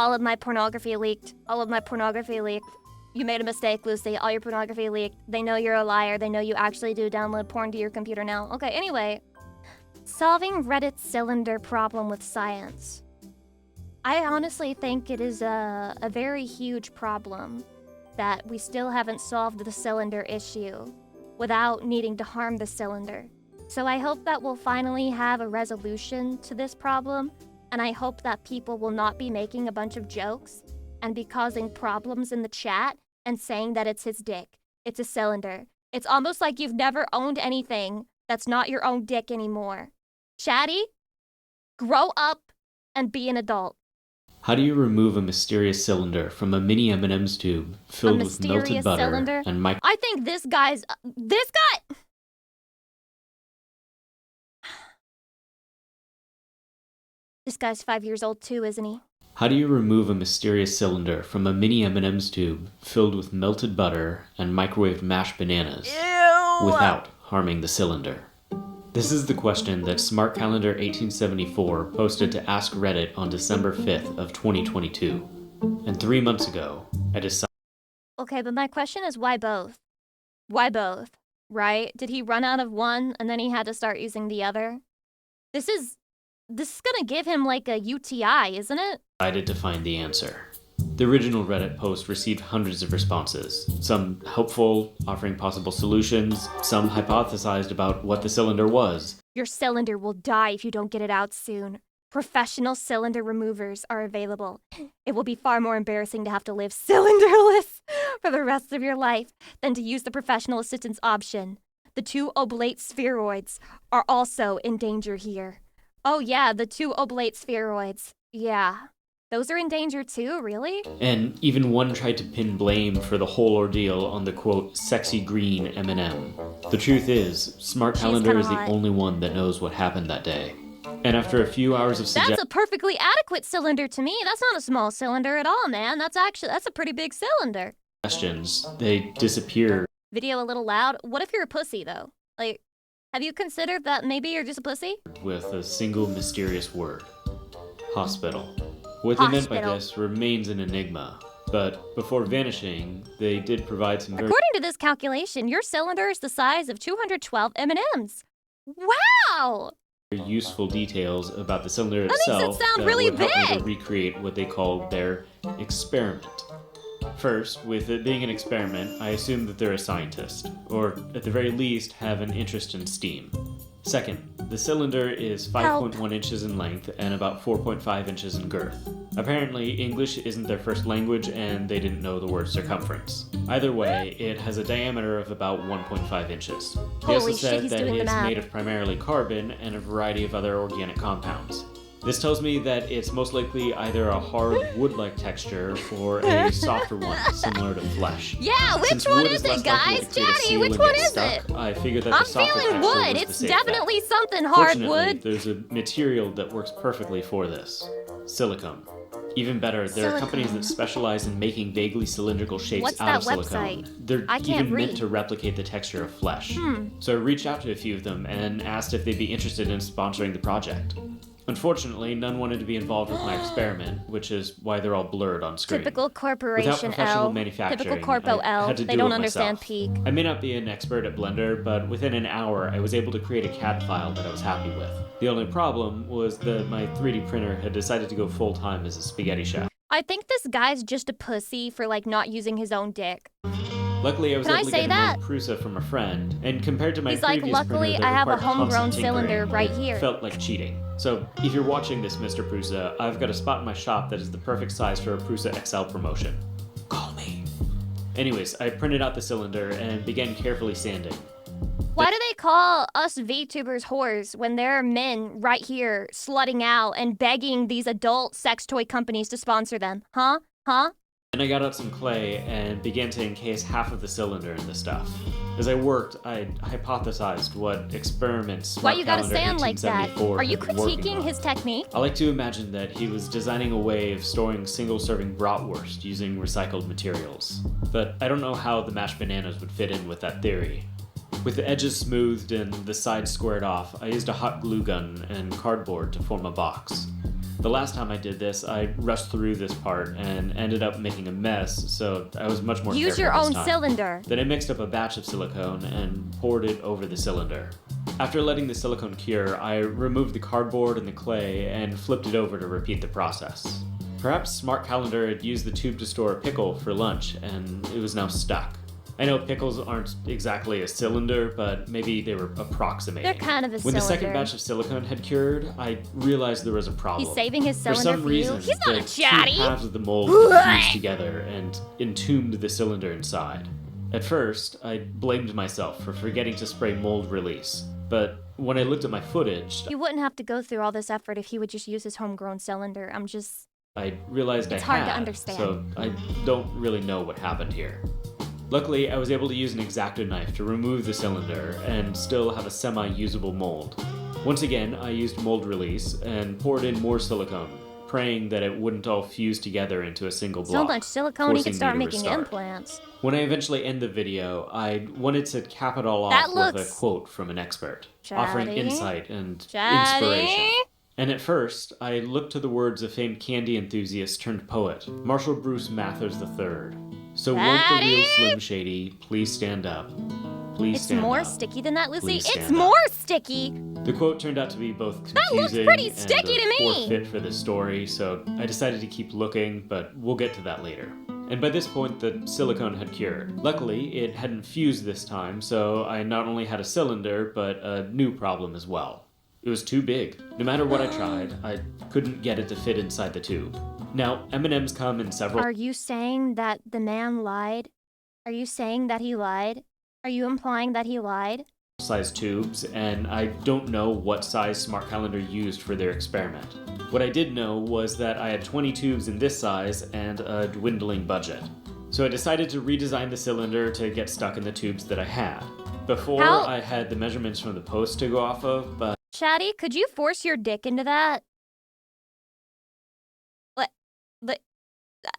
All of my pornography leaked. All of my pornography leaked. You made a mistake, Lucy. All your pornography leaked. They know you're a liar. They know you actually do download porn to your computer now. Okay, anyway. Solving Reddit's cylinder problem with science. I honestly think it is a very huge problem that we still haven't solved the cylinder issue without needing to harm the cylinder. So I hope that we'll finally have a resolution to this problem, and I hope that people will not be making a bunch of jokes and be causing problems in the chat and saying that it's his dick. It's a cylinder. It's almost like you've never owned anything that's not your own dick anymore. Chatty, grow up and be an adult. How do you remove a mysterious cylinder from a mini M&M's tube filled with melted butter cylinder? and micro... I think this guy's... This guy... This guy's 5 years old too, isn't he? How do you remove a mysterious cylinder from a mini M&M's tube filled with melted butter and microwaved mashed bananas without harming the cylinder? This is the question that Smart Calendar 1874 posted to Ask Reddit on December 5th of 2022. And 3 months ago, I decided... Okay, but my question is why both? Why both, right? Did he run out of one and then he had to start using the other? This is gonna give him like a UTI, isn't it? Decided to find the answer. The original Reddit post received hundreds of responses, some helpful, offering possible solutions, some hypothesized about what the cylinder was. Your cylinder will die if you don't get it out soon. Professional cylinder removers are available. It will be far more embarrassing to have to live cylinderless for the rest of your life than to use the professional assistance option. The 2 oblate spheroids are also in danger here. Oh yeah, the 2 oblate spheroids. Yeah. Those are in danger too, really? And even one tried to pin blame for the whole ordeal on the, quote, sexy green M&M. The truth is, Smart Calendar is the only one that knows what happened that day. And after a few hours of That's a perfectly adequate cylinder to me. That's not a small cylinder at all, man. That's a pretty big cylinder. Suggestions, they disappear. Video a little loud? What if you're a pussy, though? Like, have you considered that maybe you're just a pussy? With a single mysterious word. Hospital. What they meant by this remains an enigma, but before vanishing, they did provide some very... According to this calculation, your cylinder is the size of 212 M&Ms. Wow! Useful details about the cylinder itself that makes it sound really would help me big. to recreate what they called their experiment. First, with it being an experiment, I assume that they're a scientist, or at the very least have an interest in STEAM. Second, the cylinder is 5.1 inches in length and about 4.5 inches in girth. Apparently, English isn't their first language and they didn't know the word circumference. Either way, it has a diameter of about 1.5 inches. He also said that it's made of primarily carbon and a variety of other organic compounds. This tells me that it's most likely either a hard wood-like texture or a softer one, similar to flesh. Yeah, which one is it, guys? Chatty, which one is it? I figured that I'm the softer feeling texture wood. was It's the safe definitely bet. something hard Fortunately, wood. there's a material that works perfectly for this. Silicone. Even better, there are companies that specialize in making vaguely cylindrical shapes out of silicone. They're even meant to replicate the texture of flesh. So I reached out to a few of them and asked if they'd be interested in sponsoring the project. Unfortunately, none wanted to be involved with my experiment, which is why they're all blurred on screen. Typical corporation Without professional L. manufacturing, Typical corpo I L. had to They do don't it understand myself. peak. I may not be an expert at Blender, but within an hour, I was able to create a CAD file that I was happy with. The only problem was that my 3D printer had decided to go full-time as a spaghetti chef. I think this guy's just a pussy for, like, not using his own dick. Luckily, I was Can able I to say get that? a Prusa from a friend, and compared to my He's like, previous luckily, printer that I have a required homegrown constant cylinder tinkering, right it here. felt like cheating. So, if you're watching this, Mr. Prusa, I've got a spot in my shop that is the perfect size for a Prusa XL promotion. Call me. Anyways, I printed out the cylinder and began carefully sanding. Why do they call us VTubers whores when there are men right here slutting out and begging these adult sex toy companies to sponsor them? Huh? Then I got out some clay and began to encase half of the cylinder in the stuff. As I worked, I hypothesized what experiments Why you gotta Calendar stand like that? 1874 Are you had been working critiquing on. his technique? I like to imagine that he was designing a way of storing single-serving bratwurst using recycled materials. But I don't know how the mashed bananas would fit in with that theory. With the edges smoothed and the sides squared off, I used a hot glue gun and cardboard to form a box. The last time I did this, I rushed through this part and ended up making a mess, so I was much more careful Use your this own time. cylinder. Then I mixed up a batch of silicone and poured it over the cylinder. After letting the silicone cure, I removed the cardboard and the clay and flipped it over to repeat the process. Perhaps Smart Calendar had used the tube to store a pickle for lunch, and it was now stuck. I know pickles aren't exactly a cylinder, but maybe they were approximating. They're kind of a When cylinder. the second batch of silicone had cured, I realized there was a problem. He's saving his cylinder for some for reason, you. He's not the a chatty. two halves of the mold fused together and entombed the cylinder inside. At first, I blamed myself for forgetting to spray mold release, but when I looked at my footage, You wouldn't have to go through all this effort if he would just use his homegrown cylinder. I realized It's I hard had, to understand. so I don't really know what happened here. Luckily, I was able to use an X-Acto knife to remove the cylinder and still have a semi-usable mold. Once again, I used mold release and poured in more silicone, praying that it wouldn't all fuse together into a single block. So much silicone, he forcing could me start to making restart. implants. When I eventually end the video, I wanted to cap it all That off with a looks- quote from an expert, offering Chatty? insight and Chatty? inspiration. And at first, I looked to the words of famed candy enthusiast turned poet, Marshall Bruce Mathers III. So won't the real Chatty? Slim Shady please stand up? Please It's stand more up. sticky than that, Lucy. Please It's stand up. more sticky. The quote turned out to be both That looks confusing pretty and sticky a to poor me. fit for the story, so I decided to keep looking, but we'll get to that later. And by this point, the silicone had cured. Luckily, it hadn't fused this time, so I not only had a cylinder, but a new problem as well. It was too big. No matter what I tried, I couldn't get it to fit inside the tube. Now, M&Ms come in several Are you saying that the man lied? Are you saying that he lied? Are you implying that he lied? size tubes, and I don't know what size Smart Calendar used for their experiment. What I did know was that I had 20 tubes in this size and a dwindling budget. So I decided to redesign the cylinder to get stuck in the tubes that I had. Before, I had the measurements from the post to go off of, but Chatty, could you force your dick into that?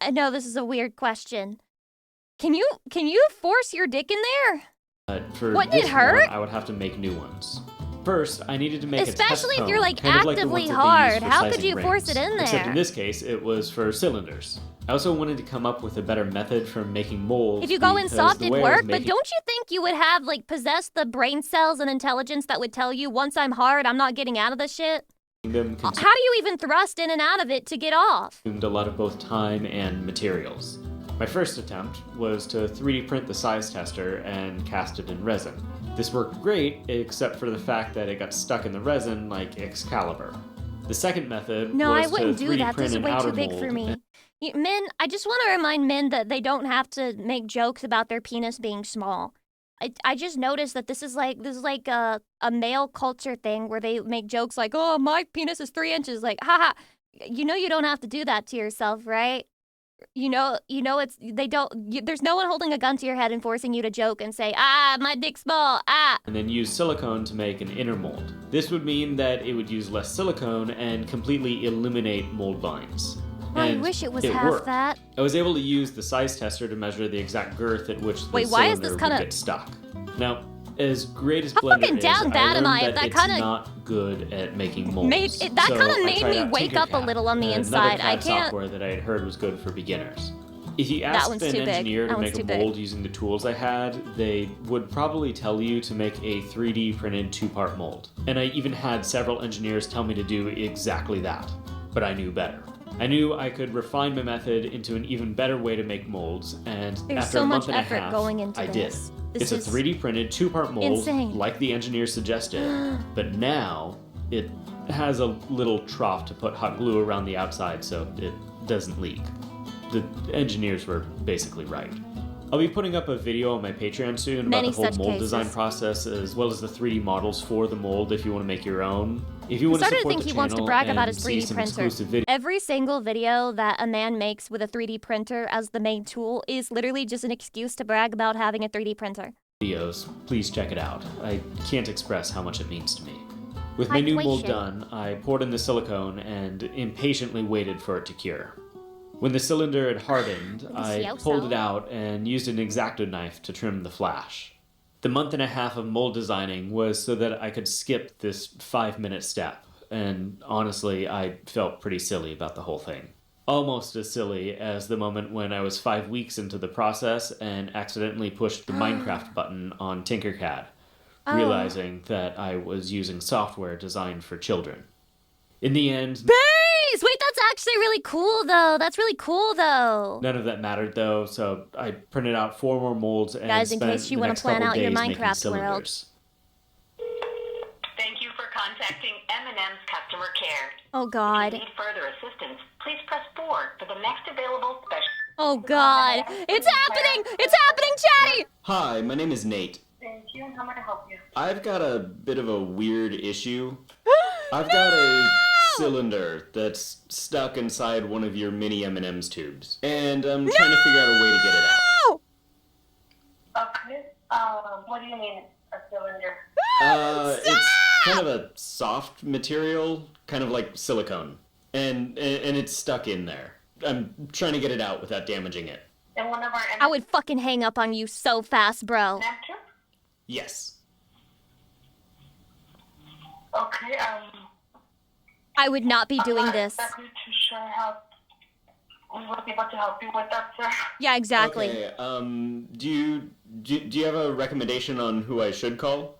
I know this is a weird question. Can you force your dick in there? for Wouldn't it this hurt? one, I would have to make new ones. First, I needed to make a test Especially if you're cone, like kind of like the actively ones that they use hard. for How could sizing you force rings. it in Except in there? this case, it was for cylinders. I also wanted to come up with a better method for making molds. If you go in because soft, the it'd way I was work, but making don't you think you would have, like, possess the brain cells and intelligence that would tell you, once I'm hard, I'm not getting out of this shit? them How do you even thrust in and out of it to get off? consumed a lot of both time and materials. My first attempt was to 3D print the size tester and cast it in resin. This worked great, except for the fact that it got stuck in the resin like Excalibur. The second method No, I was wouldn't to do 3D that. print This is an way outer too big mold for me. and Men, I just want to remind men that they don't have to make jokes about their penis being small. I just noticed that this is like a male culture thing where they make jokes like, oh, my penis is 3 inches. Like, haha. You know you don't have to do that to yourself, right? You know there's no one holding a gun to your head and forcing you to joke and say, ah, my dick's small, ah. and then use silicone to make an inner mold. This would mean that it would use less silicone and completely eliminate mold lines. I And wish it was it half worked. that. I was able to use the size tester to measure the exact girth at which the Wait, why is cylinder this kinda- would get stuck. Now, as great as How Blender fucking is, down bad I am learned I? that That it's kinda not good at making molds. That So kinda I made tried me out wake up a Tinkercad, little on the another inside. I CAD can't- software that I had heard was good for beginners. If you That asked one's an too big. engineer That to one's make a too big. mold using the tools I had, they would probably tell you to make a 3D printed 2-part mold. And I even had several engineers tell me to do exactly that. But I knew better. I knew I could refine my method into an even better way to make molds, and There's after so a much month and a effort half, going into I this. did. This It's a is 3D printed 2-part mold, insane. like the engineer suggested, but now it has a little trough to put hot glue around the outside so it doesn't leak. The engineers were basically right. I'll be putting up a video on my Patreon soon about Many the whole such mold cases. design process, as well as the 3D models for the mold if you want to make your own. If you want to started to support think the he wants to channel brag about and his see 3D some printer. exclusive videos, Every single video that a man makes with a 3D printer as the main tool is literally just an excuse to brag about having a 3D printer. please check it out. I can't express how much it means to me. With my new mold Hydration. done, I poured in the silicone and impatiently waited for it to cure. When the cylinder had hardened, I Delicioso. pulled it out and used an X-Acto knife to trim the flash. The month and a half of mold designing was so that I could skip this 5-minute step, and honestly, I felt pretty silly about the whole thing. Almost as silly as the moment when I was 5 weeks into the process and accidentally pushed the Minecraft button on Tinkercad, realizing that I was using software designed for children. In the end... Base! Wait, that's actually really cool, though. That's really cool, though. None of that mattered, though, so I printed out 4 more molds and Guys, in spent case you the want next to plan couple out your days making Minecraft world. cylinders. Thank you for contacting M&M's customer care. Oh, God. If you need further assistance, please press 4 for the next available special. Oh, God. It's happening! It's happening, Chatty! Hi, my name is Nate. Thank you. How may I help you? I've got a bit of a weird issue. I've got a cylinder that's stuck inside one of your mini M&M's tubes, and I'm trying to figure out a way to get it out. Okay. What do you mean, a cylinder? It's kind of a soft material, kind of like silicone, and it's stuck in there. I'm trying to get it out without damaging it. In one of our I would fucking hang up on you so fast, bro. M&M tube? Yes. Okay, I would not be doing this. I'm not exactly too sure how we will be able to help you with that, sir. Yeah, exactly. Okay, do you have a recommendation on who I should call?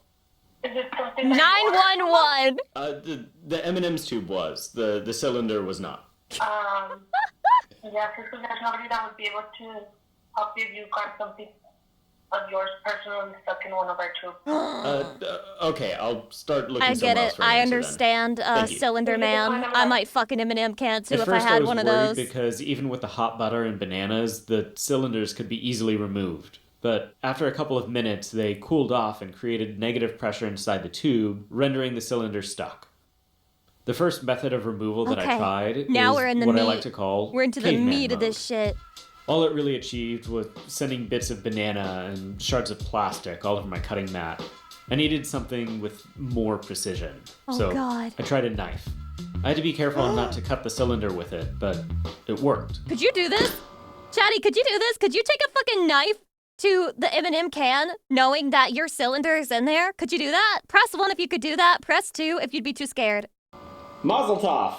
Is it something that you ordered? 911! The M&M's tube was. The cylinder was not. Yeah, because there's nobody that would be able to help you if you got something of yours personally stuck in one of our tubes. Okay, I'll start looking I get somewhere else it. for an I answer understand, Thank you. Cylinder Man. I might fucking M&M can too At if I first, I had was one of worried those. because even with the hot butter and bananas, the cylinders could be easily removed. But after a couple of minutes, they cooled off and created negative pressure inside the tube, rendering the cylinder stuck. The first method of removal that I Okay, tried now is we're in the what I meat. like to call We're into the caveman meat of mode. this shit. All it really achieved was sending bits of banana and shards of plastic all over my cutting mat. I needed something with more precision. Oh, so God. I tried a knife. I had to be careful not to cut the cylinder with it, but it worked. Could you do this? Chatty, could you do this? Could you take a fucking knife to the M&M can, knowing that your cylinder is in there? Could you do that? Press 1 if you could do that. Press 2 if you'd be too scared. Mazel tov!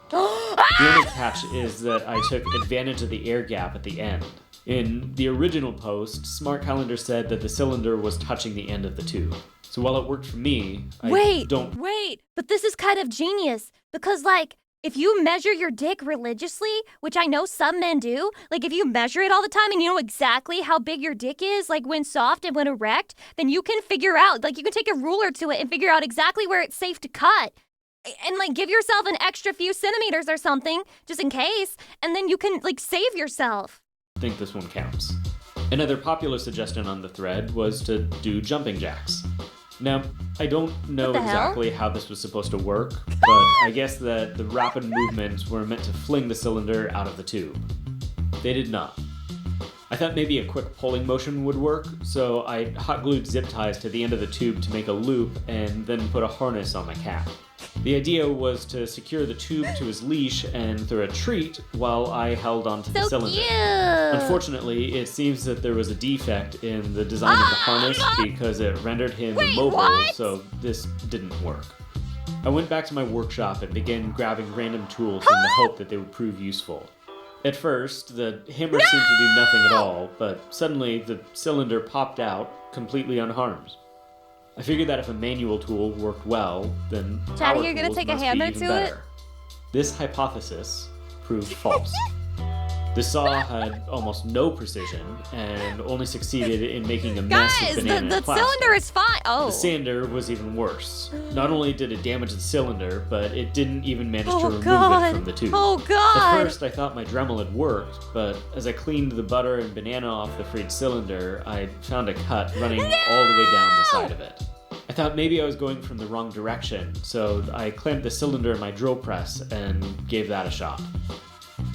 The only catch is that I took advantage of the air gap at the end. In the original post, Smart Calendar said that the cylinder was touching the end of the tube. So while it worked for me, Wait, but this is kind of genius because, like, if you measure your dick religiously, which I know some men do, like if you measure it all the time and you know exactly how big your dick is, like when soft and when erect, then you can figure out, like you can take a ruler to it and figure out exactly where it's safe to cut. And like give yourself an extra few centimeters or something, just in case, and then you can like save yourself. I think this one counts. Another popular suggestion on the thread was to do jumping jacks. Now, I don't know What the hell? exactly how this was supposed to work, but I guess that the rapid movements were meant to fling the cylinder out of the tube. They did not. I thought maybe a quick pulling motion would work, so I hot glued zip ties to the end of the tube to make a loop and then put a harness on my cat. The idea was to secure the tube to his leash and throw a treat while I held onto the So cylinder. cute. Unfortunately, it seems that there was a defect in the design of the harness because it rendered him immobile, what? so this didn't work. I went back to my workshop and began grabbing random tools in the hope that they would prove useful. At first, the hammer seemed to do nothing at all, but suddenly the cylinder popped out, completely unharmed. I figured that if a manual tool worked well, then Chatty, power you're gonna tools take a must be hammer even to better. This hypothesis proved false. The saw had almost no precision and only succeeded in making a mess Guys, of banana the and plastic. cylinder is fine. Oh. The sander was even worse. Not only did it damage the cylinder, but it didn't even manage to remove it from the tube. Oh At God. first, I thought my Dremel had worked, but as I cleaned the butter and banana off the freed cylinder, I found a cut running all the way down the side of it. I thought maybe I was going from the wrong direction, so I clamped the cylinder in my drill press and gave that a shot.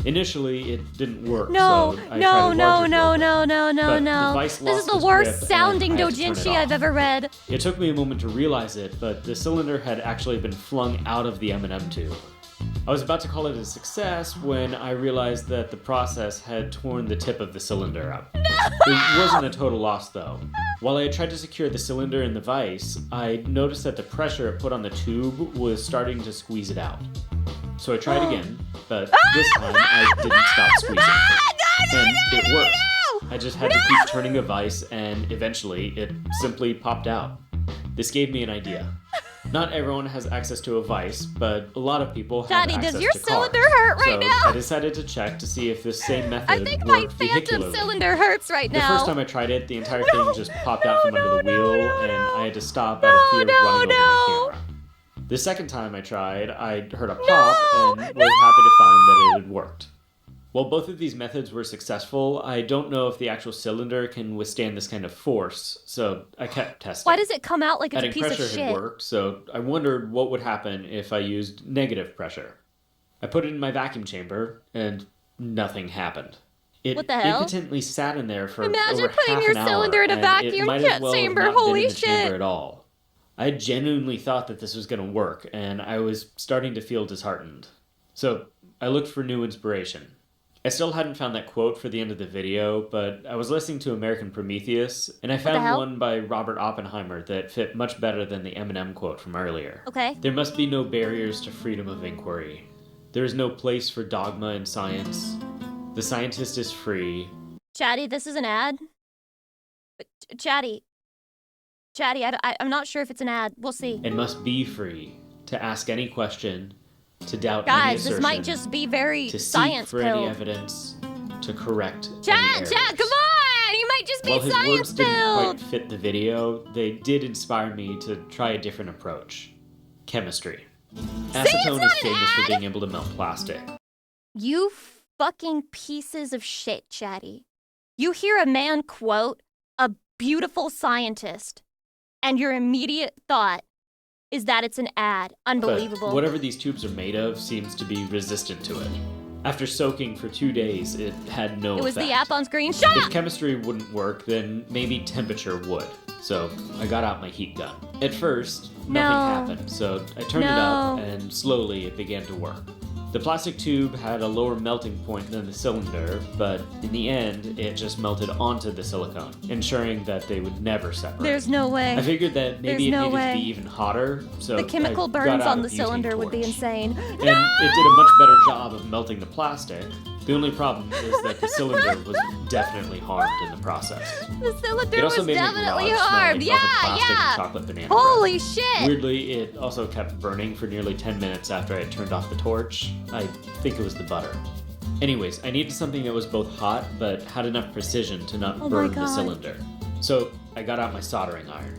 Initially, it didn't work, No, so I no, tried a no, larger no, drill bit. no, no, no, But the no. vice This is lost the its worst grip, sounding and I had to turn it doujinshi I've off. ever read. It took me a moment to realize it, but the cylinder had actually been flung out of the M&M tube. I was about to call it a success when I realized that the process had torn the tip of the cylinder up. It wasn't a total loss though. While I had tried to secure the cylinder in the vise, I noticed that the pressure it put on the tube was starting to squeeze it out. So I tried again, but this time I didn't stop squeezing. And it worked. I just had to keep turning the vise and eventually it simply popped out. This gave me an idea. Not everyone has access to a vise, but a lot of people have Daddy, access does your to cylinder cars. hurt right so now? I decided to check to see if this same method I think my worked phantom vehicularly. cylinder hurts right The now. first time I tried it, the entire thing just popped out from under the wheel, and I had to stop out of fear of no, running over my camera. The second time I tried, I heard a pop and was happy to find that it had worked. While both of these methods were successful, I don't know if the actual cylinder can withstand this kind of force, so I kept testing. Why does it come out like it's Adding a piece of pressure shit? had worked, so I wondered what would happen if I used negative pressure. I put it in my vacuum chamber, and nothing happened. It What the hell? impotently sat in there for Imagine over putting half your an hour, cylinder in a and vacuum it might as well chamber. have not Holy been in the chamber shit. at all. I genuinely thought that this was going to work, and I was starting to feel disheartened. So I looked for new inspiration. I still hadn't found that quote for the end of the video, but I was listening to American Prometheus, and I the found hell? one by Robert Oppenheimer that fit much better than the Eminem quote from earlier. Okay. There must be no barriers to freedom of inquiry. There is no place for dogma in science. The scientist is free. Chatty, this is an ad. Chatty, I'm not sure if it's an ad. We'll see. And must be free to ask any question, to doubt any Guys, assertion, this might just be very to seek science for any pilled. evidence, to correct any Chat, errors. come on! You might just be While his science words didn't pilled. quite fit the video, they did inspire me to try a different approach. Chemistry. Acetone not is an famous for ad! being able to melt plastic. You fucking pieces of shit, Chatty. You hear a man quote a beautiful scientist, and your immediate thought is that it's an ad. Unbelievable. But whatever these tubes are made of seems to be resistant to it. After soaking for 2 days, it had no It was effect. the app on screen. Shut If up! chemistry wouldn't work, then maybe temperature would. So I got out my heat gun. At first, nothing No. happened, so I turned it up and slowly it began to work. The plastic tube had a lower melting point than the cylinder, but in the end, it just melted onto the silicone, ensuring that they would never separate. There's no way. I figured that maybe There's it no needed way. to be even hotter, so The chemical I got burns out on a the butane cylinder would be torch. insane. And it did a much better job of melting the plastic. The only problem is that the cylinder was definitely harmed in the process. The cylinder It also was made my definitely garage smell harmed. like melted plastic Yeah. and chocolate banana Holy bread. shit. Weirdly, it also kept burning for nearly 10 minutes after I had turned off the torch. I think it was the butter. Anyways, I needed something that was both hot but had enough precision to not Oh my burn the God. cylinder. So I got out my soldering iron.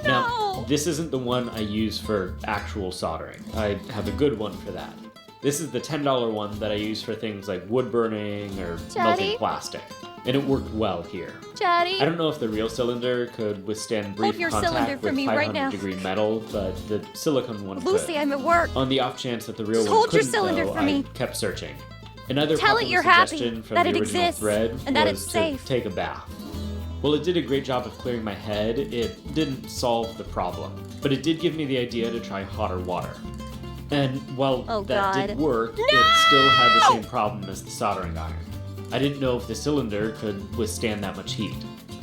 No. Now, this isn't the one I use for actual soldering. I have a good one for that. This is the $10 one that I use for things like wood burning or Chatty? melting plastic. And it worked well here. Chatty. I don't know if the real cylinder could withstand brief your contact cylinder for with me right now. 500-degree metal, but the silicone one Lucy, could. I'm at work. On the off chance that the real Just one hold your couldn't, cylinder though, for me. I kept searching. Another Tell it popular you're happy, suggestion from that the it original exists, thread and that was it's to safe. take a bath. While it did a great job of clearing my head, it didn't solve the problem. But it did give me the idea to try hotter water. And while Oh, that God. did work, it still had the same problem as the soldering iron. I didn't know if the cylinder could withstand that much heat.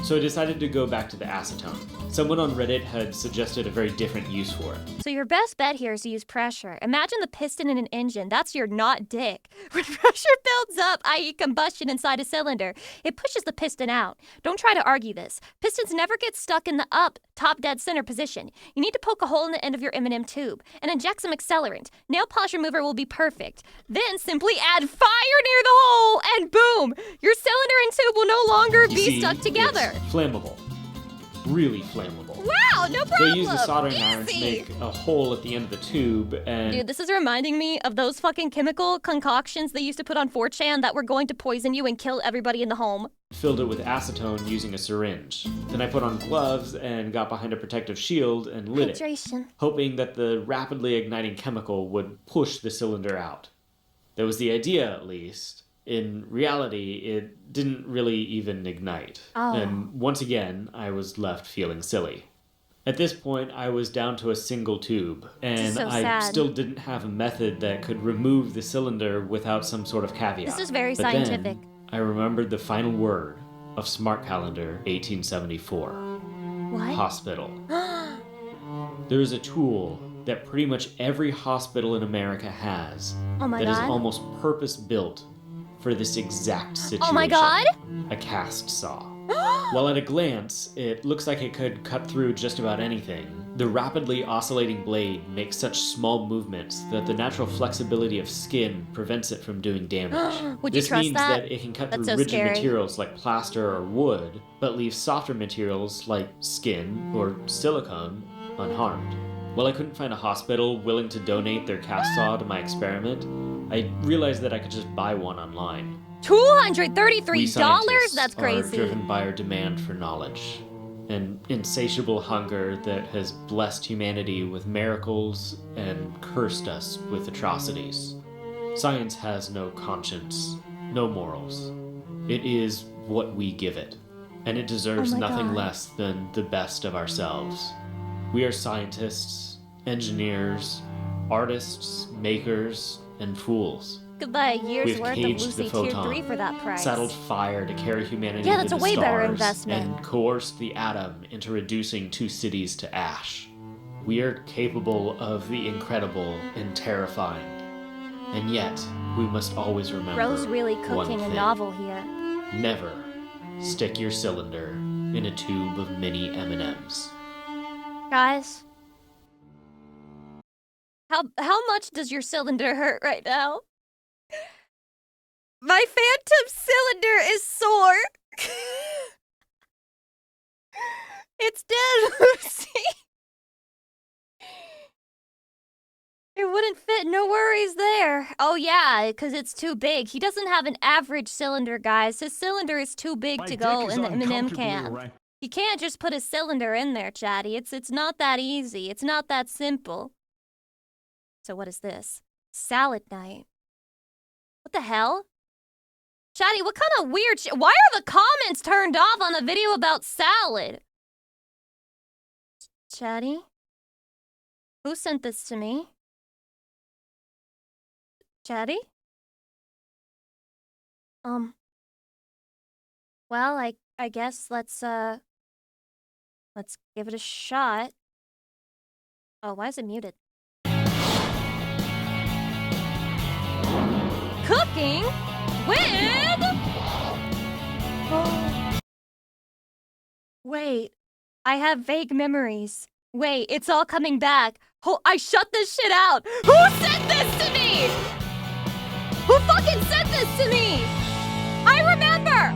So I decided to go back to the acetone. Someone on Reddit had suggested a very different use for it. So your best bet here is to use pressure. Imagine the piston in an engine. That's your not dick. When pressure builds up, i.e. combustion inside a cylinder, it pushes the piston out. Don't try to argue this. Pistons never get stuck in the up, top dead center position. You need to poke a hole in the end of your M&M tube and inject some accelerant. Nail polish remover will be perfect. Then simply add fire near the hole and boom! Your cylinder and tube will no longer You be see, stuck together. It's flammable. Really flammable. Wow, no So problem. I used the soldering iron to Easy. make a hole at the end of the tube and Dude, this is reminding me of those fucking chemical concoctions they used to put on 4chan that were going to poison you and kill everybody in the home. filled it with acetone using a syringe. Then I put on gloves and got behind a protective shield and lit it, Hydration. hoping that the rapidly igniting chemical would push the cylinder out. That was the idea, at least. In reality, it didn't really even ignite. Oh. And once again, I was left feeling silly. At this point, I was down to a single tube, and so I sad. still didn't have a method that could remove the cylinder without some sort of caveat. This is very But scientific. Then, I remembered the final word of Smart Calendar 1874. What? Hospital. There is a tool that pretty much every hospital in America has Oh my that is god. almost purpose-built for this exact situation. Oh my god. A cast saw. While at a glance, it looks like it could cut through just about anything, the rapidly oscillating blade makes such small movements that the natural flexibility of skin prevents it from doing damage. Would you This trust means that? that it can cut That's through so rigid scary. materials like plaster or wood, but leave softer materials like skin or silicone unharmed. While I couldn't find a hospital willing to donate their cast saw to my experiment, I realized that I could just buy one online. $233? We scientists That's are crazy. driven by our demand for knowledge, an insatiable hunger that has blessed humanity with miracles and cursed us with atrocities. Science has no conscience, no morals. It is what we give it, and it deserves Oh my nothing God. less than the best of ourselves. We are scientists, engineers, artists, makers, and fools. Could buy a year's We've worth of caged Lucy the Tier photon, 3 for that price. saddled fire to carry humanity Yeah, to that's the a way better stars, investment. and coerced the atom into reducing 2 cities to ash. We are capable of the incredible and terrifying. And yet, we must always remember Bro's really one cooking a thing. novel here. Never stick your cylinder in a tube of mini M&Ms. Guys, how much does your cylinder hurt right now? My phantom cylinder is sore. It's dead, Lucy. It wouldn't fit, no worries there. Oh yeah, because it's too big. He doesn't have an average cylinder, guys. His cylinder is too big to go in the M&M can. You can't just put a cylinder in there, Chatty. It's not that easy. It's not that simple. So what is this? Salad night. What the hell? Chatty, what kind of weird shit? Why are the comments turned off on a video about salad? Chatty? Who sent this to me? Chatty? Well, I guess let's give it a shot. Oh, why is it muted? Cooking with... Oh. Wait, I have vague memories. Wait, it's all coming back. Oh, I shut this shit out. Who sent this to me? Who fucking sent this to me? I remember.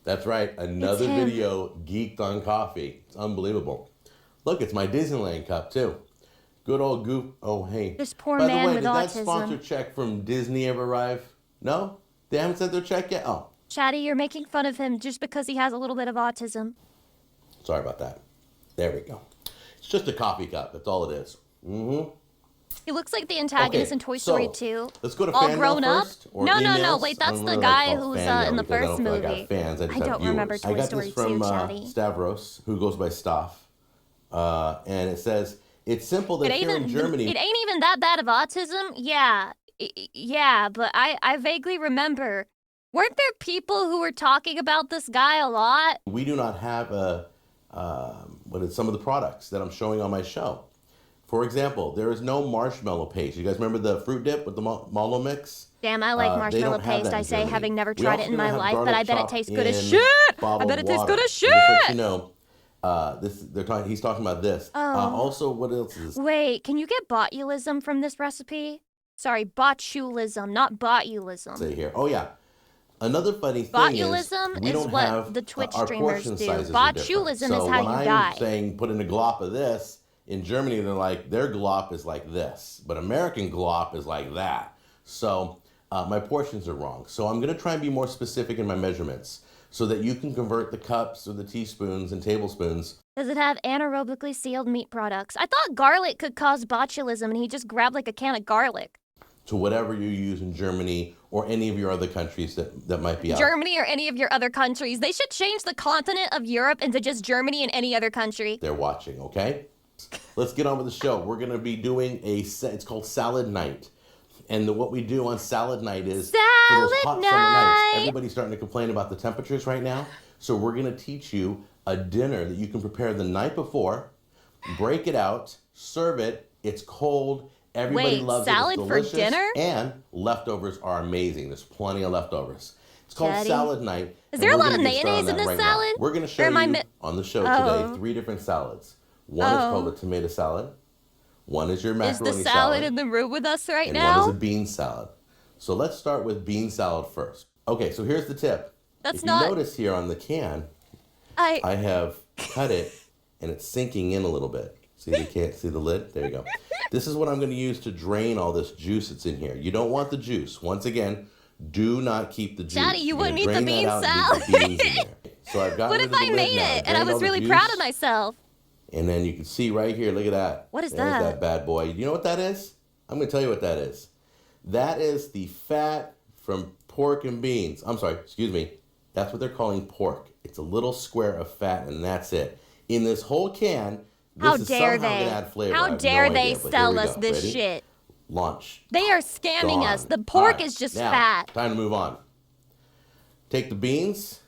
That's right. Another It's him. video geeked on coffee. It's unbelievable. Look, it's my Disneyland cup too. Good old Goop. Oh, hey. This poor By the man way, with did that autism. sponsor check from Disney ever arrive? No? They haven't sent their check yet? Oh, Chatty, you're making fun of him just because he has a little bit of autism. sorry about that. There we go. It's just a coffee cup. That's all it is. Mm-hmm. He looks like the antagonist Okay, in Toy Story so, 2. Let's go to All fan grown mail up? first, or No, emails? wait, I that's don't the really guy like call it who's fan in mail the because I first don't feel like I movie. have fans. I just I have don't remember viewers. Toy I got Story this from 2, Chatty. Stavros, who goes by Staff. And it says, it's simple that here in Germany... It ain't even that bad of autism. Yeah, yeah, but I vaguely remember. Weren't there people who were talking about this guy a lot? We do not have some of the products that I'm showing on my show. For example, there is no marshmallow paste. You guys remember the fruit dip with the mallow mix? Damn, I like They marshmallow don't have paste, that in I say, Germany. having never We tried it also in don't my have life, but garlic I bet it chopped tastes good as in shit! I bottled bet it tastes good water. as Just to let shit! you know, he's talking about this. Oh. Also, what else is... Wait, can you get botulism from this recipe? Sorry, botulism, not botulism. Say here. Oh, yeah. Another funny thing Botulism we is don't what have, the Twitch our streamers portion do. sizes are different. Botulism So is how when you I'm die. saying put in a glop of this, in Germany they're like, their glop is like this, but American glop is like that. So my portions are wrong. So I'm going to try and be more specific in my measurements so that you can convert the cups or the teaspoons and tablespoons. Does it have anaerobically sealed meat products? I thought garlic could cause botulism and he just grabbed like a can of garlic. to whatever you use in Germany or any of your other countries that might be out. Germany or any of your other countries. They should change the continent of Europe into just Germany and any other country. They're watching, okay? Let's get on with the show. We're going to be doing it's called Salad Night. And what we do on Salad Night is, for those hot summer nights, everybody's starting to complain about the temperatures right now. So we're going to teach you a dinner that you can prepare the night before, break it out, serve it. It's cold. Everybody loves salad it. It's for delicious, dinner? And leftovers are amazing. There's plenty of leftovers. It's called Daddy. Salad Night. Is there a lot of mayonnaise in this this salad? We're going to show you on the show today 3 different salads. One is called a tomato salad. One is your macaroni salad. Is the salad in the room with us right and now? one is a bean salad. So let's start with bean salad first. Okay, so here's the tip. If you notice here on the can, I have cut it and it's sinking in a little bit. See, you can't see the lid? There you go. This is what I'm going to use to drain all this juice that's in here. You don't want the juice. Once again, do not keep the juice. Daddy, you wouldn't eat the Drain bean that out and salad. leave the beans in there. So I've got What if I made it and I was really proud of myself? And then you can see right here, look at that. What is There's that? that bad boy. You know what that is? I'm going to tell you what that is. That is the fat from pork and beans. I'm sorry, excuse me. That's what they're calling pork. It's a little square of fat, and that's it. In this whole can, this is somehow going to add flavor. How dare they sell us this shit? Launch. They are scamming us. The pork is just fat. Time to move on. Take the beans,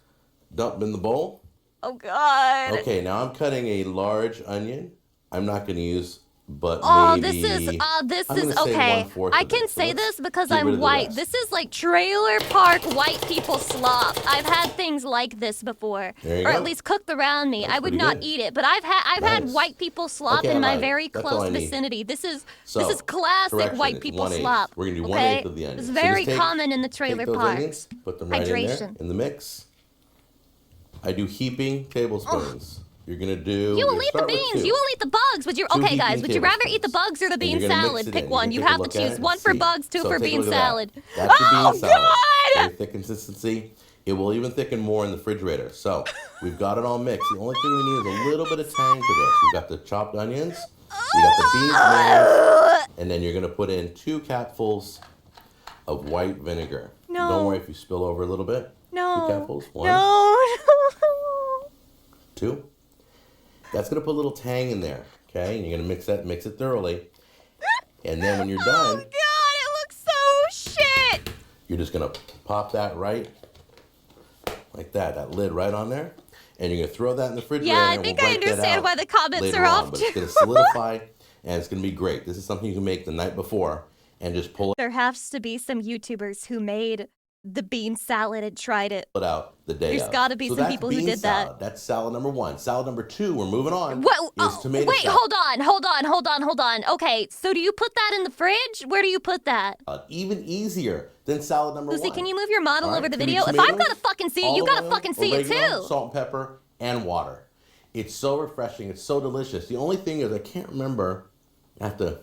dump them in the bowl. Oh, God. Okay, now I'm cutting a large onion. I'm not going to use, but maybe... this is okay. I can say this because I'm white. This is like trailer park white people slop. I've had things like this before, or at least cooked around me. I would not eat it, but I've had white people slop in my very close vicinity. This is classic white people slop. We're gonna do 1/8 of the onion. It's very common in the trailer parks. Put them right in there in the mix. I do heaping tablespoons. You're gonna do. You will eat the beans. You will eat the bugs. Would you? Okay, guys. Would you rather eat the bugs or the bean salad? Pick one. You have to choose. One for bugs, 2 for bean salad. That's the bean salad. God! Very thick consistency. It will even thicken more in the refrigerator. So we've got it all mixed. The only thing we need is a little bit of tang to this. You've got the chopped onions. You got the beans mixed, and then you're gonna put in 2 capfuls of white vinegar. No. Don't worry if you spill over a little bit. No. 2 capfuls. 1. No. 2. That's going to put a little tang in there, okay? And you're going to mix it thoroughly. And then when you're done... Oh, God, it looks so shit! You're just going to pop that right, like that lid right on there. And you're going to throw that in the refrigerator. Yeah, I think I understand why the comments are off, But too. it's going to solidify, and it's going to be great. This is something you can make the night before and just pull There has to be some YouTubers who made the bean salad and tried it. it out the day There's got to be some people who did that. That's salad number 1. Salad number 2, we're moving on. What? Is tomato wait, salad. hold on. Okay, so do you put that in the fridge? Where do you put that? Even easier than salad number 1. Lucy, can you move your model over the Can we video? If tomatoes, I've got to fucking see it, you got to fucking see it oregano, too. Salt and pepper and water. It's so refreshing. It's so delicious. The only thing is I can't remember. I have to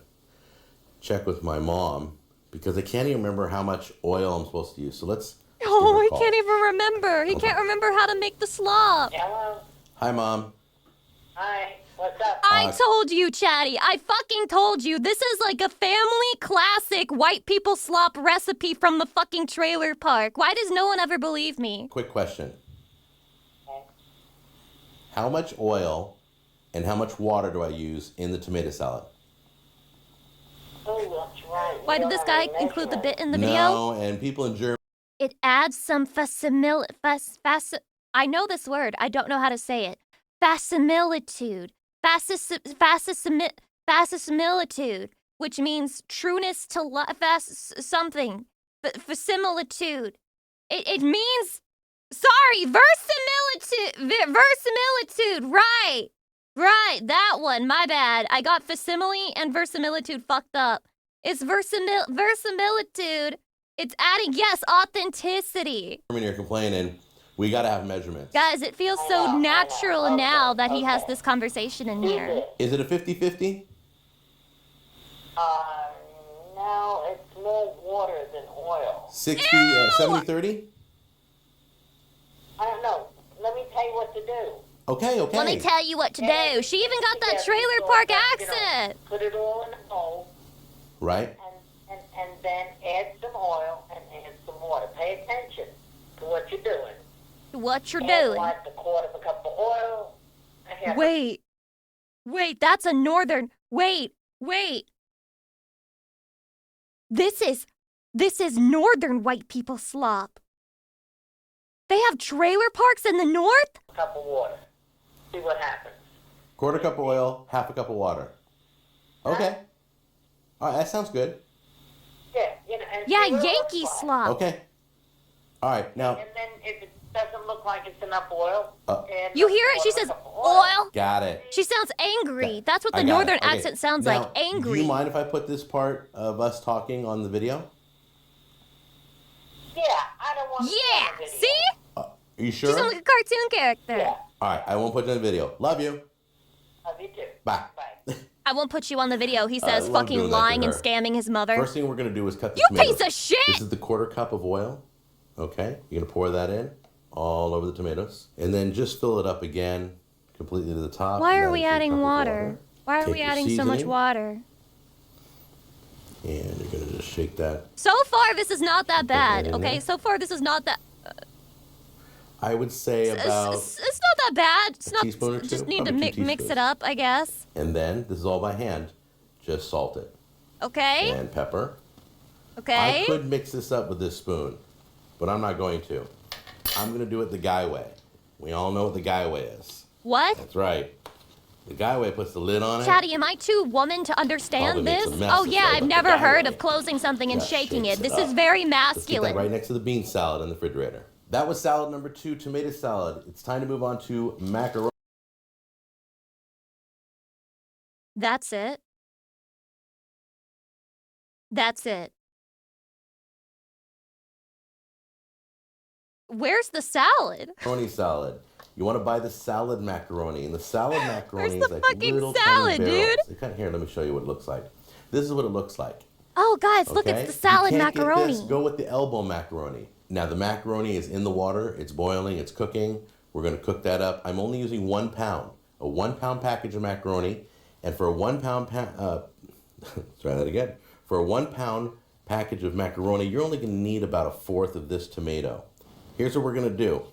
check with my mom because I can't even remember how much oil I'm supposed to use. So let's... Oh, he can't even remember. He can't remember how to make the slop. Hello. Hi, Mom. Hi. What's up? I told you, Chatty. I fucking told you. This is like a family classic white people slop recipe from the fucking trailer park. Why does no one ever believe me? Quick question. How much oil and how much water do I use in the tomato salad? Oh, that's right. Why did this guy include the bit in the video? No, and people in Germany... It adds some I know this word. I don't know how to say it. Fasimilitude. Fasimilitude, which means trueness to something. Verisimilitude. It means... Sorry, verisimilitude. Right, that one. My bad. I got facsimile and verisimilitude fucked up. It's verisimilitude. It's adding, yes, authenticity. You're complaining. We got to have measurements. Guys, it feels so natural now that he has this conversation in here. Is it a 50-50? No, it's more water than oil. 70-30? I don't know. Let me tell you what to do. Okay. Let me tell you what to do. She even got that trailer park accent. Put it all in a bowl. Right. And then what you're And doing. like a quarter of a cup of oil. A half Wait, that's a northern. Wait. This is northern white people slop. They have trailer parks in the north? a cup of water. See what happens. Quarter cup of oil, half a cup of water. Okay. All right, that sounds good. Yeah, you know. And Yeah, see what it Yankee looks like. slop. Okay. All right, now, And then if it doesn't look like it's enough oil, add You a hear it? She quarter says, cup of oil. got it. She sounds angry. That's what I the got northern it. Okay. accent sounds Now, like. Angry. Do you mind if I put this part of us talking on the video? Yeah, I don't want to Yeah, see the video. see? Are you She sure? sounds like a cartoon character. Yeah, All right, I won't put it in the video. Love you. love you too. Bye. Bye. I won't put you on the video. He says love fucking doing that to lying and her. scamming his mother. First thing we're going to do is cut the You tomatoes. piece of shit! This is the quarter cup of oil. Okay, you're going to pour that in all over the tomatoes. And then just fill it up again completely to the top. Why Now are we there's your cup adding of water? Why are Take we your adding so much seasoning. water? And you're going to just shake that. So far, this is not that that bad, in okay? there. So far, this is not that... I would say about... It's not that bad. It's a not... teaspoon or two? Just need to Probably 2 mix it teaspoons. up, I guess. And then, this is all by hand, just salt it. Okay? And pepper. Okay? I could mix this up with this spoon, but I'm not going to. I'm going to do it the guy way. We all know what the guy way is. What? That's right. The guy way puts the lid on it. Chatty, am I too woman to Probably understand makes this? a mess Oh this yeah, way, I've but the never guy heard way of closing something and just shaking shakes it. This it is up. very Let's keep that masculine. right next to the bean salad in the refrigerator. That was salad number 2, tomato salad. It's time to move on to macaroni. That's it. That's it. Where's the salad? Macaroni salad. You want to buy the salad macaroni, and the salad macaroni the is like fucking little salad, tiny dude? barrels. You can't here. Let me show you what it looks like. This is what it looks like. Oh, guys, look, Okay? it's the salad You can't get macaroni. this, go with the elbow macaroni. Now the macaroni is in the water. It's boiling. It's cooking. We're going to cook that up. I'm only using 1 pound, a 1 pound package of macaroni, and for a 1 pound let's try that again. For a 1 pound package of macaroni, you're only going to need about 1/4 of this tomato. Here's what we're going to do.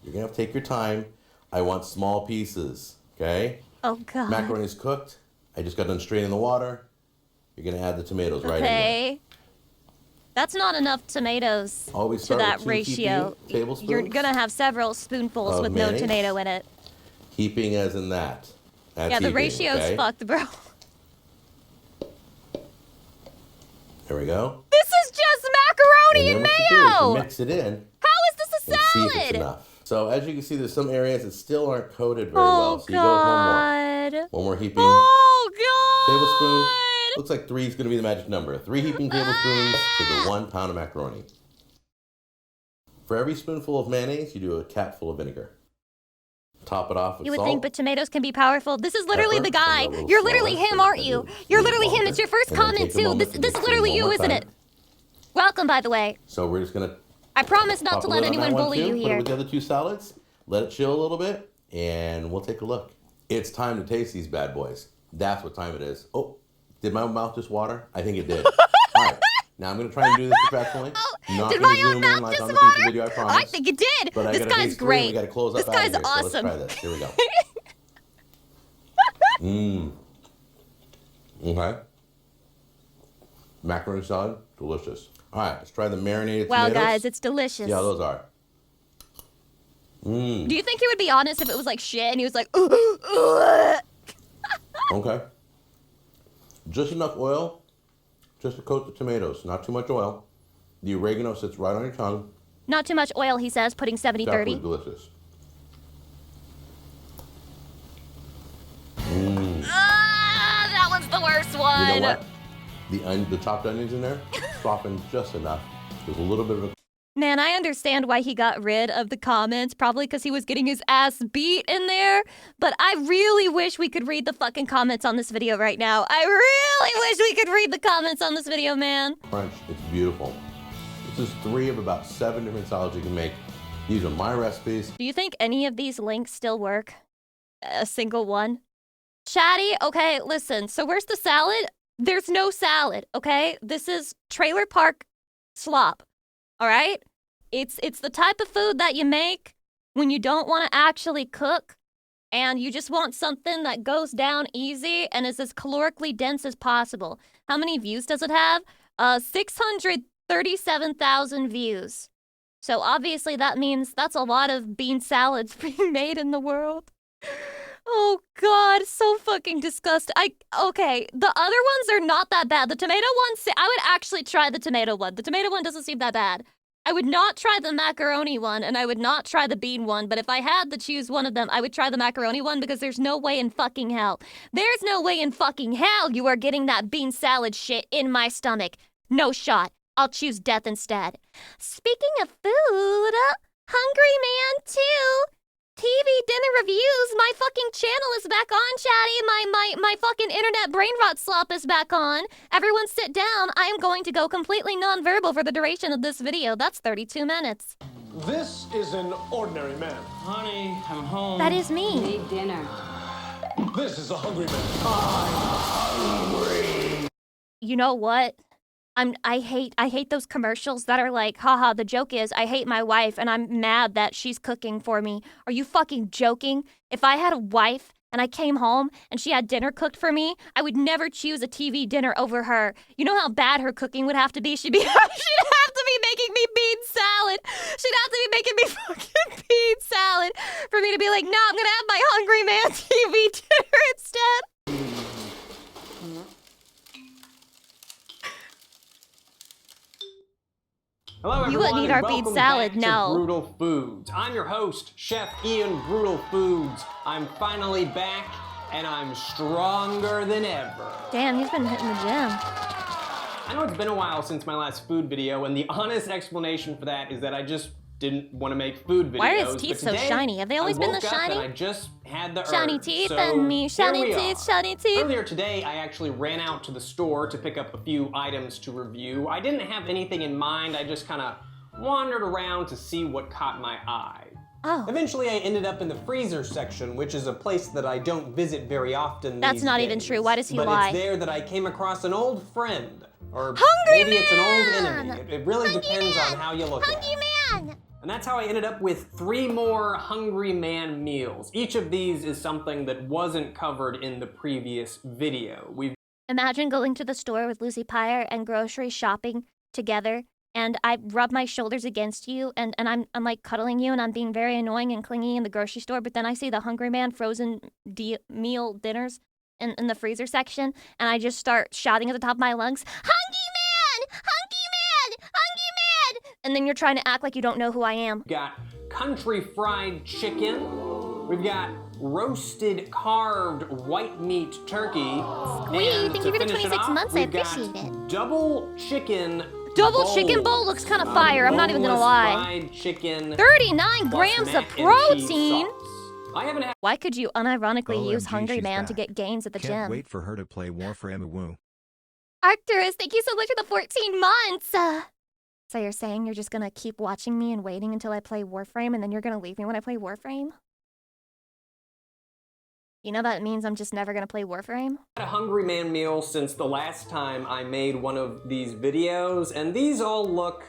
You're going to have to take your time. I want small pieces, okay? Oh, God. Macaroni's cooked. I just got done straining the water. You're going to add the tomatoes right in there. Okay. That's not enough tomatoes Always to start that with 2 ratio. heaping tablespoons. You're gonna have several spoonfuls Of with no mayonnaise? tomato in it. Heaping as in that. That's Yeah, the heaping, ratio's okay? fucked, bro. There we go. This is just macaroni and, then what you do is you mayo! mix it in How is this a and see if it's salad? enough. So as you can see, there's some areas that still aren't coated very Oh, well. So you go with God. one more heaping Oh, God. tablespoon. Looks like 3 is going to be the magic number. 3 heaping tablespoons to the 1 pound of macaroni. For every spoonful of mayonnaise, you do a capful of vinegar. Top it off with You would salt. think, but tomatoes can be powerful. This is literally Pepper, the guy. and a little You're literally smaller, him, so aren't it's you? a little You're literally him. longer. It's your first And then comment, take a too. moment This to is mix it literally one you, more isn't time. it? Welcome, by the way. So we're just going to I promise not pop to a let lid on anyone that one bully too, you put it here. with the other 2 salads, let it chill a little bit, and we'll take a look. It's time to taste these bad boys. That's what time it is. Oh, did my mouth just water? I think it did. All right, now I'm going to try and do this professionally. Not Did gonna my zoom own in mouth like just on the water? piece of video, I promise. I think it did. But I This gotta guy's taste 3 and we great. got to close This up out of guy's here. So let's awesome. try this. Here we go. Okay. Macaroni salad, delicious. All right, let's try the marinated Wow, tomatoes. guys, it's delicious. See how those are. Mmm. Do you think he would be honest if it was like shit and he was like, Okay. Just enough oil just to coat the tomatoes. Not too much oil. The oregano sits right on your tongue. Not too much oil, he says, putting 70-30. Definitely delicious. That was the worst one. You know what? The chopped onions in there softened just enough. There's a little bit of a Man, I understand why he got rid of the comments, probably because he was getting his ass beat in there. But I really wish we could read the fucking comments on this video right now. I really wish we could read the comments on this video, man. crunch. It's beautiful. This is 3 of about 7 different salads you can make. These are my recipes. Do you think any of these links still work? A single one? Chatty, okay, listen. So where's the salad? There's no salad, okay? This is trailer park slop, all right? It's the type of food that you make when you don't want to actually cook and you just want something that goes down easy and is as calorically dense as possible. How many views does it have? 637,000 views. So obviously that means that's a lot of bean salads being made in the world. Oh God, so fucking disgusting. Okay, the other ones are not that bad. The tomato ones, I would actually try the tomato one. The tomato one doesn't seem that bad. I would not try the macaroni one, and I would not try the bean one, but if I had to choose one of them, I would try the macaroni one because there's no way in fucking hell. There's no way in fucking hell you are getting that bean salad shit in my stomach. No shot. I'll choose death instead. Speaking of food, Hungry Man 2, TV dinner reviews, my fucking channel is back on, chatty. My fucking internet brain rot slop is back on. Everyone sit down. I am going to go completely non-verbal for the duration of this video. That's 32 minutes. This is an ordinary man. Honey, I'm home. That is me. Need dinner. This is a hungry man. You know what? I hate those commercials that are like, haha, the joke is I hate my wife and I'm mad that she's cooking for me. Are you fucking joking? If I had a wife and I came home and she had dinner cooked for me, I would never choose a TV dinner over her. You know how bad her cooking would have to be? She'd have to be making me bean salad. She'd have to be making me fucking bean salad for me to be like, no, I'm gonna have my Hungry Man TV dinner instead. Hello everyone, You wouldn't eat and our welcome bean salad, back no. to Brutal Foods. I'm your host, Chef Ian Brutal Foods. I'm finally back, and I'm stronger than ever. Damn, he's been hitting the gym. I know it's been a while since my last food video, and the honest explanation for that is that I just didn't want to make food videos. Why are his teeth but so today, shiny? Have they always been this I woke up shiny? and I just had the Shiny urge. teeth So and me, here shiny we teeth, are. shiny teeth. Earlier today, I actually ran out to the store to pick up a few items to review. I didn't have anything in mind. I just kind of wandered around to see what caught my eye. Oh. Eventually, I ended up in the freezer section, which is a place that I don't visit very often. That's these not even days. true. Why does he but lie? It's there that I came across an old friend, or Hungry maybe it's an old Man! enemy. It really depends on how you look at it. Hungry Man! And that's how I ended up with 3 more Hungry Man meals. Each of these is something that wasn't covered in the previous video. Imagine going to the store with Lucy Pyre and grocery shopping together, and I rub my shoulders against you, and I'm like cuddling you, and I'm being very annoying and clingy in the grocery store, but then I see the Hungry Man frozen meal dinners in the freezer section, and I just start shouting at the top of my lungs, Hungry Man! Hungry Man! Hungry Man! And then you're trying to act like you don't know who I am. We've got country fried chicken. We've got roasted carved white meat turkey. Squee, and thank to you for the finish it 26 off, months. I we've got appreciate it. Double chicken Double bowl. chicken bowl looks kind of fire. I'm not even gonna Boneless lie. Fried chicken. 39 plus grams of mac and cheese protein. sauce. I haven't had Why could you unironically use OMG, Hungry she's Man to back. get gains at the Can't gym? wait for her to play Warframe Woo. Arcturus, thank you so much for the 14 months. So you're saying you're just gonna keep watching me and waiting until I play Warframe, and then you're gonna leave me when I play Warframe? You know that means I'm just never gonna play Warframe? a Hungry Man meal since the last time I made one of these videos, and these all look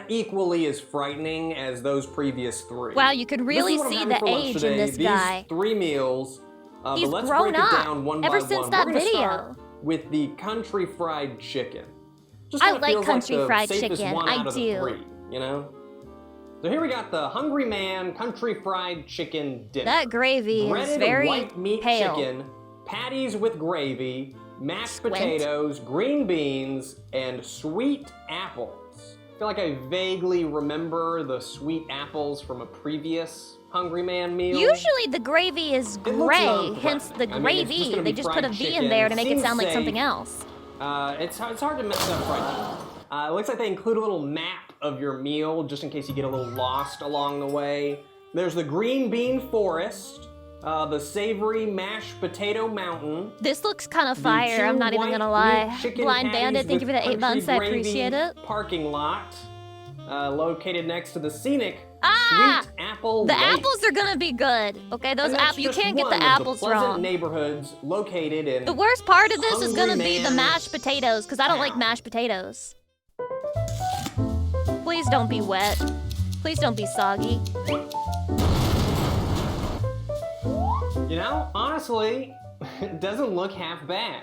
equally as frightening as those previous 3. Wow, you could really This is what I'm see having the for lunch age today. in this These guy. 3 meals, He's but let's grown break up it down one ever by since one. that We're gonna video. start with the country fried chicken. Just I kinda like feels country the fried safest chicken. one I out of the do. 3, you know? So here we got the Hungry Man country fried chicken dinner. That gravy is Breaded very white meat pale. chicken, patties with gravy, mashed Squint. potatoes, green beans, and sweet apples. I feel like I vaguely remember the sweet apples from a previous Hungry Man meal. Usually the gravy is It looks gray, non-threatening. hence the I mean, it's gravy. just gonna They be just put a fried V in chicken. there to make it Seems sound like safe. something else. It's hard to mess up right now. It looks like they include a little map of your meal just in case you get a little lost along the way. There's the green bean forest, the savory mashed potato mountain, This looks kind of the fire, I'm 2 not even white gonna lie. meat chicken Blind patties Bandit, thank you for with the 8 country months, I gravy appreciate it. Parking lot, located next to the scenic Ah! Sweet Apple The Lake. apples are gonna be good, okay? Those And that's apples, you just can't get one the of apples pleasant wrong. neighborhoods located in The worst part of this is gonna Hungry be the Man's mashed potatoes, because I don't like town. mashed potatoes. Please don't be wet. Please don't be soggy. You know, honestly, it doesn't look half bad.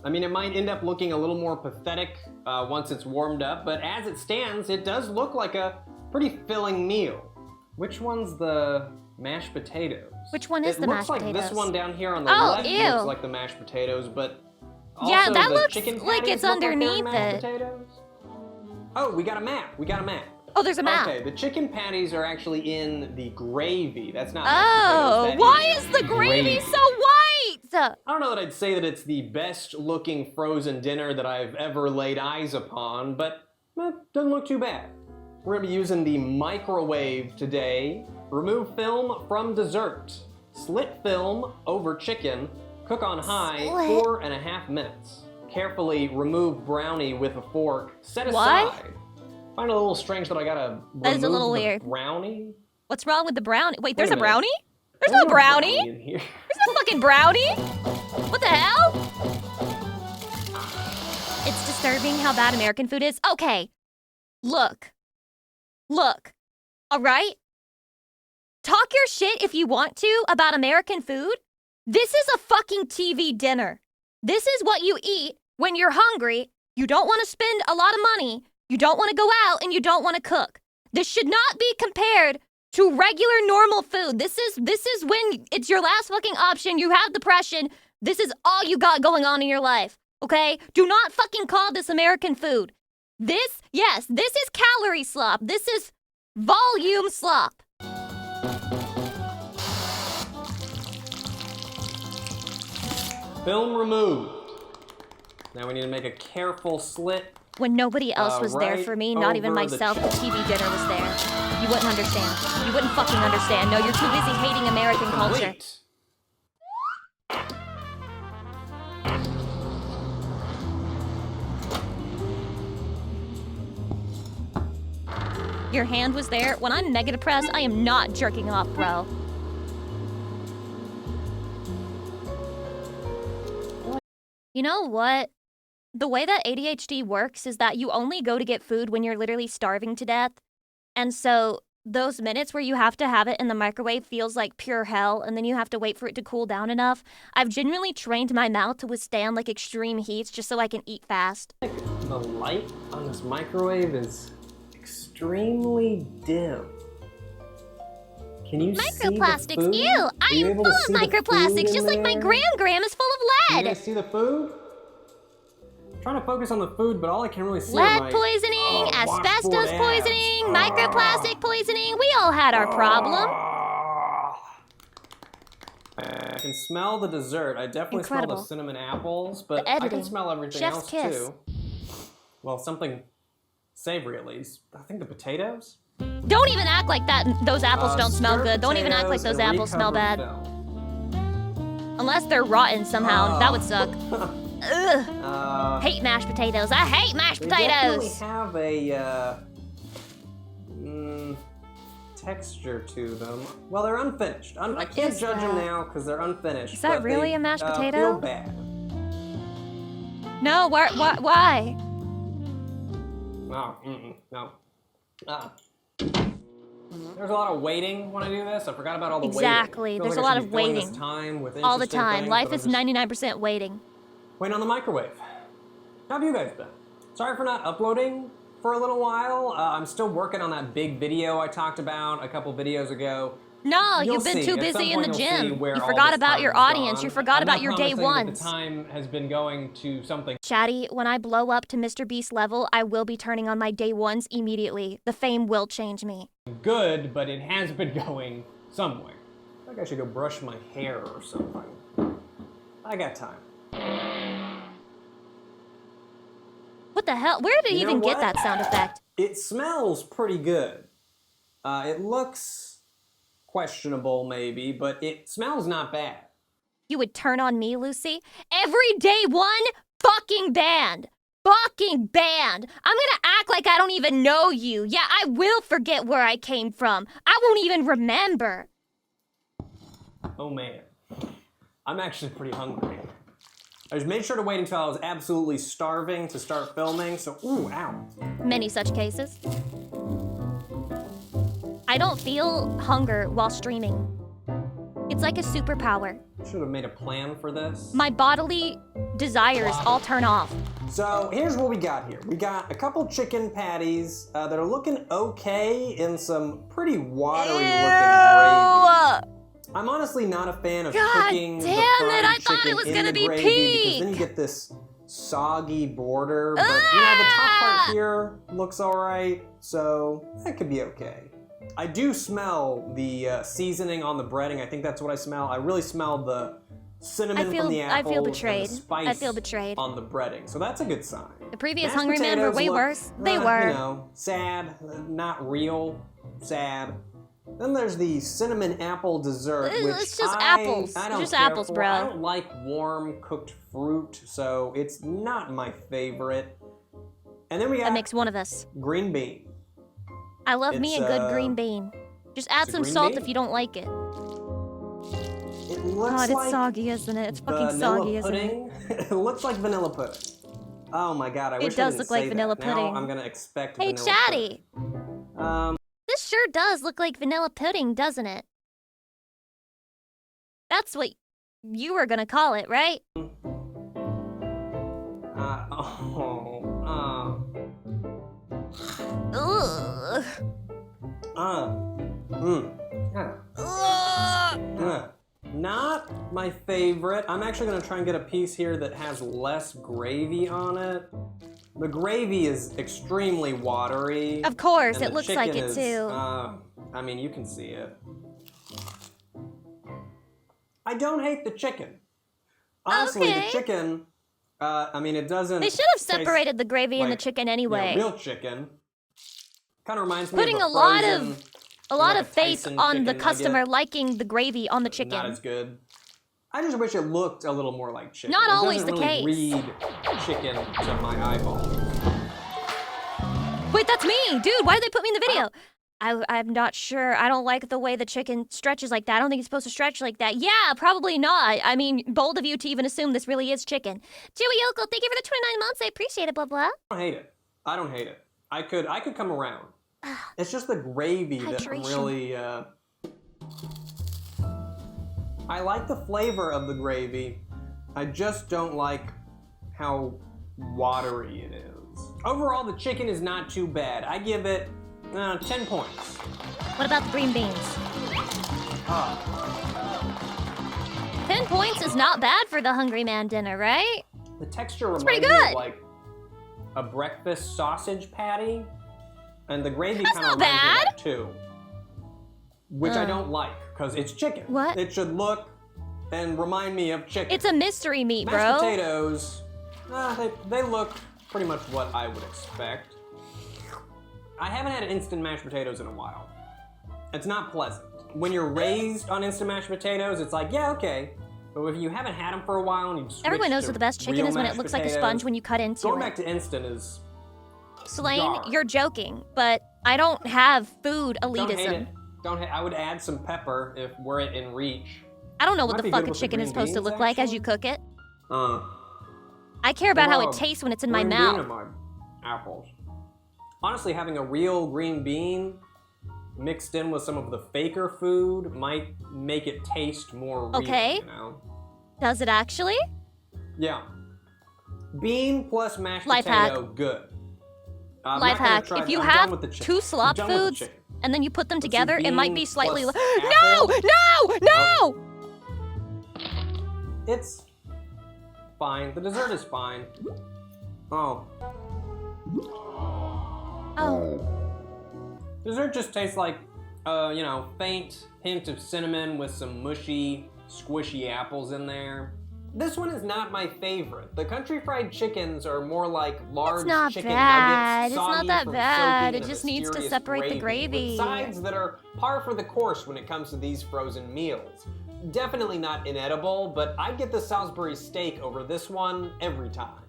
I mean, it might end up looking a little more pathetic once it's warmed up, but as it stands, it does look like a pretty filling meal. Which one's the mashed potatoes? Which one is the mashed potatoes? It looks like this one down here on the Oh, left ew. looks like the mashed potatoes, but also Yeah, that the looks chicken like patties it's look like they're underneath mashed it. potatoes. Oh, we got a map. We got a map. Oh, there's a map. Okay, the chicken patties are actually in the gravy. That's not Oh, mashed potatoes. why is the gravy so white? I don't know that I'd say that it's the best looking frozen dinner that I've ever laid eyes upon, but doesn't look too bad. We're gonna be using the microwave today. Remove film from dessert. Slit film over chicken. Cook on high, 4.5 minutes. Carefully remove brownie with a fork. Set aside. What? Find it a little strange that I gotta That is a little remove the weird. brownie. What's wrong with the brownie? Wait, there's Wait a a minute. brownie? There's no brownie. in here. There's no fucking brownie. What the hell? It's disturbing how bad American food is. Okay. Look. All right? Talk your shit if you want to about American food. This is a fucking TV dinner. This is what you eat when you're hungry, you don't want to spend a lot of money, you don't want to go out, and you don't want to cook. This should not be compared to regular normal food. This is when it's your last fucking option, you have depression, this is all you got going on in your life, okay? Do not fucking call this American food. This is calorie slop. This is volume slop. Film removed. Now we need to make a careful slit. When nobody else was there right for me, not even over the myself, the TV dinner was there. You wouldn't understand. You wouldn't fucking understand. No, you're too busy hating American culture. Complete. Your hand was there. When I'm mega depressed, I am not jerking off, bro. You know what? The way that ADHD works is that you only go to get food when you're literally starving to death. And so those minutes where you have to have it in the microwave feels like pure hell, and then you have to wait for it to cool down enough. I've genuinely trained my mouth to withstand like extreme heats just so I can eat fast. The light on this microwave is extremely dim. Can you see the Microplastics, food? ew! Are I you am able full to of see the food microplastics, in just like my there? gram is full of You lead! guys see the food? I'm trying to focus on the food, but all I can really see are Lead my poisoning, asbestos washboard abs. poisoning, microplastic poisoning, we all had our problem. I can smell the dessert. I definitely smell Incredible. the cinnamon apples, but The I editing. can smell everything Chef's else kiss. too. Well, something savory at least. I think the potatoes? Don't even act like that. Those apples don't smell Stir good. Don't even act like potatoes those and apples smell recovered bad. film. Unless they're rotten somehow. That would suck. Ugh. Hate mashed potatoes. I hate mashed They definitely potatoes. have a texture to them. Well, they're unfinished. I can't is judge them that? now because they're unfinished. Is that but really they, a mashed Feel potato? bad. No, why? No, no. There's a lot of waiting when I do this. I forgot about all the Exactly. waiting. There's Feels a like I lot should of be filling this waiting. time with All the interesting time. things, Life but is I'm just 99% waiting. waiting on the microwave. How have you guys been? Sorry for not uploading for a little while. I'm still working on that big video I talked about a couple videos ago. No, You'll you've been see. too At some busy in the point you'll see gym. where You all forgot this about time your is audience. gone. You forgot I'm about not your day promising that ones. the time has been going to something Chatty, when I blow up to Mr. Beast level, I will be turning on my day ones immediately. The fame will change me. good, but it has been going somewhere. I think I should go brush my hair or something. I got time. What the hell? Where did he You know even get what? that sound effect? It smells pretty good. It looks questionable maybe, but it smells not bad. You would turn on me, Lucy? Every day one fucking banned. Fucking banned. I'm gonna act like I don't even know you. Yeah, I will forget where I came from. I won't even remember. Oh man. I'm actually pretty hungry. I just made sure to wait until I was absolutely starving to start filming, so ooh, ow. Many such cases. I don't feel hunger while streaming. It's like a superpower. Should have made a plan for this. My bodily desires all turn off. So here's what we got here. We got a couple chicken patties that are looking okay in some pretty watery looking gravy. I'm honestly not a fan of cooking the damn fried it, I thought chicken it was in gonna the be gravy because then you pink. get this soggy border. But you know, the top part here looks all right, so that could be okay. I do smell the seasoning on the breading. I think that's what I smell. I really smell the cinnamon from the I apple feel and betrayed. the spice I feel betrayed. on the breading. So that's a good sign. The previous Mashed Hungry Men were potatoes way look, worse. They You were. know, sad, not real, sad. Then there's the cinnamon apple dessert, which It's just apples. I don't Just care apples, for. bro. I don't like warm cooked fruit, so it's not my favorite. And then we That got makes one of us. green bean. I love me a It's, good green bean. Just add it's a some green salt bean. if you don't like it. It looks God, it's like soggy, isn't it? It's fucking vanilla soggy, isn't it? pudding. It looks like vanilla pudding. Oh my god, I It wish I does didn't look like say vanilla that. Now pudding. I'm gonna expect Hey, vanilla Chatty! pudding. This sure does look like vanilla pudding, doesn't it? That's what you were gonna call it, right? Ugh. Ugh. Not my favorite. I'm actually gonna try and get a piece here that has less gravy on it. The gravy is extremely watery. Of course, and it the looks like chicken it is, too. I mean, you can see it. I don't hate the chicken. Honestly, Okay. the chicken, I mean, it doesn't. They should have taste separated the gravy and the like, chicken you know, anyway. real chicken. Kind of reminds me Putting of a lot frozen, of a lot like of a faith Tyson on the chicken customer nugget. liking the gravy on the Not chicken. as good. I just wish it looked a little more like chicken. Not It always doesn't the really case. read chicken to my eyeball. Wait, that's me, dude. Why did they put me in the video? I'm not sure. I don't like the way the chicken stretches like that. I don't think it's supposed to stretch like that. Yeah, probably not. I mean, bold of you to even assume this really is chicken. Joey Yoko, thank you for the 29 months. I appreciate it, blah, blah. I don't hate it. I don't hate it. I could come around. It's just the gravy that I'm Hydration. really. I like the flavor of the gravy. I just don't like how watery it is. Overall, the chicken is not too bad. I give it 10 points. What about the green beans? 10 points is not bad for the Hungry Man dinner, right? The texture reminds pretty me good. of like a breakfast sausage patty, and the gravy That's kind of not reminds me of bad. that too. Which I don't like, because it's chicken. What? It should look and remind me of chicken. It's a mystery meat, Mashed bro. potatoes, they look pretty much what I would expect. I haven't had instant mashed potatoes in a while. It's not pleasant. When you're raised on instant mashed potatoes, it's like, yeah, okay. But if you haven't had them for a while and you switch Everyone knows to what the best chicken real is when it mashed looks like a potatoes, sponge when you cut into going it. back to instant is Slain, Gar. you're joking, but I don't have food don't hate elitism. it. I would add some pepper if were it in reach. I don't know what Might the be fuck good a with the chicken is green supposed to beans, look like as actually. you cook it. Uh, I care about how Wow. it tastes when it's in my green bean in mouth. my apples. Honestly, having a real green bean mixed in with some of the faker food might make it taste more real, Okay. you know? Does it actually? Yeah. Bean plus mashed Life potato, good. I'm Life not gonna hack. try If that. you I'm have done with the chicken. two slop I'm done with the foods chicken. and then you put them Let's see, together, it might bean be slightly. plus No! apple. No! No! It's fine. The dessert is fine. Oh. Oh. Dessert just tastes like, you know, faint hint of cinnamon with some mushy, squishy apples in there. This one is not my favorite. The country fried chickens are more like large It's not chicken bad. nuggets, It's not soggy that from bad. soaking It in a just needs to mysterious separate the gravy. with sides that are par for the course when it comes to these frozen meals. Definitely not inedible, but I'd get the Salisbury steak over this one every time.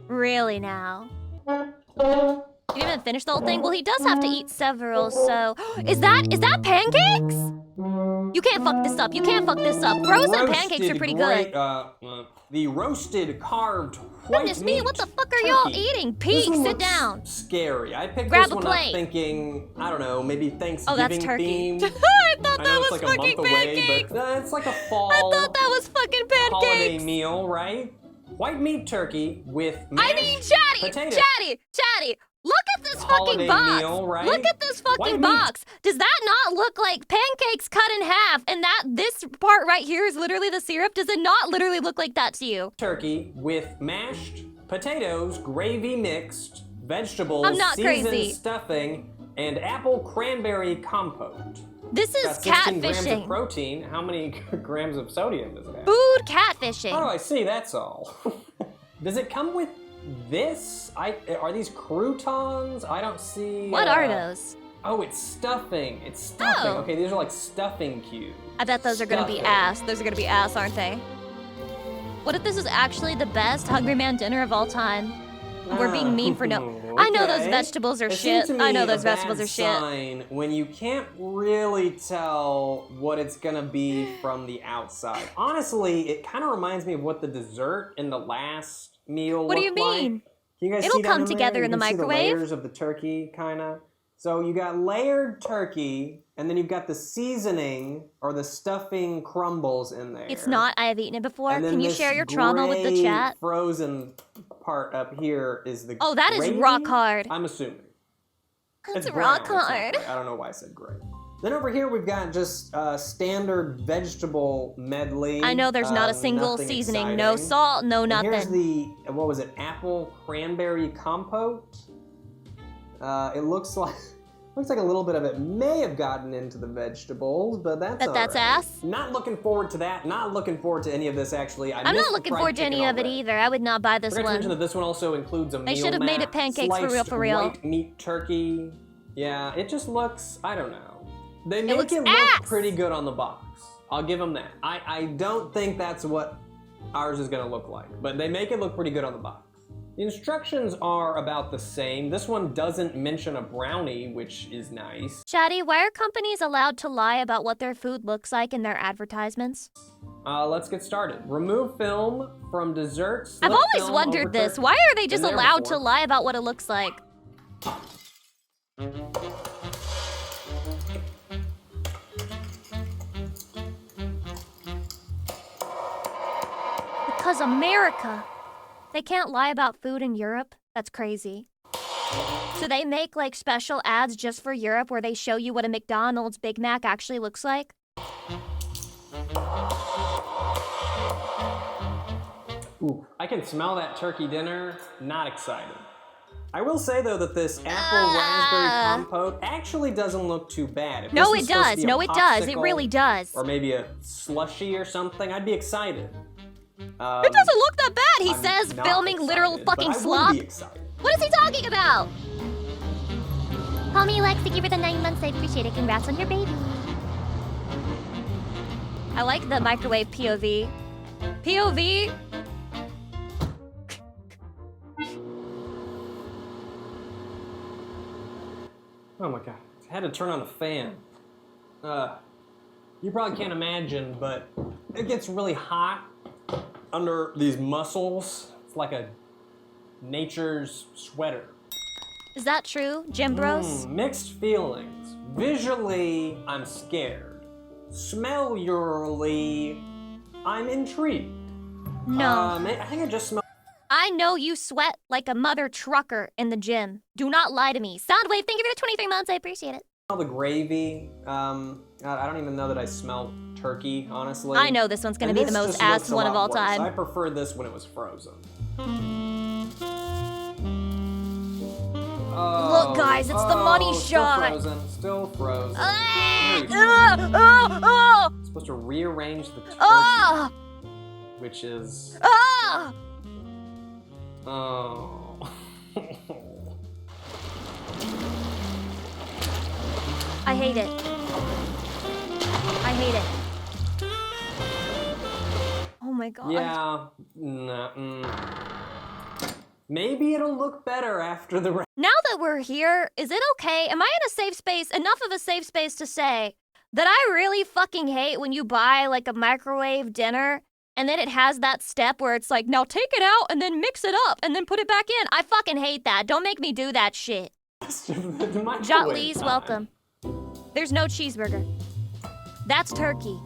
Really now? You didn't even finish the whole thing? Well, he does have to eat several, so... Is that pancakes? You can't fuck this up. You can't fuck this up. Frozen pancakes are Roasted pretty great, good. the roasted carved white Goodness meat me, what the fuck are y'all turkey. eating? This Pete, one sit looks down. Scary. I picked Grab this a one plate. up thinking, I don't know, maybe Thanksgiving Oh, that's turkey. themed. I thought I that know was it's like a fucking month pancakes. away, but it's like a fall I thought that was fucking holiday pancakes. meal, right? White meat turkey with mashed I mean, Chatty, potatoes. Chatty, look at this Holiday fucking box. meal, right? Look at this White fucking meat. box. Does that not look like pancakes cut in half? And this part right here is literally the syrup. Does it not literally look like that to you? Turkey with mashed potatoes, gravy mixed, vegetables, I'm not seasoned crazy. stuffing, and apple cranberry compote. This is Got 16 grams of catfishing. protein. How many grams of sodium does it have? Food Oh, catfishing. I see. That's all. Does it come with this? Are these croutons? I don't see. What are those? Oh, it's stuffing. It's stuffing. Oh. Okay, these are like stuffing cubes. I bet those are gonna be Stuffing. ass. Those are gonna be ass, aren't they? What if this is actually the best Hungry Man dinner of all time? We're being mean for no. I know those Okay. vegetables are It seems shit. to I know me those a bad vegetables are shit. sign when you can't really tell what it's gonna be from the outside. Honestly, it kind of reminds me of what the dessert in the last meal What do you looked like. mean? Can you guys It'll see that come in there? together You in the can see microwave? The layers of the turkey, kind of. So you got layered turkey, and then you've got the seasoning or the stuffing crumbles in there. It's not. I have eaten it before. And then Can you this share your trauma with the gray chat? Frozen part up here is the. Oh, that is gravy? rock hard. I'm assuming. That's It's rock brown, it's not hard. gray. I don't know why I said gray. Then over here we've got just standard vegetable medley. I know there's not a single nothing seasoning. No exciting. salt, no And nothing. here's the, what was it, apple cranberry compote. It looks like a little bit of it may have gotten into the vegetables, but that's That's alright. ass? Not looking forward to that. Not looking forward to any of this actually. I'm not looking forward to any of it either. I would not buy this Forgot to mention one. that this one also includes a They meal should have made mat, it pancakes for real, sliced for real. white meat turkey. Yeah, it just looks, I don't know. They make looks it look ass. pretty good on the box. I'll give them that. I don't think that's what ours is gonna look like, but they make it look pretty good on the box. The instructions are about the same. This one doesn't mention a brownie, which is nice. Chatty, why are companies allowed to lie about what their food looks like in their advertisements? Let's get started. Remove film from desserts. I've always wondered this. Why are they just Been there allowed to before. lie about what it looks like? Because America. They can't lie about food in Europe? That's crazy. So they make like special ads just for Europe where they show you what a McDonald's Big Mac actually looks like? Ooh, I can smell that turkey dinner. Not excited. I will say though that this apple raspberry compote actually doesn't look too bad. If No, this was it supposed to does. be a No, it does. It popsicle really does. Or maybe a slushy or something, I'd be excited. It doesn't look that bad. He I'm says not filming literal excited, but fucking I would slop. be excited. What is he talking about? Call me Lex. Thank you for the 9 months. I appreciate it. Congrats on your baby. I like the microwave POV. POV? Oh my god, I had to turn on the fan. You probably can't imagine, but it gets really hot under these muscles. It's like a nature's sweater. Is that true, Jim Bros? Mixed feelings. Visually, I'm scared. Smelly, I'm intrigued. No. I think I just smell. I know you sweat like a mother trucker in the gym. Do not lie to me. Soundwave, thank you for the 23 months. I appreciate it. The gravy. I don't even know that I smell turkey, honestly. I know this one's gonna And be the this most just ass looks a one of lot all worse. time. I prefer this when it was frozen. Look, guys, it's the money shot. Still frozen. Ah, Very ah, ah, supposed to rearrange the turkey, ah, which is ah. oh. I hate it. I hate it. Oh my god. Yeah. Maybe it'll look better after the. Now that we're here, is it okay? Am I in a safe space? Enough of a safe space to say that I really fucking hate when you buy like a microwave dinner and then it has that step where it's like, now take it out and then mix it up and then put it back in. I fucking hate that. Don't make me do that shit. Jot Lee's welcome. There's no cheeseburger. That's turkey.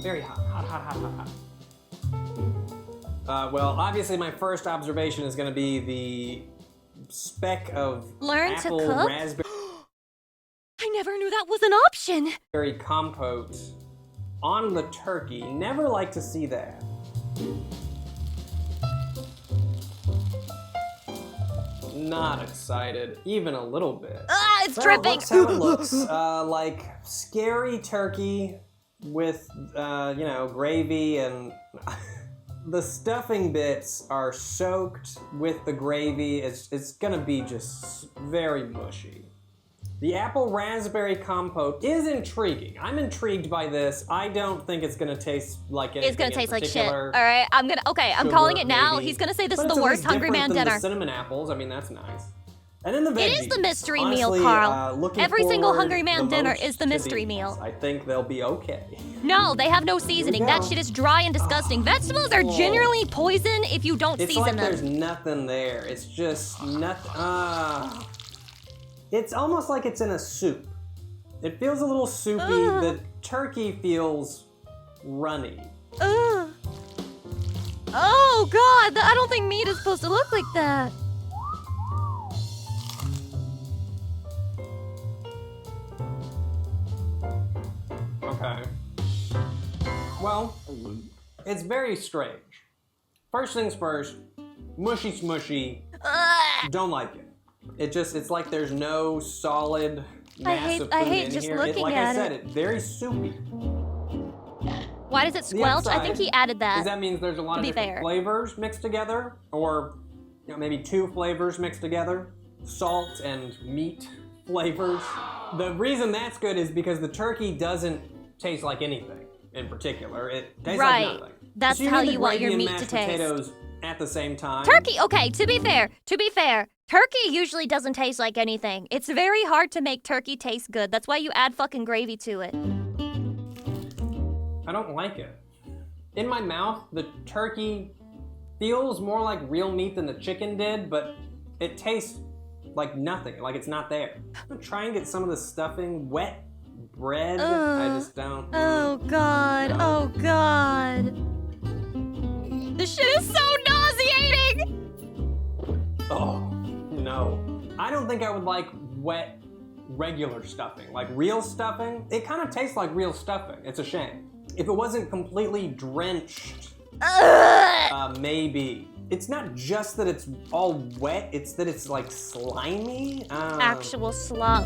Very hot. Well, obviously my first observation is going to be the speck of Learn apple to cook? raspberry I never knew that was an option. compote on the turkey. Never like to see that. Not excited, even a little bit. Ah, it's Well, dripping. looks how it looks. Like scary turkey with, you know, gravy and the stuffing bits are soaked with the gravy. It's gonna be just very mushy. The apple raspberry compote is intriguing. I'm intrigued by this. I don't think it's gonna taste like anything. It's gonna taste like shit. All particular. right, I'm calling Sugar, it now. maybe. He's gonna say this But is it's the at worst least Hungry Man different than dinner. The cinnamon apples. I mean, that's nice. And then the veggies. It is the mystery Honestly, meal, Carl. looking Every single forward Hungry Man the dinner most is the to mystery these. meal. I think they'll be okay. No, they have no seasoning. That go. shit is dry and disgusting. Vegetables are generally poison if you don't It's season like them. there's nothing there. It's just nothing. It's almost like it's in a soup. It feels a little soupy. The turkey feels runny. Ugh. Oh God, I don't think meat is supposed to look like that. Okay. Well, it's very strange. First things first, mushy smushy. Ugh. Don't like it. It's like there's no solid mass of food I hate in just here. looking Like at I said, it. it's very soupy. Why does it The squelch? I think outside, he added Because that. that means there's a lot to of be different fair. flavors mixed together, or you know, maybe two flavors mixed together, salt and meat flavors. The reason that's good is because the turkey doesn't taste like anything in particular. It tastes Right. like nothing. That's So you how need the you want your gravy and meat to mashed taste. potatoes at the same time. Turkey, okay, to be fair, turkey usually doesn't taste like anything. It's very hard to make turkey taste good. That's why you add fucking gravy to it. I don't like it. In my mouth, the turkey feels more like real meat than the chicken did, but it tastes like nothing, like it's not there. I'm gonna try and get some of the stuffing, wet bread. I just don't. Oh God, No. oh God. This shit is so nauseating! Oh, no. I don't think I would like wet, regular stuffing. Like real stuffing, it kind of tastes like real stuffing. It's a shame. If it wasn't completely drenched, maybe. It's not just that it's all wet, it's that it's like slimy. Actual slop.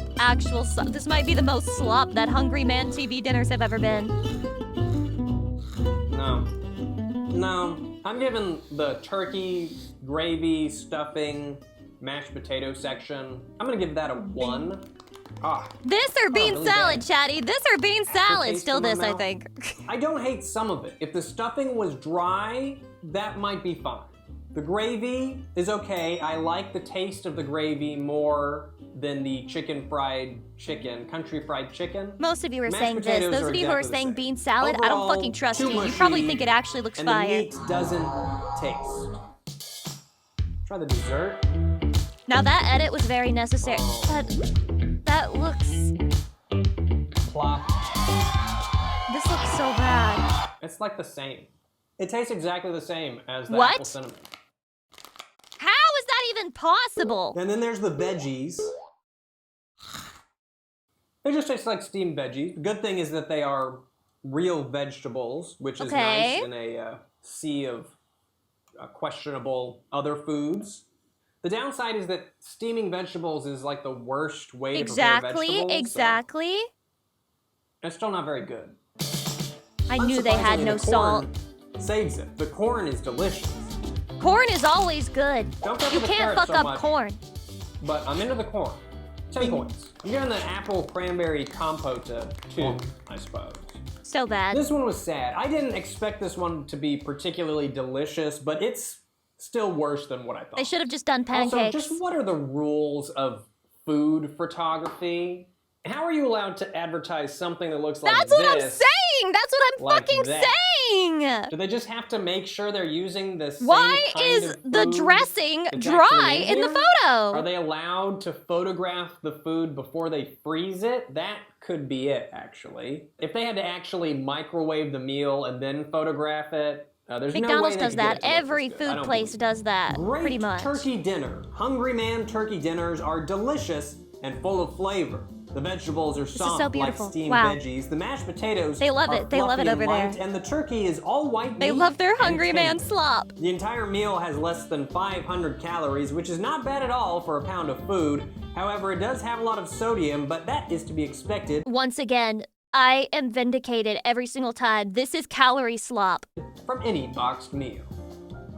This might be the most slop that Hungry Man TV dinners have ever been. No. I'm giving the turkey, gravy, stuffing, mashed potato section, I'm gonna give that a 1. This or bean really salad, bad. Chatty. This or bean salad. taste Still in my this, I mouth. think. I don't hate some of it. If the stuffing was dry, that might be fine. The gravy is okay. I like the taste of the gravy more than the country fried chicken. Most of you are Mashed saying this. potatoes Those are of you who are exactly the saying same. bean salad, I don't Overall, fucking trust too you. You mushy, probably think it actually looks and fire. the meat doesn't taste. Try the dessert. Now that edit was very necessary. That looks. Plop. This looks so bad. It's like the same. It tastes exactly the same as the What? apple cinnamon. How is that even possible? And then there's the veggies. They just taste like steamed veggies. The good thing is that they are real vegetables, which is Okay. nice in a sea of questionable other foods. The downside is that steaming vegetables is like the worst way to prepare vegetables. Exactly. So it's still not very good. I knew they had Unsurprisingly, no the salt. corn saves it. The corn is delicious. Corn is always good. Don't go for You the can't carrots fuck so up much. corn. But I'm into the corn. 10 points. I'm giving the apple cranberry compote a 2, I suppose. So bad. This one was sad. I didn't expect this one to be particularly delicious, but it's still worse than what I thought. They should have just done pancakes. Also, just what are the rules of food photography? How are you allowed to advertise something that looks like That's this? what I'm saying! That's what I'm like fucking that? saying! Do they just have to make sure they're using the same Why kind is of the food dressing that's dry actually in the here? photo? Are they allowed to photograph the food before they freeze it? That could be it, actually. If they had to actually microwave the meal and then photograph it, there's no way McDonald's they does could get that. it to look Every this good. I food don't place believe it. does that, Great pretty much. turkey dinner. Hungry Man turkey dinners are delicious and full of flavor. The vegetables are soft so like beautiful. steamed Wow. veggies. The mashed potatoes They love it. are They love it fluffy over and there. light, and the turkey is all white They meat love their and Hungry Man tender. slop. The entire meal has less than 500 calories, which is not bad at all for a pound of food. However, it does have a lot of sodium, but that is to be expected Once again, I am vindicated every single time. This is calorie slop. from any boxed meal.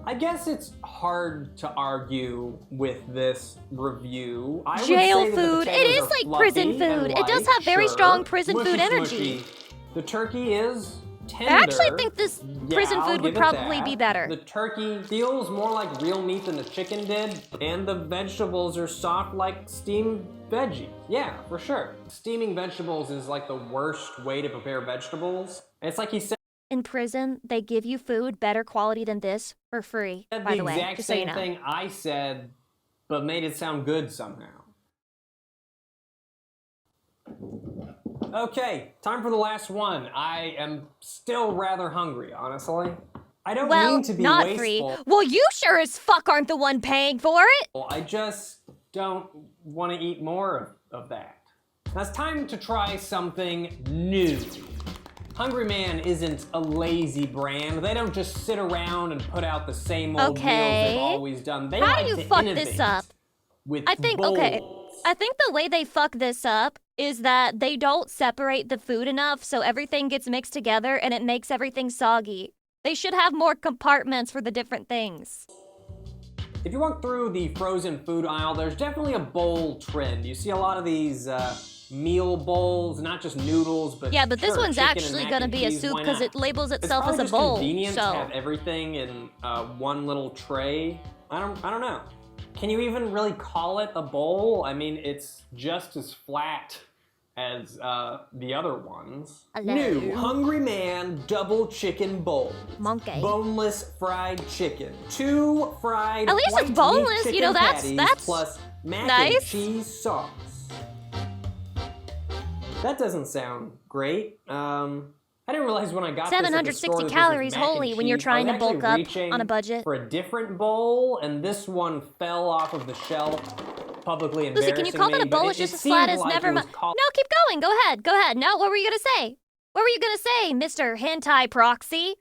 I guess it's hard to argue with this review. I would Jail say that the food. It potatoes is are like fluffy prison and food. It does light, have very sure. strong prison food Mushy, energy. smushy. The turkey is tender. I actually think this Yeah, prison I'll food would give it probably that. be better. The turkey feels more like real meat than the chicken did, and the vegetables are soft like steamed veggies. Yeah, for sure. Steaming vegetables is like the worst way to prepare vegetables. It's like he said In prison, they give you food better quality than this for free, by the way, exact just so you same know. thing I said, but made it sound good somehow. Okay, time for the last one. I am still rather hungry, honestly. I don't Well, mean to be not wasteful. free. Well, you sure as fuck aren't the one paying for it. I just don't want to eat more of that. Now it's time to try something new. Hungry Man isn't a lazy brand. They don't just sit around and put out the same old meals they've always done. They How like do you to fuck innovate this up? with I think, bowls. okay, I think the way they fuck this up is that they don't separate the food enough so everything gets mixed together and it makes everything soggy. They should have more compartments for the different things. If you walk through the frozen food aisle, there's definitely a bowl trend. You see a lot of these meal bowls, not just noodles, but Yeah, but this sure, one's chicken and actually mac gonna and be a cheese, soup why because not? it labels It's itself as probably a just bowl. convenient to So have everything in one little tray. I don't know. Can you even really call it a bowl? I mean, it's just as flat as the other ones. Hello. New Hungry Man Double Chicken Bowl. Monkey. Boneless fried chicken. 2 fried At least it's white meat boneless, you know, chicken that's- patties plus mac and nice. cheese sauce. That doesn't sound great. I didn't realize when I got this at the 760 store that this was calories, mac and holy, when you're cheese. trying I to was bulk actually up reaching on a budget. for a different bowl, and this one fell off of the shelf, publicly Lucy, embarrassing can you call that a me, bowl? but It's just it as flat seemed as like never it was mind. called- No, keep going. Go ahead. Go ahead. No, what were you gonna say? What were you gonna say, Mr. Hentai Proxy?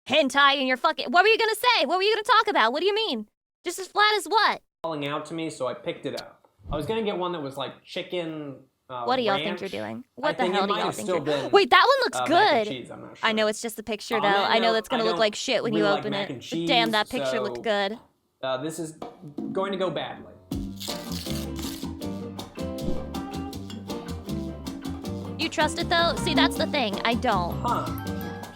Hentai in your fucking. What were you gonna say? What were you gonna talk about? What do you mean? Just as flat as what? falling out to me, so I picked it up. I was gonna get one that was like chicken. What do y'all think ranch. you're doing? I What the think it hell do might y'all have think still you're been, Wait, that one looks mac and good. cheese, I'm not I sure. know it's just a picture though. On that I know note, that's gonna I look don't like shit when you really like open mac it. and But damn, cheese, that picture so, looked good. This is going to go badly. You trust it though? See, that's the thing. I don't. Huh.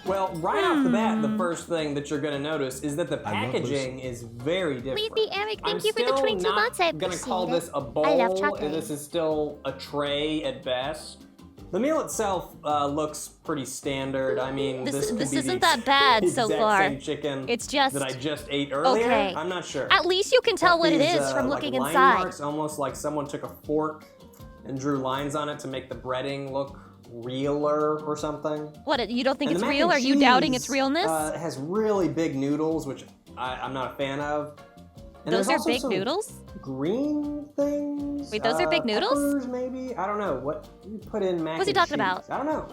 Well, right off the bat, the first thing that you're going to notice is that the I love packaging is very different. Sleepy Eric, thank I'm you for the still 22 not months. I gonna call appreciate this it. a bowl. I love chocolate. This is still a tray at best. The meal itself looks pretty standard. I mean, This could be isn't the that bad so exact far. Same chicken It's just that I just ate earlier. okay. I'm not sure. At least you can tell what it These, is from like looking line inside. Marks, almost like someone took a fork and drew lines on it to make the breading look realer or something. What? You don't think And it's the mac real? and Are you doubting its cheese, realness? It has really big noodles, which I'm not a fan of. And Those there's are also big some noodles? Green things. Wait, those are big noodles? Peppers, maybe. I don't know. What you put in mac What's he and talking cheese? about? I don't know.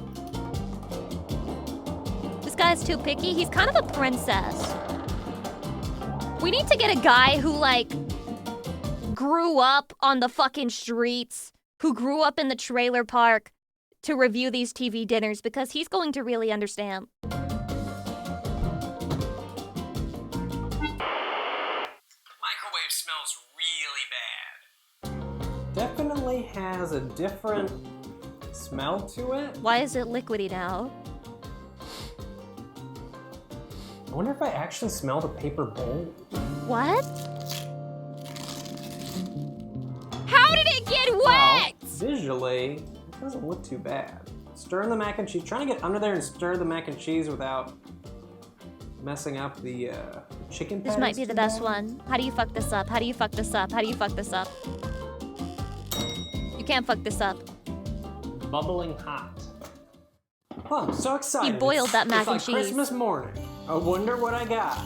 This guy's too picky. He's kind of a princess. We need to get a guy who, like, grew up on the fucking streets, who grew up in the trailer park to review these TV dinners because he's going to really understand. Microwave smells really bad. Definitely has a different smell to it. Why is it liquidy now? I wonder if I actually smell the paper bowl. What? How did it get Well, wet? visually, Doesn't look too bad. Stirring the mac and cheese. Trying to get under there and stir the mac and cheese without messing up the chicken patties. This might be the too best bad. one. How do you fuck this up? How do you fuck this up? How do you fuck this up? You can't fuck this up. Bubbling hot. Oh, I'm so excited. He boiled that mac it's and like cheese. Christmas morning. I wonder what I got.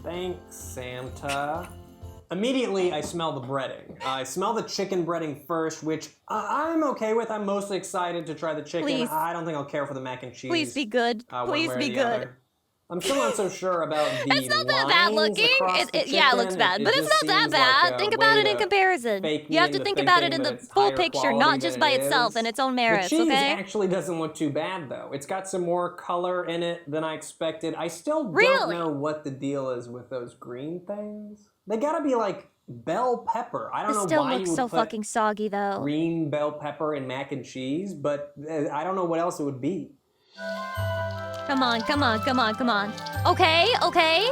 Thanks, Santa. Immediately, I smell the breading. I smell the chicken breading first, which I'm okay with. I'm mostly excited to try the chicken. Please. I don't think I'll care for the mac and cheese. Please be good. one Please way or be the good. other. I'm still not so sure about the It's not that bad lines looking. across the Yeah, it looks chicken. bad, It but it's just not that seems bad. like a Think about way it in to comparison. fake me You have to into think about it thinking in the that it's full higher picture, quality not than just it by itself is. and its own The merits, cheese okay? actually doesn't look too bad though. It's got some more color in it than I expected. I still don't Really? know what the deal is with those green things. They gotta be like bell pepper. I don't It know still why you looks would so put fucking soggy though. green bell pepper in mac and cheese, but I don't know what else it would be. Come on, come on, come on, come on. Okay, okay.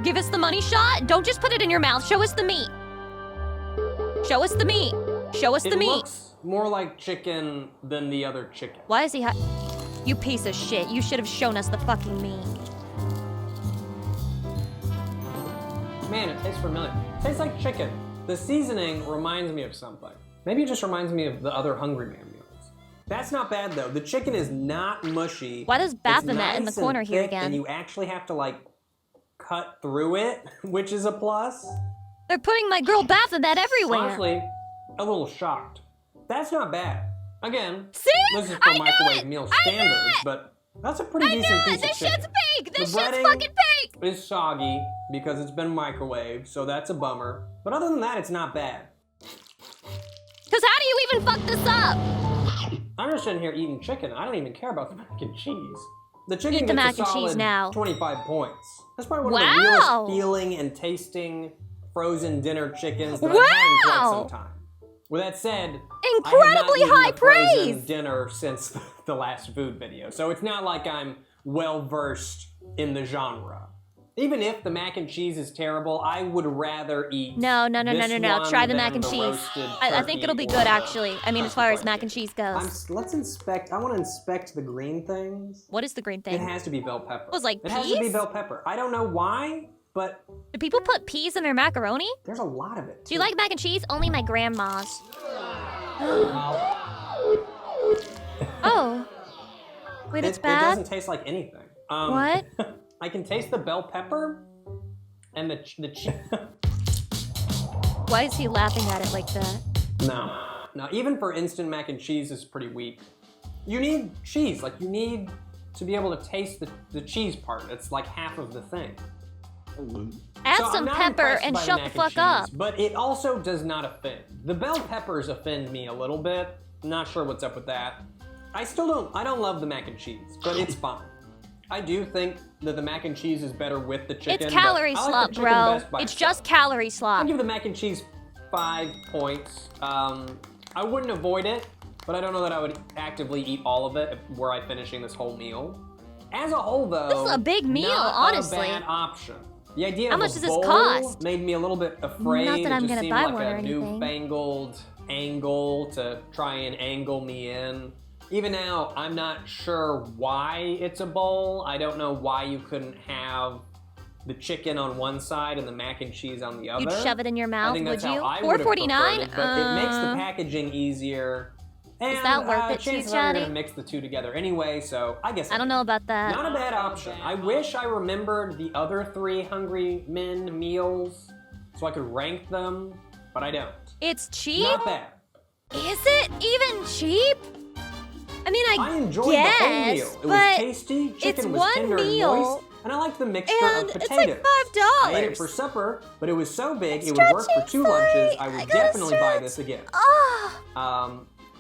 Give us the money shot. Don't just put it in your mouth. Show us the meat. Show us the meat. Show us the It meat. looks more like chicken than the other chicken. Why is he You piece of shit. You should have shown us the fucking meat. Man, it tastes familiar. It tastes like chicken. The seasoning reminds me of something. Maybe it just reminds me of the other Hungry Man meals. That's not bad though. The chicken is not mushy. Why does It's Baphomet in the nice corner and here thick, again? And you actually have to like cut through it, which is a plus. They're putting my girl Baphomet everywhere. Honestly, a little shocked. That's not bad. Again, See? this is for I knew microwave it! meal I knew standards, it! but that's a pretty I decent knew it! piece This of chicken. shit's fake! This The shit's breading fucking fake! It's soggy because it's been microwaved, so that's a bummer. But other than that, it's not bad. Cause how do you even fuck this up? I'm just sitting here eating chicken. I don't even care about the mac and cheese. The chicken Eat the gets mac a and cheese solid now. 25 points. That's probably one of the Wow. realest feeling and tasting frozen dinner chickens that I've had in quite Wow. some time. With that said, Incredibly I have not high eaten a frozen praise! dinner since the last food video, so it's not like I'm well versed in the genre. Even if the mac and cheese is terrible, I would rather eat. No. this one Try the than mac and the cheese. roasted I think it'll be turkey or good the actually. I mean, as far as fried mac and chicken. cheese goes. Let's inspect. I want to inspect the green things. What is the green It thing? has to be bell pepper. It was like It has to be peas? bell pepper. I don't know why, but Do people put peas in their macaroni? there's a lot of it. Do you like mac and cheese? Only my grandma's. Oh. Wait, it's It bad? doesn't taste like anything. What? I can taste the bell pepper and the cheese. Why is he laughing at it like that? No, even for instant mac and cheese is pretty weak. You need cheese. Like you need to be able to taste the cheese part. It's like half of the thing. Add So I'm some not pepper impressed and by shut the mac fuck cheese, up. But it also does not offend. The bell peppers offend me a little bit. Not sure what's up with that. I don't love the mac and cheese, but it's fine. I do think that the mac and cheese is better with the chicken. It's but calorie I like the slop, chicken bro. best by It's itself. just calorie I'll slop. give the mac and cheese 5 points. I wouldn't avoid it, but I don't know that I would actively eat all of it were I finishing this whole meal. As a whole, though, This is a big meal, not honestly. a bad option. The idea How of much a does this bowl cost? made me a little bit afraid. Not that I'm it just gonna seemed buy like one or a anything. newfangled angle to try and angle me in. Even now, I'm not sure why it's a bowl. I don't know why you couldn't have the chicken on one side and the mac and cheese on the other. You'd shove it in your I mouth, think would that's how you? I would have $4.49? preferred it, but it makes the packaging easier. And that worth it to you, chances are you're Johnny? gonna mix the two together anyway, so I guess I don't know about that. not a bad option. I wish I remembered the other 3 Hungry Men meals so I could rank them, but I don't. It's cheap? Not bad. Is it even cheap? I mean, I enjoyed the whole meal. It was but tasty, chicken it's was one tender meal, and moist, and I liked the mixture and of it's potatoes. like $5. I ate it for supper, but it was so big it would work for 2 lunches. I would definitely buy this again.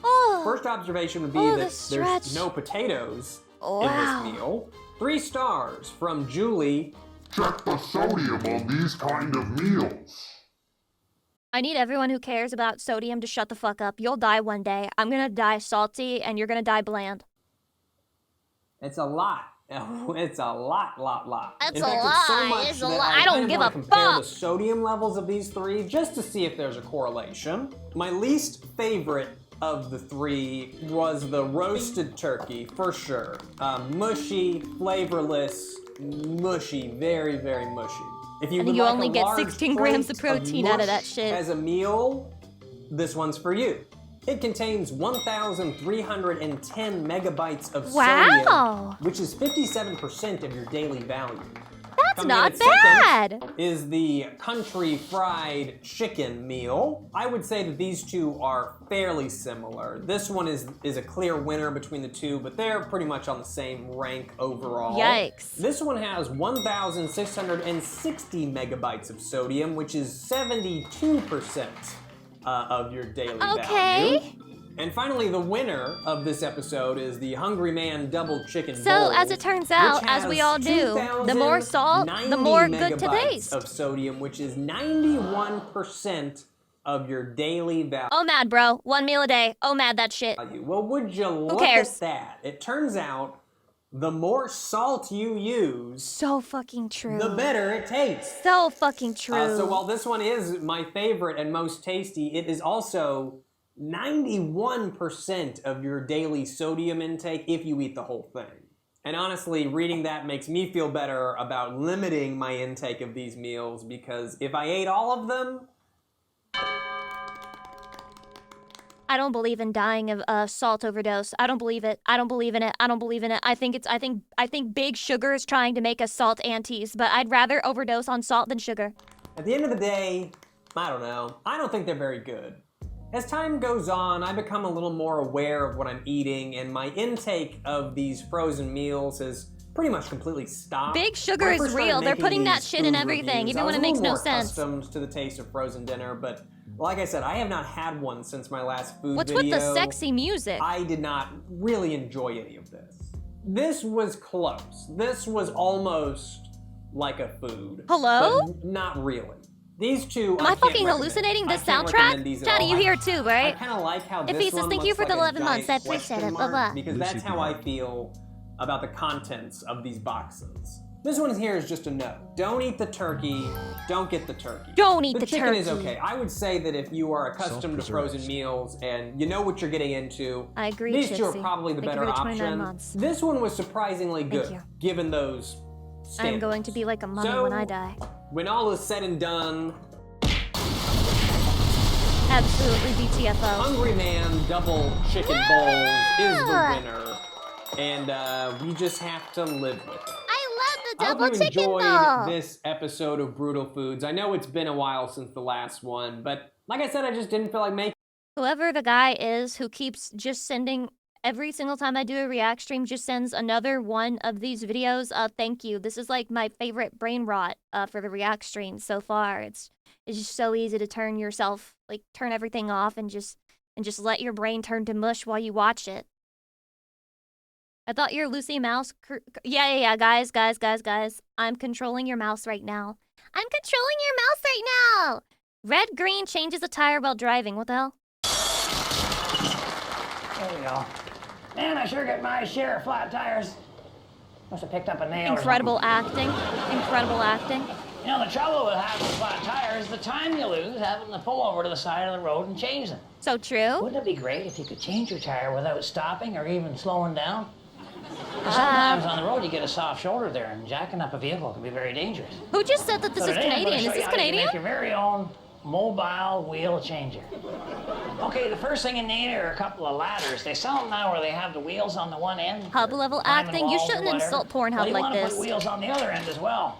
Oh, First observation would be Oh, the that stretch. there's no potatoes Wow. in this meal. 3 stars from Julie. Check the sodium on these kind of meals. I need everyone who cares about sodium to shut the fuck up. You'll die one day. I'm gonna die salty, and you're gonna die bland. It's a lot. Oh, it's a lot. That's In a fact, it's so lot. much It's a that lot. I kind don't of give wanna a compare fuck. the sodium levels of these three just to see if there's a correlation. My least favorite of the three was the roasted turkey, for sure. Mushy, flavorless, mushy, very, very mushy. If you And would you like only a get large 16 grams of plate protein out of that mush shit. as a meal, this one's for you. It contains 1,310 megabytes of Wow. sodium, which is 57% of your daily value. That's Coming in not at second bad. is the country fried chicken meal. I would say that these two are fairly similar. This one is a clear winner between the two, but they're pretty much on the same rank overall. Yikes. This one has 1,660 megabytes of sodium, which is 72% of your daily Okay. value. And finally, the winner of this episode is the Hungry Man Double Chicken So, Bowl, as it turns out, which as we has all do, the more salt, the 2,090 more good to megabytes taste. of sodium, which is 91% of your daily value. Oh, mad, bro. One meal a day. Oh, mad, that shit. Well, would you look cares? at that? It turns out the more salt you use, So fucking true. the better it tastes. So fucking true. So while this one is my favorite and most tasty, it is also 91% of your daily sodium intake if you eat the whole thing. And honestly, reading that makes me feel better about limiting my intake of these meals, because if I ate all of them, I don't believe in dying of salt overdose. I don't believe it. I don't believe in it. I don't believe in it. I think big sugar is trying to make us salt aunties, but I'd rather overdose on salt than sugar. at the end of the day, I don't know. I don't think they're very good. As time goes on, I become a little more aware of what I'm eating, and my intake of these frozen meals has pretty much completely stopped. Big sugar When I is first started real. They're making putting that these shit in food everything, reviews, even I when was it a makes little no more sense. accustomed to the taste of frozen dinner, but like I said, I have not had one since my last food What's video. with the sexy music? I did not really enjoy any of this. This was close. This was almost like a food. Hello? But not really. These two, Am I can't fucking recommend. hallucinating I this can't soundtrack? recommend these at Daddy, all. you hear it too, I right? kind of like how If this he says one thank you looks for the like a 11 months, I giant appreciate question it. mark, Bye-bye. because Lucy that's how I Blunt. feel about the contents of these boxes. This one here is just a no. Don't eat the turkey. Don't get the turkey. Don't eat the chicken is turkey. okay. I would say that if you are accustomed to frozen preserves. meals and you know what you're getting into, I agree, these two are Gypsy. probably the Thank you better for the 29 option. months. This one was surprisingly good, you. given those I'm standards. going to be like a mummy So, when I die. When all is said and done, Absolutely BTFO. Hungry Man Double Chicken Bowls is the winner, and we just have to live with it. I love the I double hope you chicken enjoyed bowl. this episode of Brutal Foods. I know it's been a while since the last one, but like I said, I just didn't feel like making Whoever the guy is who keeps just sending every single time I do a react stream, just sends another one of these videos. Thank you. This is like my favorite brain rot for the react stream so far. It's just so easy to turn yourself, like turn everything off and just let your brain turn to mush while you watch it. I thought your Lucy mouse. Yeah, guys. I'm controlling your mouse right now. I'm controlling your mouse right now. Red green changes a tire while driving. What the hell? There we go. Man, I sure get my share of flat tires. Must have picked up a nail. Incredible acting. Incredible acting. You know, the trouble with having flat tires is the time you lose having to pull over to the side of the road and change them. So true. Wouldn't it be great if you could change your tire without stopping or even slowing down? Sometimes on the road you get a soft shoulder there, and jacking up a vehicle can be very dangerous. Who just said that this So is today I'm gonna Canadian? show Is you this how you can Canadian? make your very own mobile wheel changer. Okay, the first thing you need are a couple of ladders. They sell them now where they have the wheels on the one end. Hub level climbing acting? You walls or shouldn't whatever. insult Pornhub well, you like want to this. put wheels on the other end as well.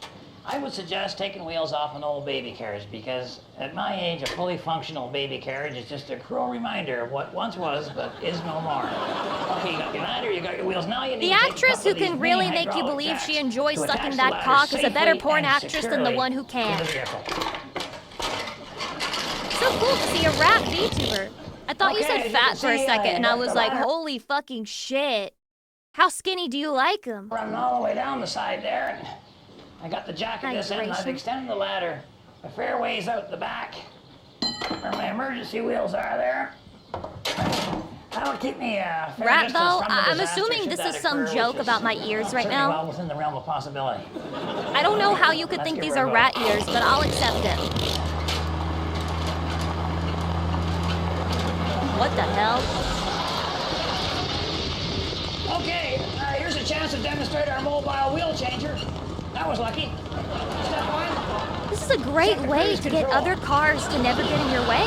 I would suggest taking wheels off an old baby carriage, because at my age, a fully functional baby carriage is just a cruel reminder of what once was but is no more. Okay, you got your ladder, you got your wheels. Now you need The to take a actress couple who of these can really mini make you hydraulic believe jacks she enjoys to attach sucking the that ladder cock is a better safely porn and actress than the securely one who to can. the vehicle. So cool to see a rap VTuber. I thought you Okay, said as you fat can for a see, second, and I got was the like, ladder holy fucking shit. How skinny do you like him? running all the way down the side there, and I got the jack at this end, and I've Hydration. extended the ladder a fair ways out the back, where my emergency wheels are there. That'll keep me fair Rat distance though? from the I'm disaster assuming should this that is some occur, joke which about is, my ears right certainly now. well within the realm of possibility. I don't know how you could Let's think give these her a are go. rat ears, but I'll accept it. What the hell? Okay, here's a chance to demonstrate our mobile wheel changer. That was lucky. Step one. This is a great way to get other cars to never get in your way.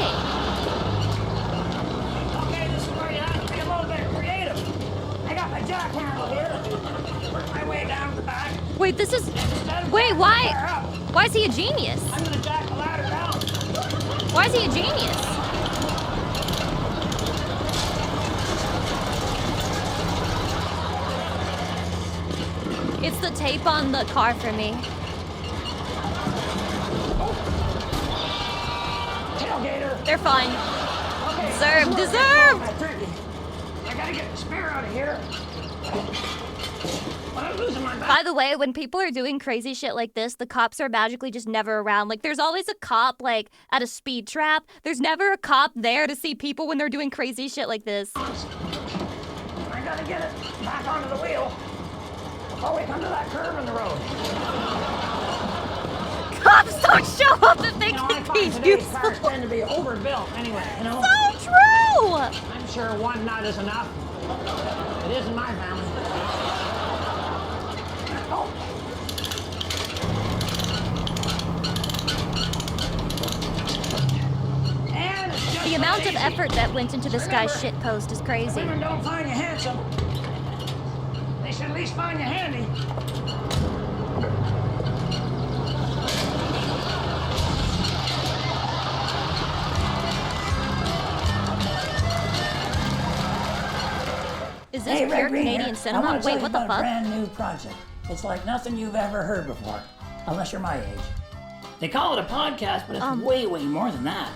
Okay, this is where you have to be a little bit creative. I got my jack handle here. Work my way down the back. Wait, this is... Instead of Wait, backing why? the car up, Why is he a genius? I'm gonna jack the ladder down. Why is he a genius? It's the tape on the car for me. Tailgater. They're fine. Okay. Deserved! I gotta get the spare out of here. I'm losing my By the way, when people are doing crazy shit like this, the cops are magically just never around. Like, there's always a cop, like, at a speed trap. There's never a cop there to see people when they're doing crazy shit like this. I gotta get it back onto the wheel before we come to that curve in the road. Cops don't show up if they I can find be today's useful. cars tend to be overbuilt anyway, you know? So true! I'm sure one nut is enough. It is in my family. Oh. And it's just The amount of easy. effort that went into this guy's shit post is crazy. Women don't find you handsome. They should at least find you handy. Is this Hey, pure Red Green here. Canadian I cinema? wanna tell Wait, you what the about a fuck? brand new project. It's like nothing you've ever heard before, unless you're my age. They call it a podcast, but it's way, way more than that.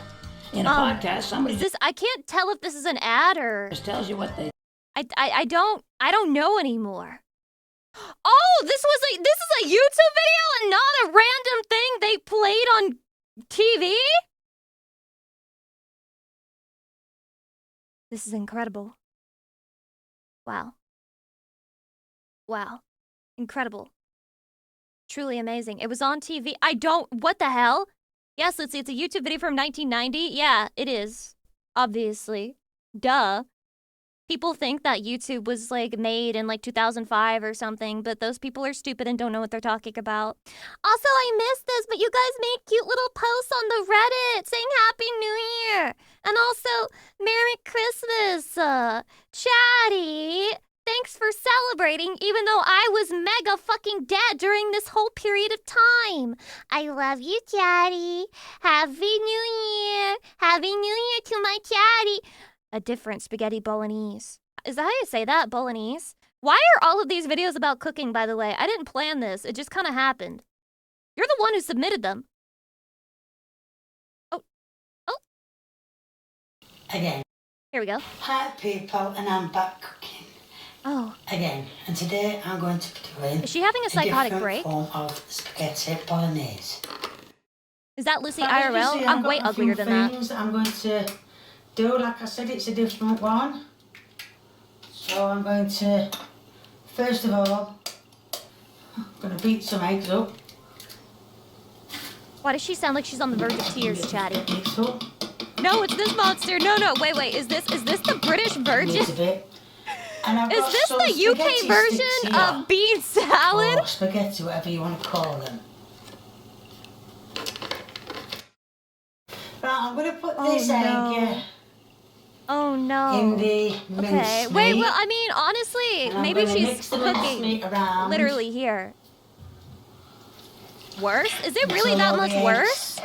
In a podcast, somebody Is this? I can't tell if this is an ad or. just tells you what they. I don't know anymore. Oh, this is a YouTube video and not a random thing they played on TV? This is incredible. Wow. Wow. Incredible. Truly amazing. It was on TV. What the hell? Yes, let's see. It's a YouTube video from 1990. Yeah, it is. Obviously. Duh. People think that YouTube was like made in like 2005 or something, but those people are stupid and don't know what they're talking about. Also, I missed this, but you guys make cute little posts on the Reddit saying Happy New Year. And also, Merry Christmas, Chatty. Thanks for celebrating, even though I was mega fucking dead during this whole period of time. I love you, Chatty. Happy New Year. Happy New Year to my Chatty. A different spaghetti bolognese. Is that how you say that? Bolognese? Why are all of these videos about cooking, by the way? I didn't plan this. It just kind of happened. You're the one who submitted them. Oh. Again. Here we go. Hi people, and I'm back cooking. Oh. Again, and today I'm going to be doing Is she having a psychotic different break? form of spaghetti bolognese. Is that Lucy But as you IRL? see, I'm I've way got a few uglier than that. things I'm going to do. Like I said, it's a different one. So I'm going to, first of all, I'm going to beat some eggs up. Why does she sound like she's on the verge of tears, Chatty? Mix up. No, it's this monster. No, wait. Is this the British Virgin? Needs a bit. And I've Is got this some the UK spaghetti sticks version here. of bean salad? Or spaghetti, whatever you want to call them. Right, I'm going to put this egg Oh no. in the mince Okay. meat. Wait, well, I mean, honestly, And I'm maybe gonna she's mix the mince cooking meat around. literally here. Worse? Is it Mix really all that the much eggs. worse?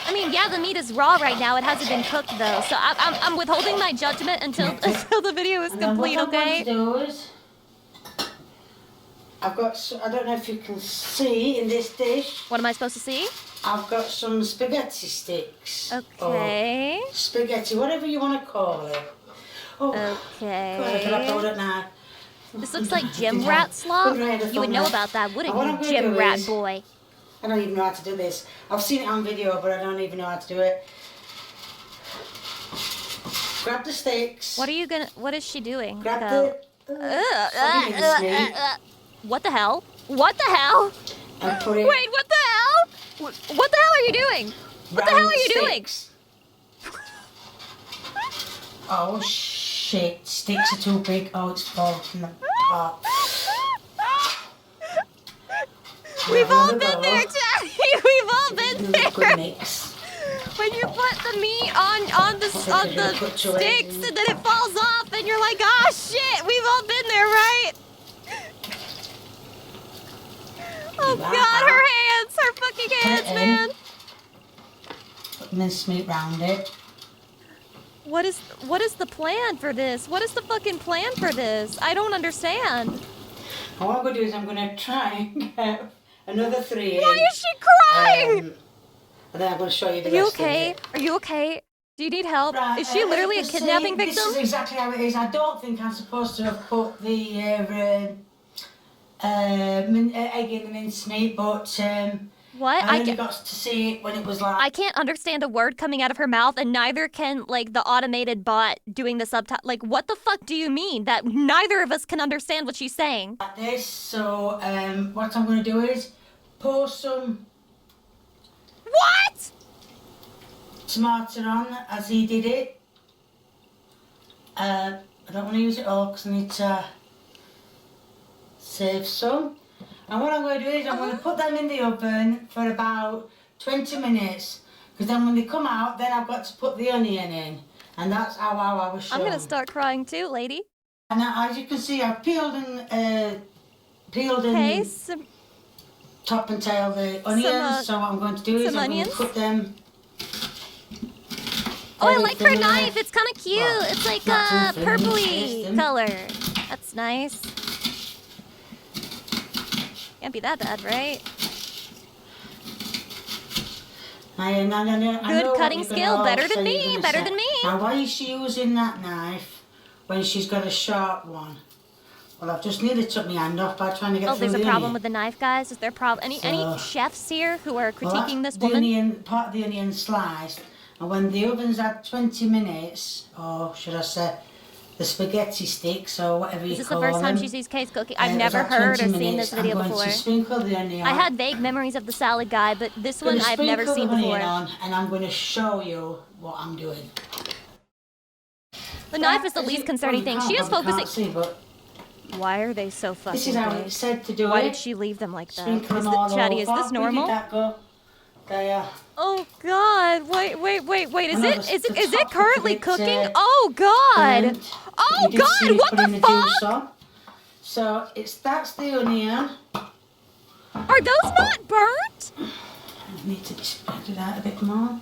I mean, yeah, the meat is raw right now. It hasn't been cooked though, so I'm withholding my judgment until the video is And then complete. what Okay. I'm going to do is, I've got, I don't know if you can see in this dish. What am I supposed to see? I've got some spaghetti sticks. Okay. Or spaghetti, whatever you want to call it. Oh, Okay. God, I cannot hold it now. This looks like gym rat slop. You would know about that, wouldn't What I'm you, gonna gym do rat is- boy? I don't even know how to do this. I've seen it on video, but I don't even know how to do it. Grab the sticks. What are you gonna? What is she doing? Grab Go. What the hell? What the hell? And put it Wait, what the hell? What the hell are you doing? What the hell are you doing? Oh shit, sticks are too big. Oh, it's falling from the pot. We've all been there, Daddy. We've all been there. Good mix. When you put the meat on the sticks and then it falls off and you're like, ah, shit. We've all been there, right? Oh God, her hands, her fucking hands, man. Put mincemeat round it. What is the plan for this? What is the fucking plan for this? I don't understand. And what I'm going to do is I'm going to try and get another 3 in. Why is she crying? And then I'm going to show you the Are you rest okay? of it. Are you okay? Do you need help? Right, Is she literally a kidnapping victim? This is exactly how it is. I don't think I'm supposed to have put the egg in the mincemeat, but What? I only got to see it when it was like... I can't understand a word coming out of her mouth, and neither can, like, the automated bot doing the subtitle. Like, what the fuck do you mean? That neither of us can understand what she's saying. Like this, so what I'm going to do is pour some... What? Tomato on, as he did it. I don't want to use it all, because I need to save some. And what I'm going to do is I'm going to put them in the oven for about 20 minutes. Because then when they come out, then I've got to put the onion in. And that's how I was shown. I'm going to start crying too, lady. And now, as you can see, I've peeled and top and tail the onions. So what I'm going to do is I'm going to put them... Oh, I like her knife. It's kind of cute. It's like a purpley color. That's nice. Can't be that bad, right? Good cutting skill. Better than me. Better than me. Now, why is she using that knife when she's got a sharp one? Well, I've just nearly took my hand off by trying to get through the onion. Oh, there's a problem with the knife, guys. Is there a problem? Any chefs here who are critiquing this woman? Part of the onion sliced. And when the oven's had 20 minutes, or should I say, the spaghetti sticks, or whatever you call them. Is this the first time she sees Case cooking? I've never heard or seen this video before. Sprinkle the onion. I had vague memories of the salad guy, but this one I've never seen before. And I'm going to show you what I'm doing. The knife is the least concerning thing. She is focusing. Why are they so fucking This is how it's said to do it. Why did she leave them like that? Sprinkle them all Chatty, over. is this normal? There. Oh God! Wait! Is it currently cooking? Oh God! Oh God! What the fuck? So that's the onion. Are those not burnt? I need to be spread out a bit more.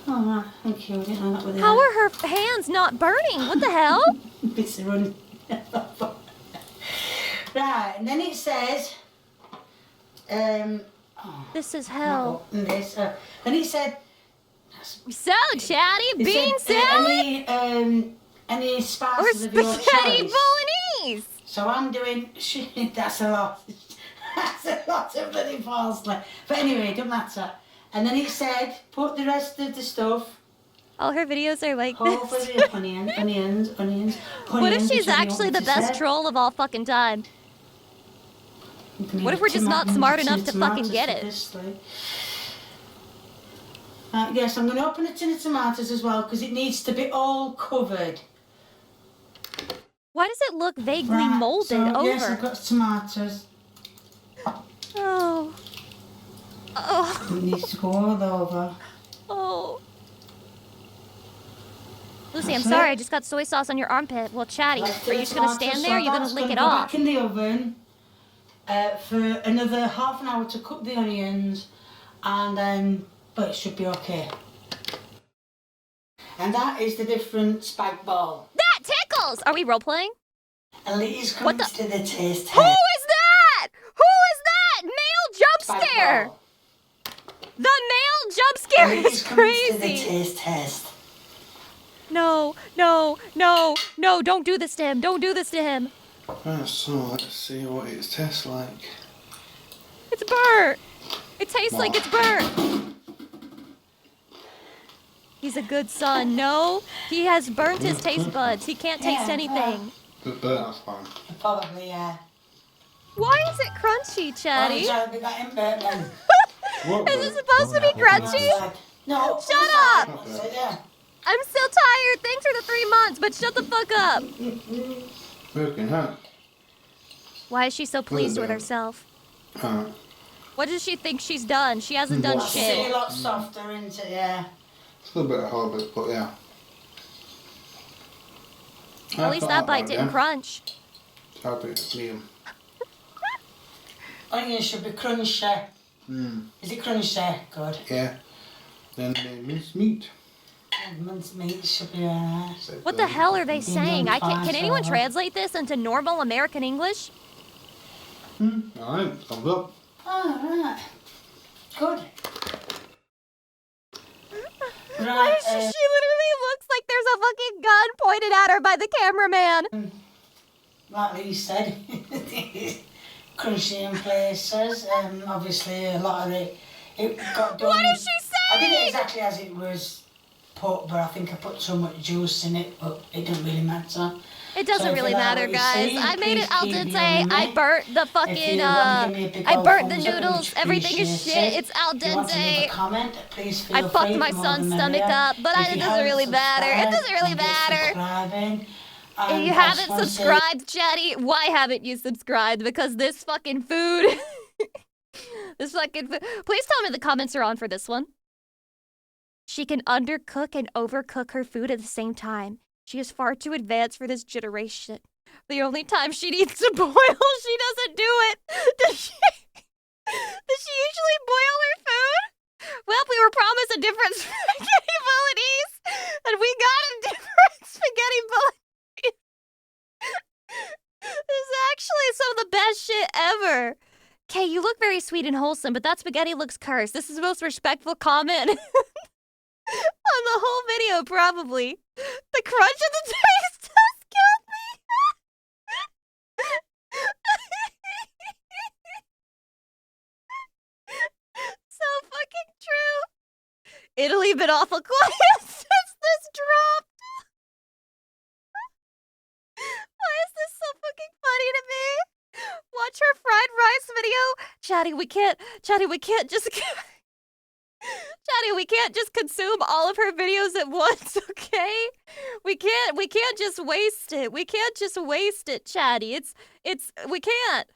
Oh, right. Thank you. I didn't know that was How are her hands not burning? What the hell? Bits of running. Right, and then it says, this is hell. And it said, so Chatty, bean salad? Any spices of your choice. Or spaghetti bolognese. So I'm doing, that's a lot. That's a lot of bloody parsley. But anyway, it doesn't matter. And then it said, put the rest of the stuff. All her videos are like this. The onions. What if she's actually the best troll of all fucking time? What if we're just not smart enough to fucking get it? Yes, I'm going to open a tin of tomatoes as well because it needs to be all covered. Why does it look vaguely molded over? Yes, I've got tomatoes. Oh. It needs to go all over. Oh. Lucy, I'm sorry. I just got soy sauce on your armpit. Well, Chatty, are you just going to stand there or are you going to lick it off? Back in the oven for another half an hour to cook the onions and then, but it should be okay. And that is the different spag ball. That tickles! Are we role-playing? And Liz comes to the taste. Who is that? Who is that? Male jump scare! The male jump scare is crazy! To the taste test. No, don't do this to him. Don't do this to him. So let's see what it tastes like. It's burnt. It tastes like it's burnt. He's a good son. No, he has burnt his taste buds. He can't taste anything. But that's fine. Probably, yeah. Why is it crunchy, Chatty? What Is it supposed to be crunchy? No. Shut up! I'm still tired. Thanks for the 3 months, but shut the fuck up. Working hard. Why is she so pleased with herself? What does she think she's done? She hasn't done It's shit. a lot softer, isn't it? Yeah. It's a little bit hard, but yeah. At least that bite didn't crunch. It's hard to eat medium. Onions should be crunchy. Is it crunchy? Good. Yeah. Then the minced meat. Minced meat should be alright. What the hell are they saying? Can anyone translate this into normal American English? Alright, thumbs up. Alright. Good. Why is she literally looks like there's a fucking gun pointed at her by the cameraman. Like Lee said, crunchy in places. Obviously, a lot of it got done. What is she saying? I did it exactly as it was put, but I think I put so much juice in it, but it doesn't really matter. It doesn't really matter, guys. I made it al dente. I burnt the fucking, I burnt the noodles. Everything is shit. It's al dente. I fucked my son's stomach up, but it doesn't really matter. It doesn't really matter. If you haven't subscribed, Chatty, why haven't you subscribed? Because this fucking food, this fucking food. Please tell me the comments are on for this one. She can undercook and overcook her food at the same time. She is far too advanced for this generation. The only time she needs to boil, she doesn't do it. Does she usually boil her food? Well, we were promised a different spaghetti bolognese, and we got a different spaghetti bolognese. This is actually some of the best shit ever. Okay, you look very sweet and wholesome, but that spaghetti looks cursed. This is the most respectful comment on the whole video, probably. The crunch of the taste does kill me. So fucking true. Italy been awful quiet since this dropped. Why is this so fucking funny to me? Watch her fried rice video. Chatty, we can't just... Chatty, we can't just consume all of her videos at once, okay? We can't just waste it. We can't just waste it, Chatty. We can't.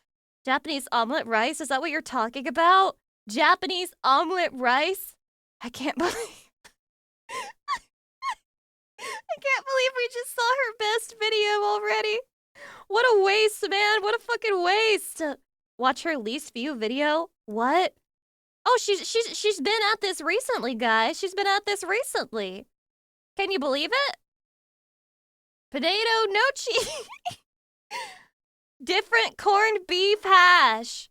Japanese omelet rice, is that what you're talking about? Japanese omelet rice? I can't believe... I can't believe we just saw her best video already. What a waste, man. What a fucking waste. Watch her least view video? What? Oh, she's been at this recently, guys. She's been at this recently. Can you believe it? Potato, no cheese. Different corned beef hash.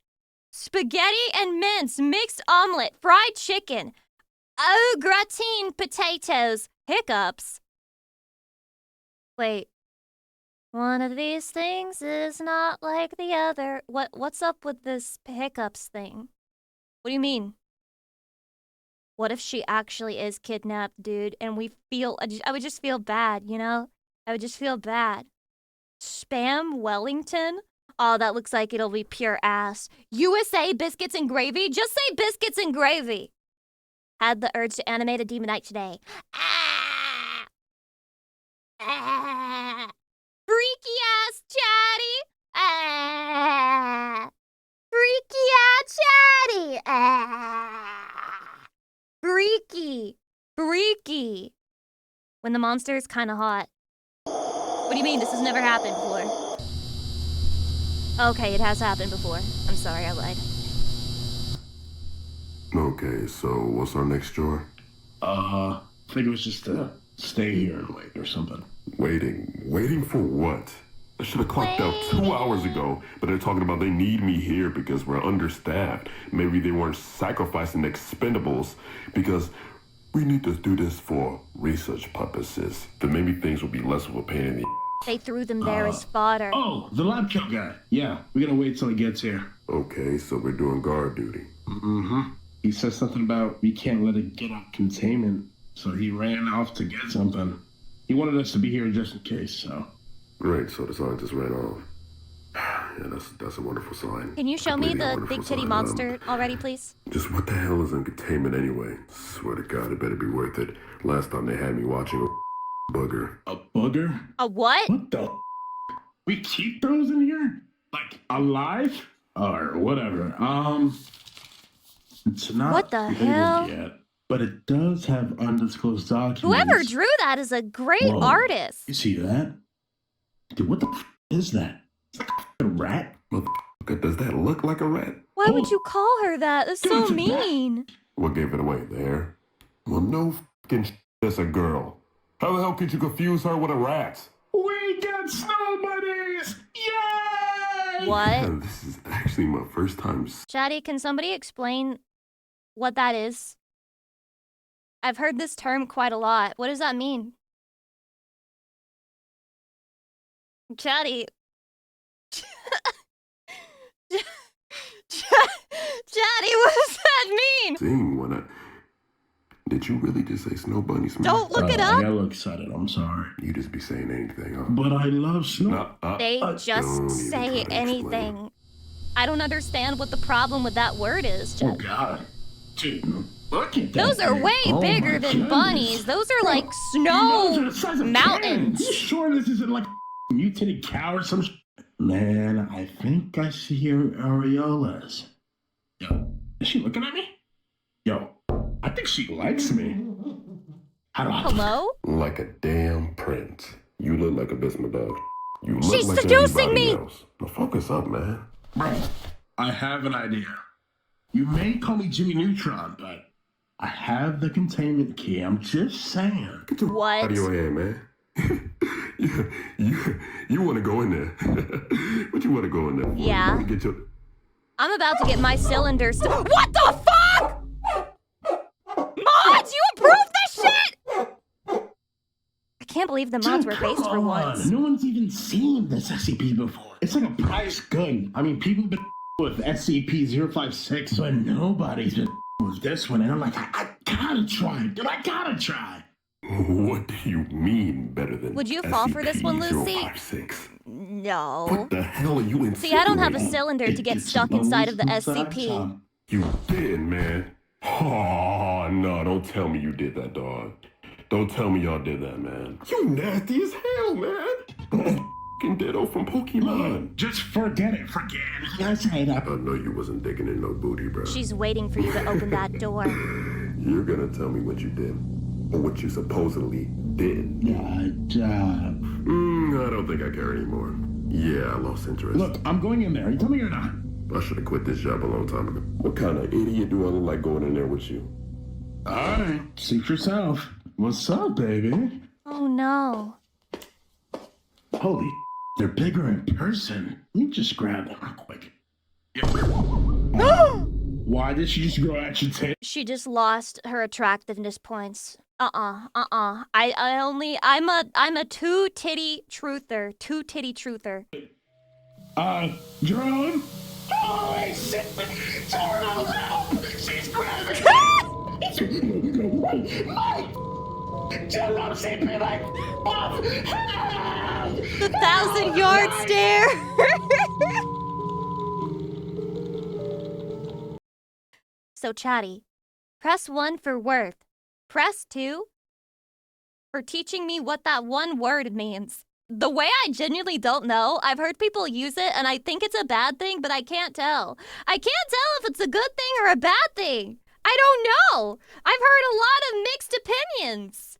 Spaghetti and mince, mixed omelet, fried chicken. Au gratin potatoes. Hiccups. Wait. One of these things is not like the other. What's up with this hiccups thing? What do you mean? What if she actually is kidnapped, dude, and we feel... I would just feel bad, you know? I would just feel bad. Spam Wellington? Oh, that looks like it'll be pure ass. USA biscuits and gravy? Just say biscuits and gravy. Had the urge to animate a demonite today. Ah! Ah! Freaky ass Chatty! Ah! Freaky ass Chatty! Ah! Freaky! Freaky! When the monster is kinda hot. What do you mean? This has never happened before. Okay, it has happened before. I'm sorry, I lied. Okay, so what's our next chore? I think it was just to stay here and wait or something. Waiting? Waiting for what? I should have clocked out 2 hours ago, but they're talking about they need me here because we're understaffed. Maybe they weren't sacrificing expendables because we need to do this for research purposes. Then maybe things will be less of a pain in the... They threw them there as fodder. Oh, the lab coat guy. Yeah, we gotta wait till he gets here. Okay, so we're doing guard duty. Mm-hmm. He says something about we can't let it get out containment, so he ran off to get something. He wanted us to be here just in case, so. Great, so the scientist ran off. Yeah, that's a wonderful sign. Can you show me Completely the wonderful big titty sign. monster already, please? Just what the hell is in containment anyway? Swear to God, it better be worth it. Last time they had me watching a bugger. A bugger? A what? What the? We keep those in here? Like, alive? Or whatever. It's not What the labeled hell? yet, but it does have undisclosed documents. Whoever drew that is a great Whoa. artist. You see that? Dude, what the is that? It's like a rat. Motherfucker, does that look like a rat? Why would you call her that? That's so Dude, mean. What gave it away? The hair? Well, no fucking that's a girl. How the hell could you confuse her with a rat? We got snow bunnies! Yay! What? And this is actually my first time. Chatty, can somebody explain what that is? I've heard this term quite a lot. What does that mean? Chatty. Chatty, what does that mean? Seeing when I... Did you really just say snow bunny smell? Don't look it I up. got a little excited. I'm sorry. You just be saying anything, huh? But I love snow. They don't just even say try to explain. anything. I don't understand what the problem with that word is, Oh, Chatty. God. Dude, look at that. Those are thing. way Oh, bigger my than goodness. bunnies. Those are like Those snow are the size of mountains. cans. You sure this isn't like a mutated cow or some Man, I think I see your areolas. Yo, is she looking at me? Yo, I think she likes me. How do I... Hello? Like a damn prince. You look like a Bismarck dog. You look She's like seducing everybody me! else. Now focus up, man. Bro, I have an idea. You may call me Jimmy Neutron, but I have the containment key. I'm just saying. Get your What? out of your head, man. you want to go in there? But you want to go in there? Yeah. You wanna get your... I'm about to get my cylinders. What the fuck? Mods, you approved this shit? I can't believe the mods were based for once. No one's even seen this SCP before. It's like a prize good. I mean, people have been with SCP-056, but nobody's been with this one. And I'm like, I gotta try. Dude, I gotta try. What do you mean better than Would you fall for this one, Lucy? SCP-056? No. What the hell are you See, I don't have a insinuating? cylinder to get stuck inside of the SCP. You did, man. Oh, no, don't tell me you did that, dog. Don't tell me y'all did that, man. You nasty as hell, man. F***ing Ditto from Pokemon. Just forget it. Forget it. Yes, I know. I know you wasn't digging in no booty, bro. She's waiting for you to open that door. You're gonna tell me what you did. Or what you supposedly did. I don't think I care anymore. Yeah, I lost interest. Look, I'm going in there. You tell me or not? I should have quit this job a long time ago. What kind of idiot do I look like going in there with you? All right. See for yourself. What's up, baby? Oh no. Holy, they're bigger in person. Let me just grab them real quick. Why did she just go at your tail? She just lost her attractiveness points. I'm a two-titty truther. Two-titty truther. Drone? Holy shit! Turtle, help! She's grabbing Mike! Jello, save me like off! The 1,000-yard stare! So, Chatty, press 1 for worth. Press 2 for teaching me what that one word means. The way I genuinely don't know, I've heard people use it and I think it's a bad thing, but I can't tell. I can't tell if it's a good thing or a bad thing. I don't know. I've heard a lot of mixed opinions.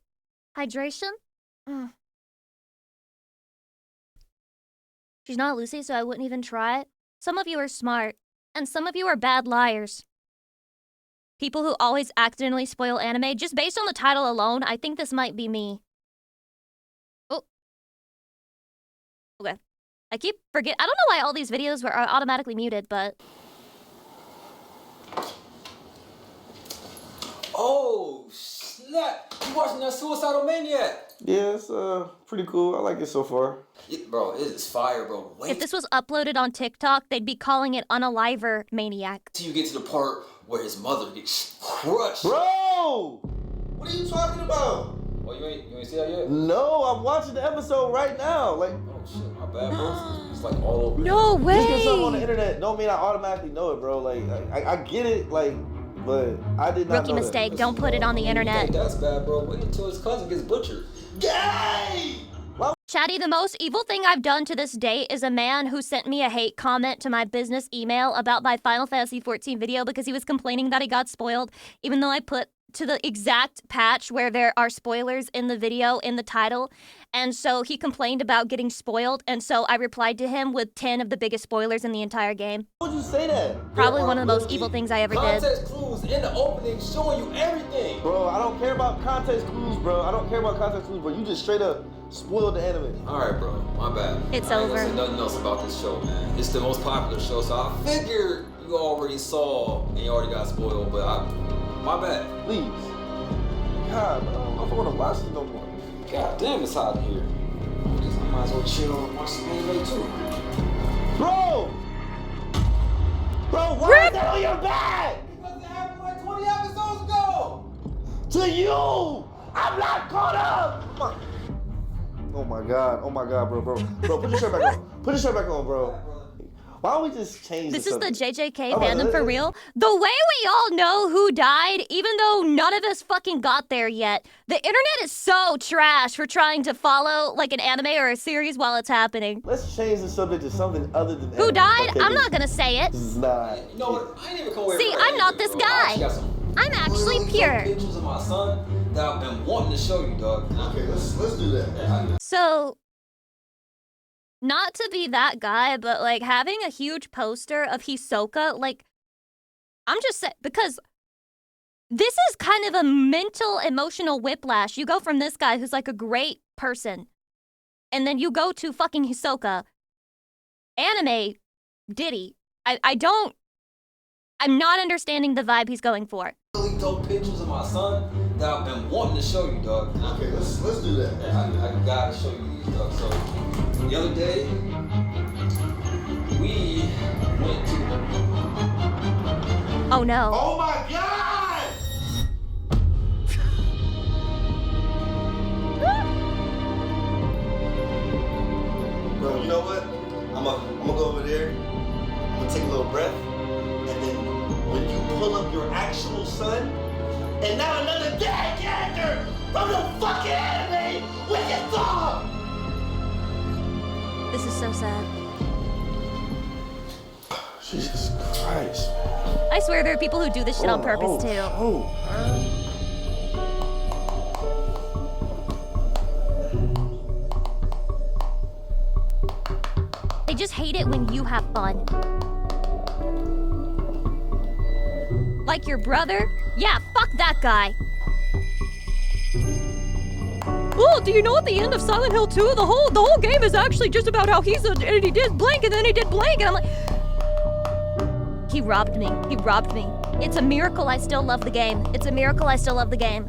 Hydration? She's not Lucy, so I wouldn't even try it. Some of you are smart, and some of you are bad liars. People who always accidentally spoil anime, just based on the title alone, I think this might be me. Oh. Okay. I keep forgetting. I don't know why all these videos are automatically muted, but... Oh, snap! You watching that Suicidal Maniac? Yeah, it's pretty cool. I like it so far. Bro, it is fire, bro. Wait If this was uploaded on TikTok, they'd be calling it Unaliver Maniac. till you get to the part where his mother gets crushed. Bro! What are you talking about? Oh, you ain't see that yet? No, I'm watching the episode right now. Like, oh shit, my bad, bro. It's like all over. No way. just get something on the internet don't mean I automatically know it, bro. Like, I get it, like, but I did not Rookie know mistake. that. Don't put it on the internet. That's bad, bro. Wait until his cousin gets butchered. Gay! Chatty, the most evil thing I've done to this date is a man who sent me a hate comment to my business email about my Final Fantasy XIV video because he was complaining that he got spoiled, even though I put to the exact patch where there are spoilers in the video in the title. And so he complained about getting spoiled, and so I replied to him with 10 of the biggest spoilers in the entire game. Why would you say that? Probably one of the most evil things I ever did. Context clues in the opening showing you everything. Bro, I don't care about context clues, bro. I don't care about context clues, bro. You just straight up spoiled the anime. Alright, bro. My bad. It's I ain't over. gonna say nothing else about this show, man. It's the most popular show, so I figured you already saw and you already got spoiled, but my bad. Please. God, bro, I don't know if I want to watch this no more. God damn, it's hot in here. I might as well chill and watch some anime too. Bro! Bro, why is that on your back? Because it happened like 20 episodes ago! To you! I'm not caught up! Oh my god, bro. Bro, put your shirt back on. Put your shirt back on, bro. Why don't we just change This the is the subject? JJK fandom for real. The way we all know who died, even though none of us fucking got there yet. The internet is so trash for trying to follow like an anime or a series while it's happening. Let's change the subject to something other than Who anime. died? Okay, I'm not gonna say it. This is not. You know what? I ain't even come away See, from I'm not this bro. I guy. actually got some I'm actually really pure. dope pictures of my son that I've been wanting to show you, dog. Okay, let's do that. So, not to be that guy, but like having a huge poster of Hisoka, like, I'm just saying, because this is kind of a mental, emotional whiplash. You go from this guy who's like a great person, and then you go to fucking Hisoka. Anime, Diddy. I'm not understanding the vibe he's going for. Really dope pictures of my son that I've been wanting to show you, dog. Okay, let's do that. I gotta show you these, dog. So, the other day, we went to... Oh no. Oh my god! Bro, you know what? I'm gonna go over there. I'm gonna take a little breath, and then when you pull up your actual son, and now another dead character from the fucking anime, we can talk. This is so sad. Jesus Christ. I swear there are people who do this shit on purpose too. They just hate it when you have fun. Like your brother? Yeah, fuck that guy. Oh, do you know at the end of Silent Hill 2, the whole game is actually just about how and he did blank and then he did blank, and I'm like, he robbed me. He robbed me. It's a miracle I still love the game. It's a miracle I still love the game.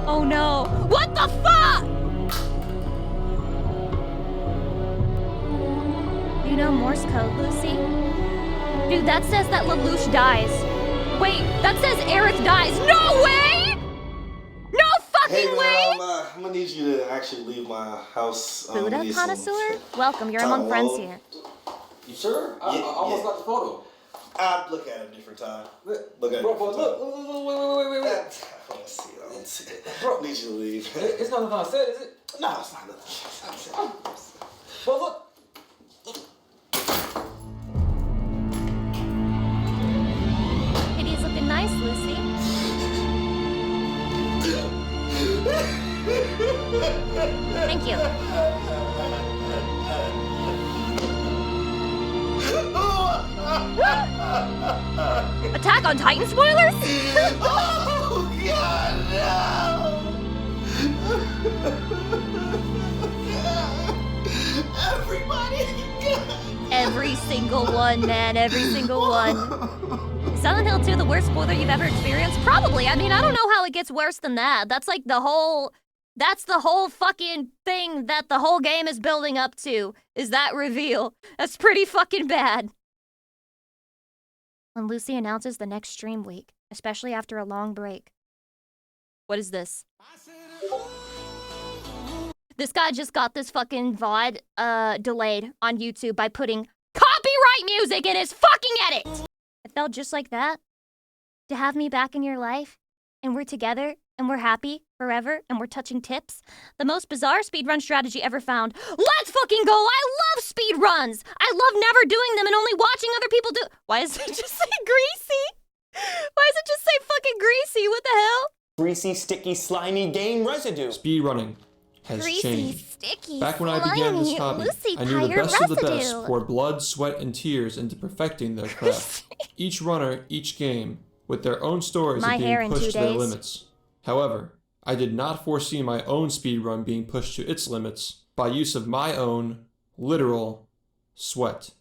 Oh no. What the fuck? Do you know Morse code, Lucy? Dude, that says that Lelouch dies. Wait, that says Aerith dies. No way! No fucking way! I'm gonna need you to actually leave my house. Buddha connoisseur? Welcome, you're among friends here. You sure? I almost got the photo. I'll look at it a different time. Look at it. Bro, look, wait. I don't see it. Bro, I need you to leave. It's not nothing I said, is it? No, it's not nothing. But look. Kitty's looking nice, Lucy. Thank you. Attack on Titan spoilers? Oh, God, no! Everybody! Every single one, man. Every single one. Silent Hill 2, the worst spoiler you've ever experienced? Probably. I mean, I don't know how it gets worse than that. That's like the whole... That's the whole fucking thing that the whole game is building up to, is that reveal. That's pretty fucking bad. when Lucy announces the next stream week, especially after a long break. What is this? This guy just got this fucking VOD delayed on YouTube by putting copyright music in his fucking edit! It felt just like that. To have me back in your life, and we're together, and we're happy forever, and we're touching tips. The most bizarre speedrun strategy ever found. Let's fucking go! I love speedruns! I love never doing them and only watching other people do— Why does it just say greasy? Why does it just say fucking greasy? What the hell? Greasy, sticky, slimy game residue. Speedrunning has Greasy, changed. sticky, Back when I began this slimy, hobby, Lucy I knew the Pyre best of the best residue. poured blood, sweat, and tears into perfecting their craft. Each runner, each game, with their own stories My of hair being in 2 pushed to their days. limits. However, I did not foresee my own speedrun being pushed to its limits by use of my own, literal, sweat.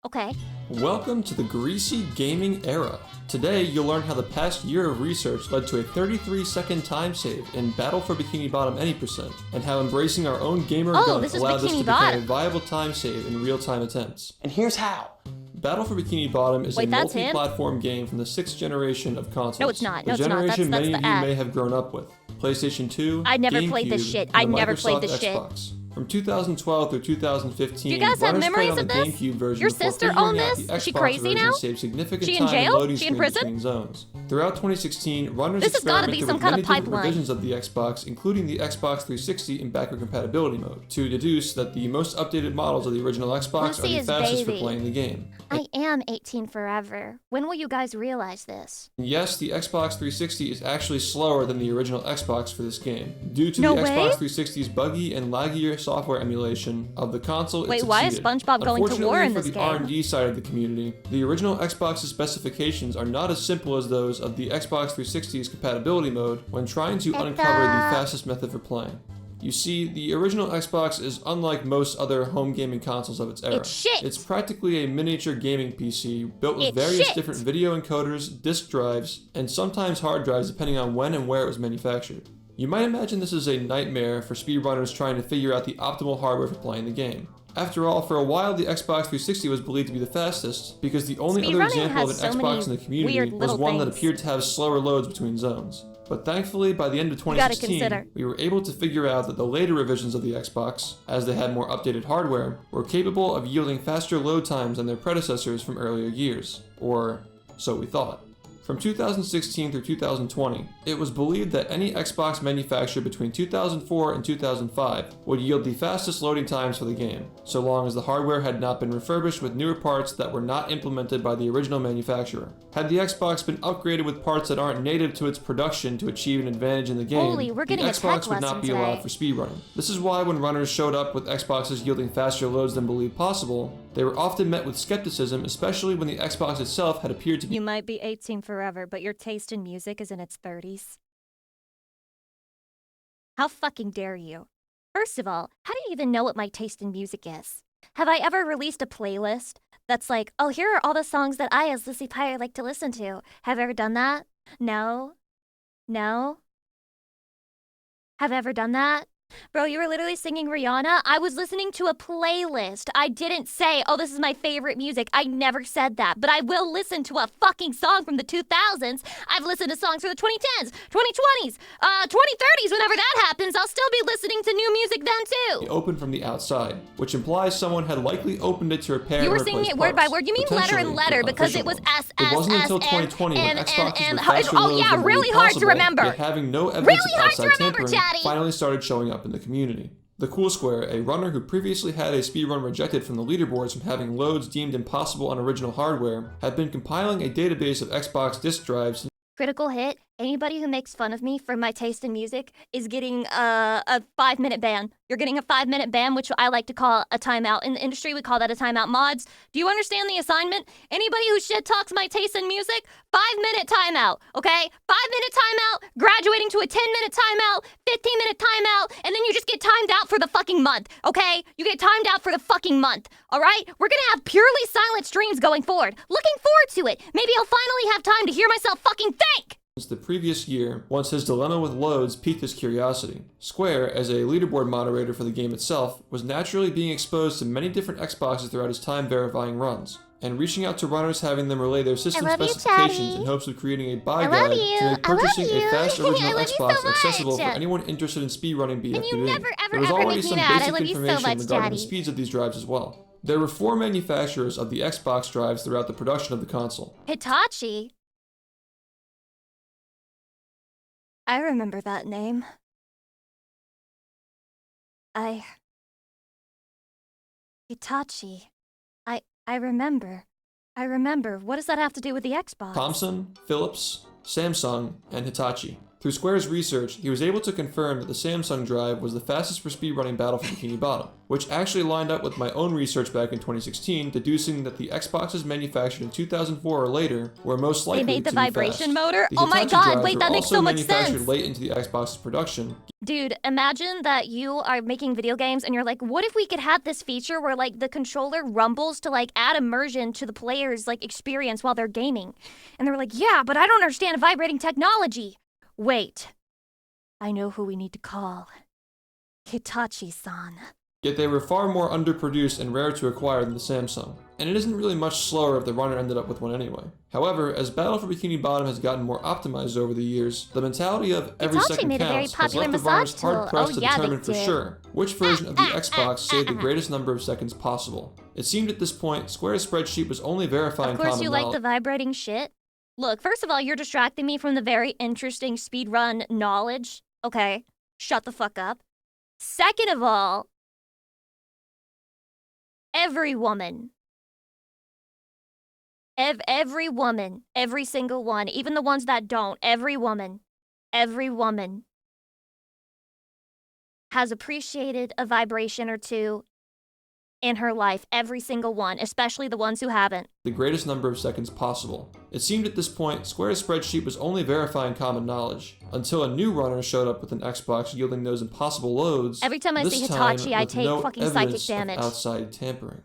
Okay. Welcome to the greasy gaming era. Today, you'll learn how the past year of research led to a 33-second time save in Battle for Bikini Bottom Any %, and how embracing our own gamer gun this is allowed us to Bikini become a Bottom. viable time save in real-time attempts. And here's how. Battle for Bikini Bottom is Wait, a that's him? multi-platform game from the 6th generation of consoles. No, it's not. The No, it's not. generation That's many the of you ad. may have grown up with. PlayStation 2, I never played this GameCube, shit. and I the never played Microsoft this shit. Xbox. From 2012 through 2015, Do you guys have runners memories played on of the this? GameCube version Your before sister figuring owned out this? the Is she Xbox crazy version now? saved significant She in time jail? loading She in screens prison? between zones. Throughout 2016, runners This has gotta be experimented some with kind many of different pipeline. revisions of the Xbox, including the Xbox 360 in backward compatibility mode, to deduce that the most updated models of the original Xbox Lucy are the is fastest baby. for playing the game. I am 18 forever. When will you guys realize this? And yes, the Xbox 360 is actually slower than the original Xbox for this game, due to No the way? Xbox 360's buggy and laggier software emulation of the console. Wait, it why is succeeded. SpongeBob going to war in Unfortunately, this for the game? R&D side of the community, the original Xbox's specifications are not as simple as those of the Xbox 360's compatibility mode when trying to uncover the fastest method for playing. You see, the original Xbox is unlike most other home gaming consoles of its era. It's shit. It's practically a miniature gaming PC built with It's various shit. different video encoders, disk drives, and sometimes hard drives depending on when and where it was manufactured. You might imagine this is a nightmare for speedrunners trying to figure out the optimal hardware for playing the game. After all, for a while the Xbox 360 was believed to be the fastest because the only other Speedrunning example of has an so Xbox many in the community weird was little one that things. appeared to have slower loads between zones. But thankfully, by the end of gotta 2016, consider. we were able to figure out that the later revisions of the Xbox, as they had more updated hardware, were capable of yielding faster load times than their predecessors from earlier years. Or, so we thought. From 2016 through 2020, it was believed that any Xbox manufactured between 2004 and 2005 would yield the fastest loading times for the game, so long as the hardware had not been refurbished with newer parts that were not implemented by the original manufacturer. Had the Xbox been upgraded with parts that aren't native to its production to achieve an advantage in the game, Holy, we're getting the a tech Xbox would not lesson be allowed today. for speedrunning. This is why when runners showed up with Xboxes yielding faster loads than believed possible, they were often met with skepticism, especially when the Xbox itself had appeared to be You might be 18 forever, but your taste in music is in its 30s. How fucking dare you? First of all, how do you even know what my taste in music is? Have I ever released a playlist that's like, oh, here are all the songs that I, as Lucy Pyre, like to listen to? Have I ever done that? No? No? Have I ever done that? Bro, you were literally singing Rihanna. I was listening to a playlist. I didn't say, oh, this is my favorite music. I never said that. But I will listen to a fucking song from the 2000s. I've listened to songs from the 2010s, 2020s, 2030s. Whenever that happens, I'll still be listening to new music then too. open from the outside, which implies someone had likely opened it to repair You were and singing replace it word by parts, word. You mean letter and potentially, letter but because it was unofficial. S, S, It wasn't S, until N, 2020 when N, Xboxes N, with N. faster Oh loads yeah, than really believed hard to possible, remember. yet having no evidence Really of hard outside to remember, tampering, Chatty. finally started showing up in the community. The Cool Square, a runner who previously had a speedrun rejected from the leaderboards from having loads deemed impossible on original hardware, had been compiling a database of Xbox disk drives. Critical hit. Anybody who makes fun of me for my taste in music is getting a 5-minute ban. You're getting a 5-minute ban, which I like to call a timeout. In the industry, we call that a timeout. Mods, do you understand the assignment? Anybody who shit talks my taste in music, 5-minute timeout, okay? 5-minute timeout, graduating to a 10-minute timeout, 15-minute timeout, and then you just get timed out for the fucking month, okay? You get timed out for the fucking month, all right? We're gonna have purely silent streams going forward. Looking forward to it. Maybe I'll finally have time to hear myself fucking think! The previous year, once his dilemma with loads piqued his curiosity. Square, as a leaderboard moderator for the game itself, was naturally being exposed to many different Xboxes throughout his time verifying runs. and reaching out to runners, having them relay their system love you, specifications Chatty. in hopes of creating a buy I love guide you. to make I love purchasing you. a fast I original love you so Xbox accessible for much. anyone interested in speedrunning BFBB. And you never, ever, There was ever already make me some mad. I basic love you so information much, regarding the Chatty. speeds of these drives as well. There were 4 manufacturers of the Xbox drives throughout the production of the console. Hitachi? I remember that name. Hitachi. I remember. I remember. What does that have to do with the Xbox? Thomson, Philips, Samsung, and Hitachi. Through Square's research, he was able to confirm that the Samsung drive was the fastest for speedrunning Battle for Bikini Bottom, which actually lined up with my own research back in 2016, deducing that the Xboxes manufactured in 2004 or later were most likely They made the to be vibration fast. motor? The Oh my Hitachi god, drives wait, were that makes also so much manufactured sense! late into the Xbox's production. Dude, imagine that you are making video games and you're like, what if we could have this feature where like the controller rumbles to like add immersion to the player's like experience while they're gaming? And they're like, yeah, but I don't understand vibrating technology. Wait, I know who we need to call. Hitachi-san. Yet they were far more underproduced and rare to acquire than the Samsung, and it isn't really much slower if the runner ended up with one anyway. However, as Battle for Bikini Bottom has gotten more optimized over the years, the mentality of every Hitachi second made a very counts has popular left the runners massage tool. hard-pressed Oh, to yeah, they determine for did. sure which version of the Xbox saved the greatest number of seconds possible. It seemed at this point, Square's spreadsheet was only verifying Of course common you like knowledge. the vibrating shit. Look, first of all, you're distracting me from the very interesting speedrun knowledge. Okay, shut the fuck up. Second of all, every woman, every woman, every single one, even the ones that don't, every woman has appreciated a vibration or two in her life, every single one, especially the ones who haven't. The greatest number of seconds possible. It seemed at this point, Square's spreadsheet was only verifying common knowledge, until a new runner showed up with an Xbox yielding those impossible loads. Every time I this see time Hitachi, I with take no fucking psychic evidence of damage. outside tampering.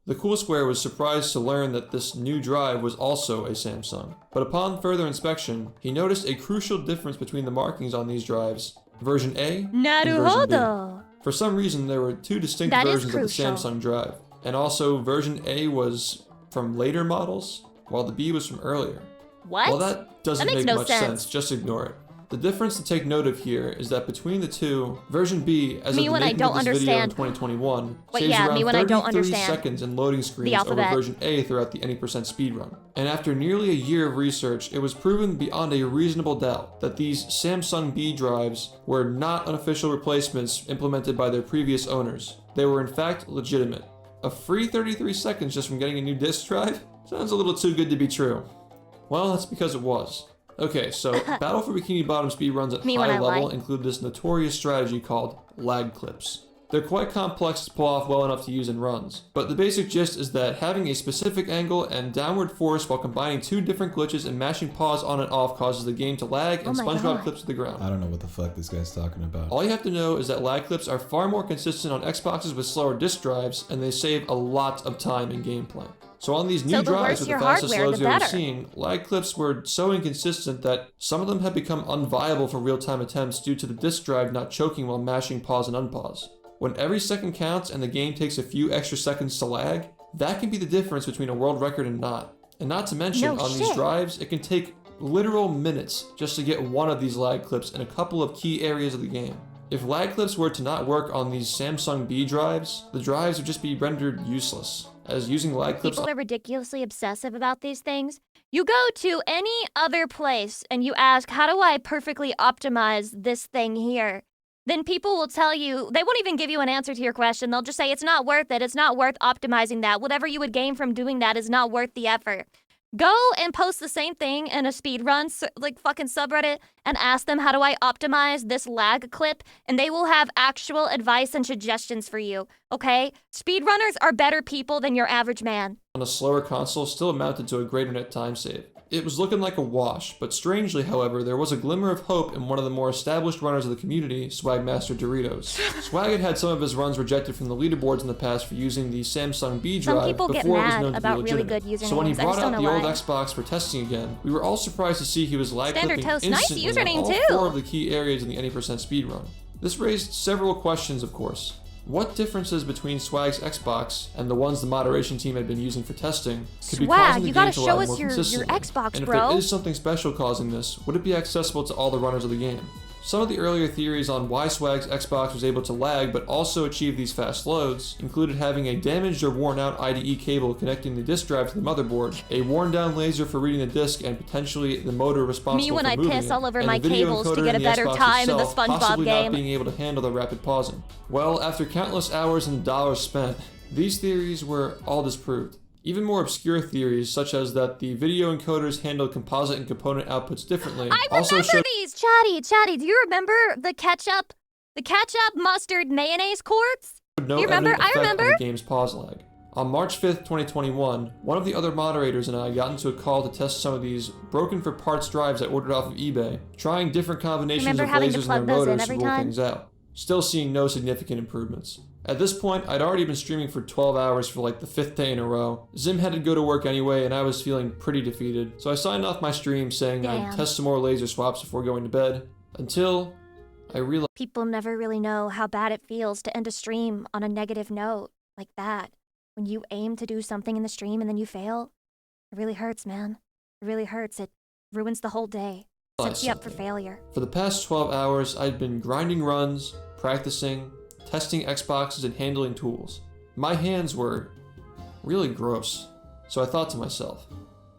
The cool Square was surprised to learn that this new drive was also a Samsung, but upon further inspection, he noticed a crucial difference between the markings on these drives, version A and version B. Naruhodo! For some reason, there were 2 distinct That is versions of the crucial. Samsung drive, and also version A was from later models, while the B was from earlier. What? Well, that doesn't That makes make no much sense. just ignore it. The difference to take note of here is that between the two, version B, as Me of the when I making don't of this video in understand. 2021, But saves yeah, around me when I don't 33 understand seconds in loading screens over alphabet. version A throughout the any percent speedrun. And after nearly a year of research, it was proven beyond a reasonable doubt that these Samsung B drives were not unofficial replacements implemented by their previous owners. They were in fact legitimate. A free 33 seconds just from getting a new disk drive? Sounds a little too good to be true. Well, that's because it was. Okay, so Battle for Bikini Bottom speedruns at Me when high I level lie. include this notorious strategy called lag clips. They're quite complex to pull off well enough to use in runs, but the basic gist is that having a specific angle and downward force while combining 2 different glitches and mashing pause on and off causes the game to lag and Oh my SpongeBob God. clips to the ground. I don't know what the fuck this guy's talking about. All you have to know is that lag clips are far more consistent on Xboxes with slower disk drives, and they save a lot of time in gameplay. So on these new So the drives worse with your the fastest hardware, loads the you've ever better. seen, lag clips were so inconsistent that some of them have become unviable for real-time attempts due to the disk drive not choking while mashing pause and unpause. When every second counts and the game takes a few extra seconds to lag, that can be the difference between a world record and not. And not to mention, No on these shit. drives, it can take literal minutes just to get one of these lag clips in a couple of key areas of the game. If lag clips were to not work on these Samsung B drives, the drives would just be rendered useless, as using lag clips People are ridiculously obsessive about these things. You go to any other place and you ask, how do I perfectly optimize this thing here? Then people will tell you, they won't even give you an answer to your question. They'll just say, it's not worth it. It's not worth optimizing that. Whatever you would gain from doing that is not worth the effort. Go and post the same thing in a speedrun, like fucking subreddit, and ask them, how do I optimize this lag clip? And they will have actual advice and suggestions for you, okay? Speedrunners are better people than your average man. on a slower console still amounted to a greater net time save. It was looking like a wash, but strangely, however, there was a glimmer of hope in one of the more established runners of the community, Swagmaster Doritos. Swag had some of his runs rejected from the leaderboards in the past for using the Samsung B drive people before get it was mad known to about be really legitimate. good So when he usernames. I brought just out don't the know old why. Xbox for testing again, we were all surprised to see he was lag Standard clipping Toast, nice instantly on username all too. 4 of the key areas in the 80% speedrun. This raised several questions, of course. What differences between Swag's Xbox and the ones the moderation team had been using for testing could be Swag, causing the you game gotta to show lag us more your consistently? Xbox, and if bro. there is something special causing this, would it be accessible to all the runners of the game? Some of the earlier theories on why Swag's Xbox was able to lag but also achieve these fast loads included having a damaged or worn out IDE cable connecting the disk drive to the motherboard, a worn down laser for reading the disk and potentially the motor responsible Me when for I moving piss it, all over and my the video cables to encoder get a in the better Xbox time in the itself SpongeBob possibly game. not being able to handle the rapid pausing. Well, after countless hours and dollars spent, these theories were all disproved. Even more obscure theories, such as that the video encoders handle composite and component outputs differently, I also remember showed these, Chatty. Do you remember the ketchup mustard mayonnaise quarts? no You remember? evident I effect on remember. the game's pause lag. On March 5th, 2021, one of the other moderators and I got into a call to test some of these broken for parts drives I ordered off of eBay, trying different combinations Remember of having to lasers plug and their those in motors to every rule time? things out. Still seeing no significant improvements. At this point, I'd already been streaming for 12 hours for like the 5th day in a row. Zim had to go to work anyway, and I was feeling pretty defeated, so I signed off my stream saying I'd test some more laser swaps before going to bed, until I realized People never really know how bad it feels to end a stream on a negative note like that. When you aim to do something in the stream and then you fail, it really hurts, man. It really hurts. It ruins the whole day. Sets you up for failure. for the past 12 hours, I'd been grinding runs, practicing, testing Xboxes, and handling tools. My hands were really gross, so I thought to myself,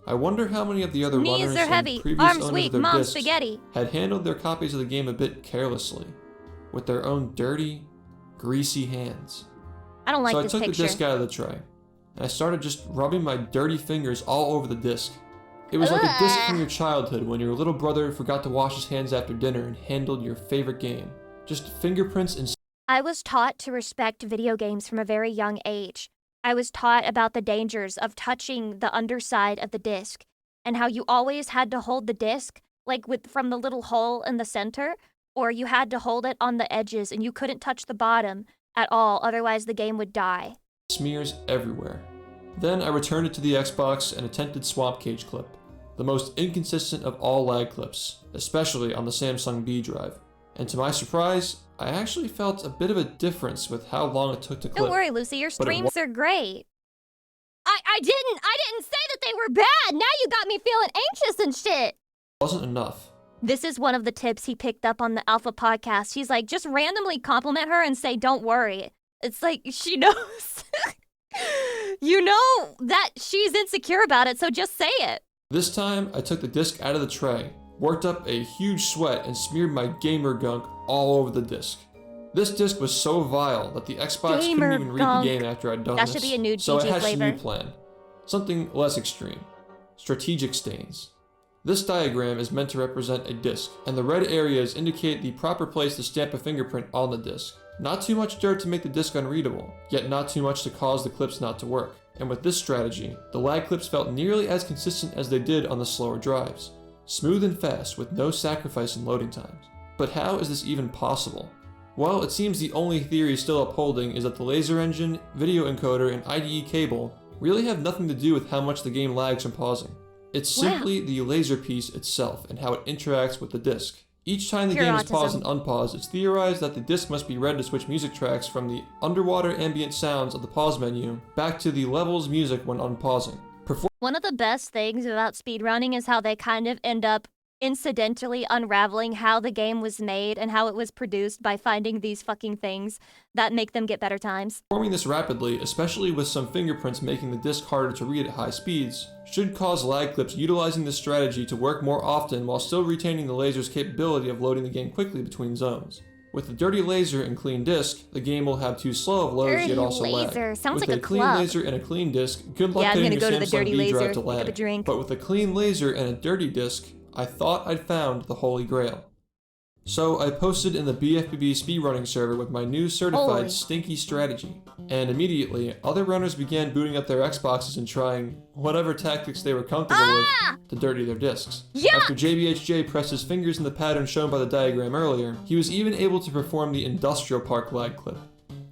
I wonder how many of the other Knees runners are and heavy, previous arms owners weak, of their mom discs spaghetti. had handled their copies of the game a bit carelessly, with their own dirty, greasy hands. I don't like so this I took picture. the disc out of the tray, and I started just rubbing my dirty fingers all over the disc. It was like a disc from your childhood when your little brother forgot to wash his hands after dinner and handled your favorite game. Just fingerprints and I was taught to respect video games from a very young age. I was taught about the dangers of touching the underside of the disc and how you always had to hold the disc like from the little hole in the center, or you had to hold it on the edges and you couldn't touch the bottom at all, otherwise the game would die. smears everywhere. Then I returned it to the Xbox and attempted Swamp Cage clip, the most inconsistent of all lag clips, especially on the Samsung B drive. And to my surprise, I actually felt a bit of a difference with how long it took to clip. Don't worry, Lucy, your but it streams are great. I didn't say that they were bad. Now you got me feeling anxious and shit. wasn't enough. This is one of the tips he picked up on the Alpha podcast. He's like, just randomly compliment her and say, don't worry. It's like, she knows. You know that she's insecure about it, so just say it. This time, I took the disc out of the tray, worked up a huge sweat, and smeared my gamer gunk all over the disc. This disc was so vile that the Xbox Gamer couldn't even read gunk. the game after I'd done That this. should be a new so I GG hatched a flavor. new plan. Something less extreme. Strategic stains. This diagram is meant to represent a disc, and the red areas indicate the proper place to stamp a fingerprint on the disc. Not too much dirt to make the disc unreadable, yet not too much to cause the clips not to work. And with this strategy, the lag clips felt nearly as consistent as they did on the slower drives. Smooth and fast with no sacrifice in loading times. But how is this even possible? Well, it seems the only theory still upholding is that the laser engine, video encoder, and IDE cable really have nothing to do with how much the game lags from pausing. It's simply the laser piece itself and how it interacts with the disc. Each time the Pure game is autism. paused and unpaused, it's theorized that the disc must be read to switch music tracks from the underwater ambient sounds of the pause menu back to the levels music when unpausing. One of the best things about speedrunning is how they kind of end up incidentally unraveling how the game was made and how it was produced by finding these fucking things that make them get better times. Performing this rapidly, especially with some fingerprints making the disc harder to read at high speeds, should cause lag clips utilizing this strategy to work more often while still retaining the laser's capability of loading the game quickly between zones. With a dirty laser and clean disc, the game will have too slow of loads Dirty yet also laser. lag. Sounds with like a a clean club. laser and a clean disc, good luck Yeah, I'm getting gonna your go to the Samsung dirty B drive laser, to pick up lag. a drink. But with a clean laser and a dirty disc, I thought I'd found the holy grail. So I posted in the BFBB speedrunning server with my new certified Holy. stinky strategy, and immediately other runners began booting up their Xboxes and trying whatever tactics they were comfortable with to dirty their discs. Yeah! After JBHJ pressed his fingers in the pattern shown by the diagram earlier, he was even able to perform the industrial park lag clip.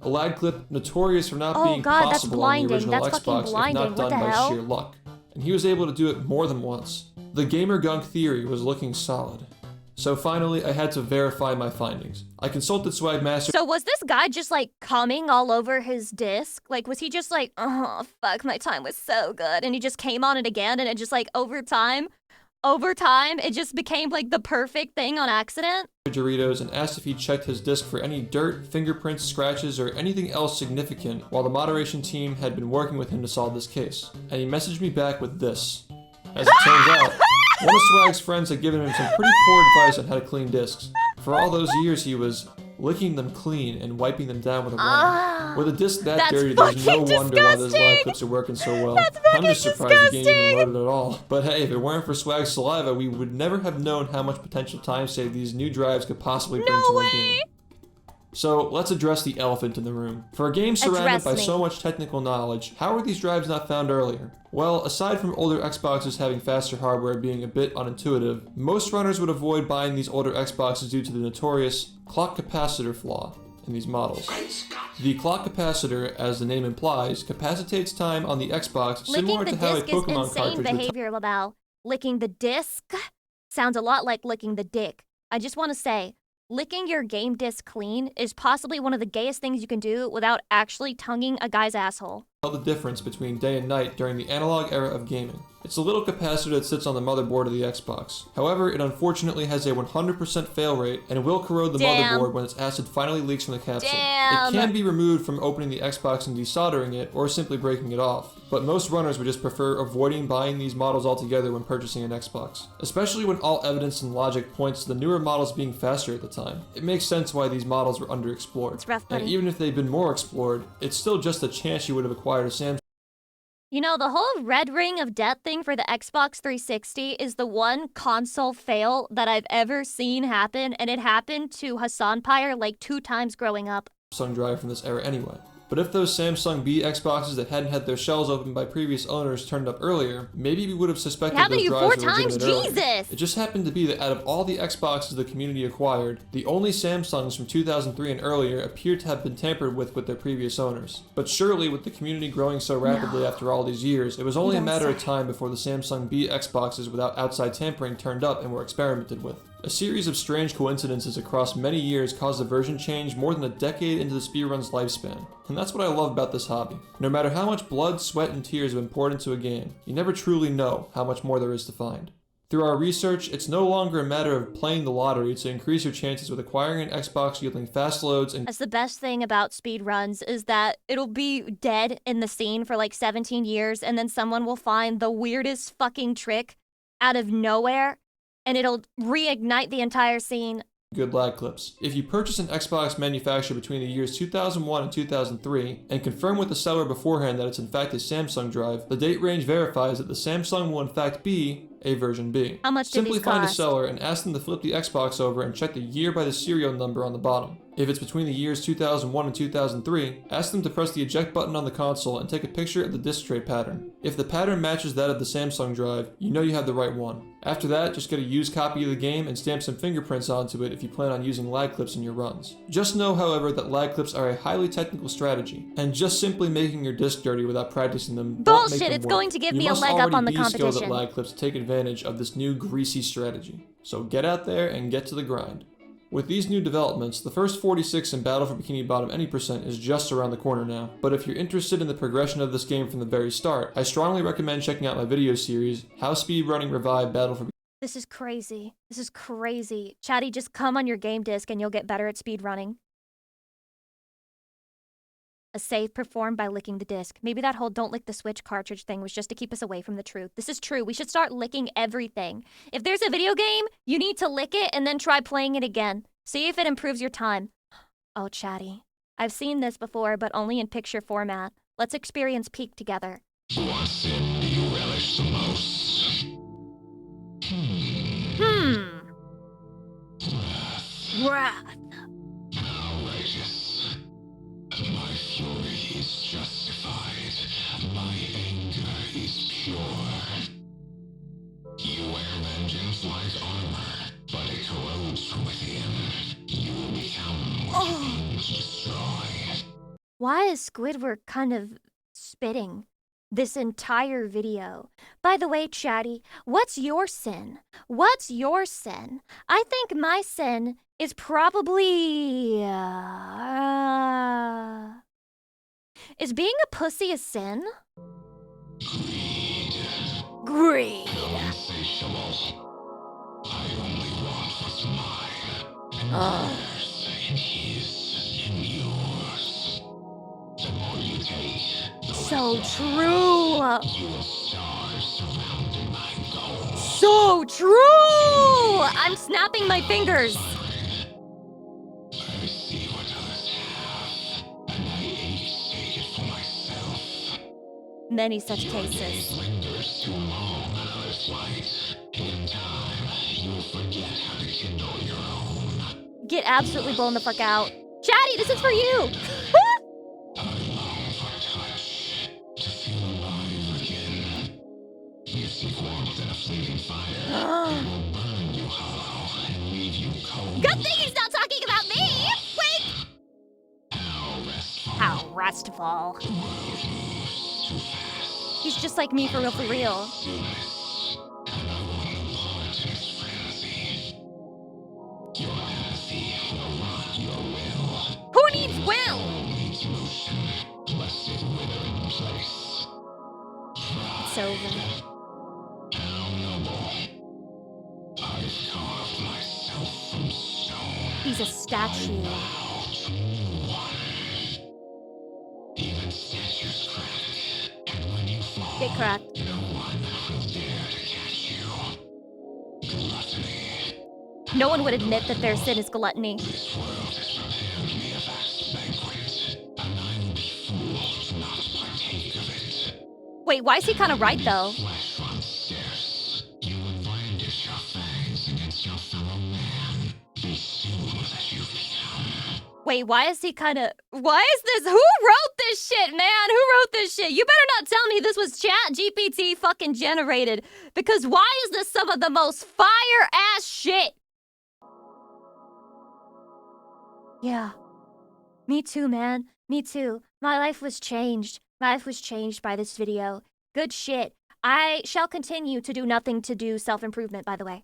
A lag clip notorious for not Oh being God, that's possible on the blinding. original That's fucking Xbox if blinding. not What done the by hell? sheer luck. And he was able to do it more than once. The gamer gunk theory was looking solid. So finally, I had to verify my findings. I consulted Swagmaster. So was this guy just like coming all over his disc? Like, was he just like, oh, fuck, my time was so good. And he just came on it again and it just like over time, it just became like the perfect thing on accident? Doritos and asked if he checked his disc for any dirt, fingerprints, scratches, or anything else significant while the moderation team had been working with him to solve this case. And he messaged me back with this. As it turns out, one of Swag's friends had given him some pretty poor advice on how to clean discs. For all those years, he was licking them clean and wiping them down with a runner. With a disc that dirty, there's no wonder why those live clips are working so well. I'm just surprised the game even loaded at all. But hey, if it weren't for Swag's saliva, we would never have known how much potential time save these new drives could possibly bring to our game. So let's address the elephant in the room. For a game surrounded by so much technical knowledge, how were these drives not found earlier? Well, aside from older Xboxes having faster hardware being a bit unintuitive, most runners would avoid buying these older Xboxes due to the notorious clock capacitor flaw in these models. The clock capacitor, as the name implies, capacitates time on the Xbox similar to how a Pokemon cartridge would. Behavior, Labelle. Licking the disc sounds a lot like licking the dick. I just want to say, licking your game disc clean is possibly one of the gayest things you can do without actually tonguing a guy's asshole. Tell the difference between day and night during the analog era of gaming. It's a little capacitor that sits on the motherboard of the Xbox. However, it unfortunately has a 100% fail rate and will corrode the motherboard when its acid finally leaks from the capsule. It can be removed from opening the Xbox and desoldering it, or simply breaking it off. But most runners would just prefer avoiding buying these models altogether when purchasing an Xbox. Especially when all evidence and logic points to the newer models being faster at the time. It makes sense why these models were underexplored. It's rough, and even if they'd been more explored, it's still just a chance you would have acquired a Samsung. You know, the whole red ring of death thing for the Xbox 360 is the one console fail that I've ever seen happen, and it happened to Hassan Pyre like 2 times growing up. Samsung drive from this era anyway. But if those Samsung B Xboxes that hadn't had their shells opened by previous owners turned up earlier, maybe we would have suspected those drives were legitimate earlier. It just happened to be that out of all the Xboxes the community acquired, the only Samsungs from 2003 and earlier appeared to have been tampered with their previous owners. But surely, with the community growing so rapidly after all these years, it was only a matter of time before the Samsung B Xboxes without outside tampering turned up and were experimented with. A series of strange coincidences across many years caused a version change more than a decade into the speedrun's lifespan. And that's what I love about this hobby. No matter how much blood, sweat, and tears have been poured into a game, you never truly know how much more there is to find. Through our research, it's no longer a matter of playing the lottery to increase your chances with acquiring an Xbox yielding fast loads and— That's the best thing about speedruns is that it'll be dead in the scene for like 17 years and then someone will find the weirdest fucking trick out of nowhere and it'll reignite the entire scene. Good lag clips. If you purchase an Xbox manufactured between the years 2001 and 2003 and confirm with the seller beforehand that it's in fact a Samsung drive, the date range verifies that the Samsung will in fact be a version B. How much did Simply these find cost? a seller and ask them to flip the Xbox over and check the year by the serial number on the bottom. If it's between the years 2001 and 2003, ask them to press the eject button on the console and take a picture of the disc tray pattern. If the pattern matches that of the Samsung drive, you know you have the right one. After that, just get a used copy of the game and stamp some fingerprints onto it if you plan on using lag clips in your runs. Just know, however, that lag clips are a highly technical strategy, and just simply making your disc dirty without practicing them won't make them It's work. going to give You me a must leg up already on the be skilled competition. at lag clips to take advantage of this new greasy strategy. So get out there and get to the grind. With these new developments, the first 46 in Battle for Bikini Bottom Any Percent is just around the corner now. But if you're interested in the progression of this game from the very start, I strongly recommend checking out my video series, How Speedrunning Revived Battle for This is crazy. This is crazy. Chatty, just come on your game disc and you'll get better at speedrunning. A save performed by licking the disc. Maybe that whole don't lick the Switch cartridge thing was just to keep us away from the truth. This is true. We should start licking everything. If there's a video game, you need to lick it and then try playing it again. See if it improves your time. Oh, Chatty. I've seen this before, but only in picture format. Let's experience Peak together. What sin do you relish the most? Wrath. Outrageous. My fury is justified. My anger is pure. You wear vengeance like armor, but it corrodes from within. You will become what you aim to destroy. Why is Squidward kind of spitting? this entire video. By the way, chatty, what's your sin? What's your sin? I think my sin is probably... is being a pussy a sin? Greed. Insatiable. I only want what's mine. And theirs, and his, and yours. The more you take, the So less true. you will starve surrounding my goal. So true. I'm snapping my fingers. I see what others have, and I ache take it for myself. Many such cases. Gaze lingers too long on others' light. In time, you'll forget how to kindle your own. Get absolutely blown the fuck out. Chatty, this is for you. I long for touch, to feel alive again. You seek warmth in a fleeting fire. It will burn you hollow and leave you cold. Good thing he's not talking about me. Wait. How restful. How restful. The world moves too fast. He's just like me for real, for real. Stillness, and I want no part in its frenzy. Your apathy will rot your will. Who needs will? Soul needs motion, lest it wither in place. It's over. How noble. I've carved myself from stone. He's a statue. Bow to no one. Even statues crack, and when you fall, Get cracked. no one will dare to catch you. Gluttony. No one would admit that their sin is gluttony. This world has prepared me a vast banquet, and I will be fooled to not partake of it. Wait, why is he kind of right though? Flesh runs scarce. You would brandish your fangs against your fellow man. Be soon that you've become. Wait, why is he kind of... Why is this... Who wrote this shit, man? Who wrote this shit? You better not tell me this was Chat GPT fucking generated. Because why is this some of the most fire-ass shit? Yeah. Me too, man. Me too. My life was changed. My life was changed by this video. Good shit. I shall continue to do nothing to do self-improvement, by the way.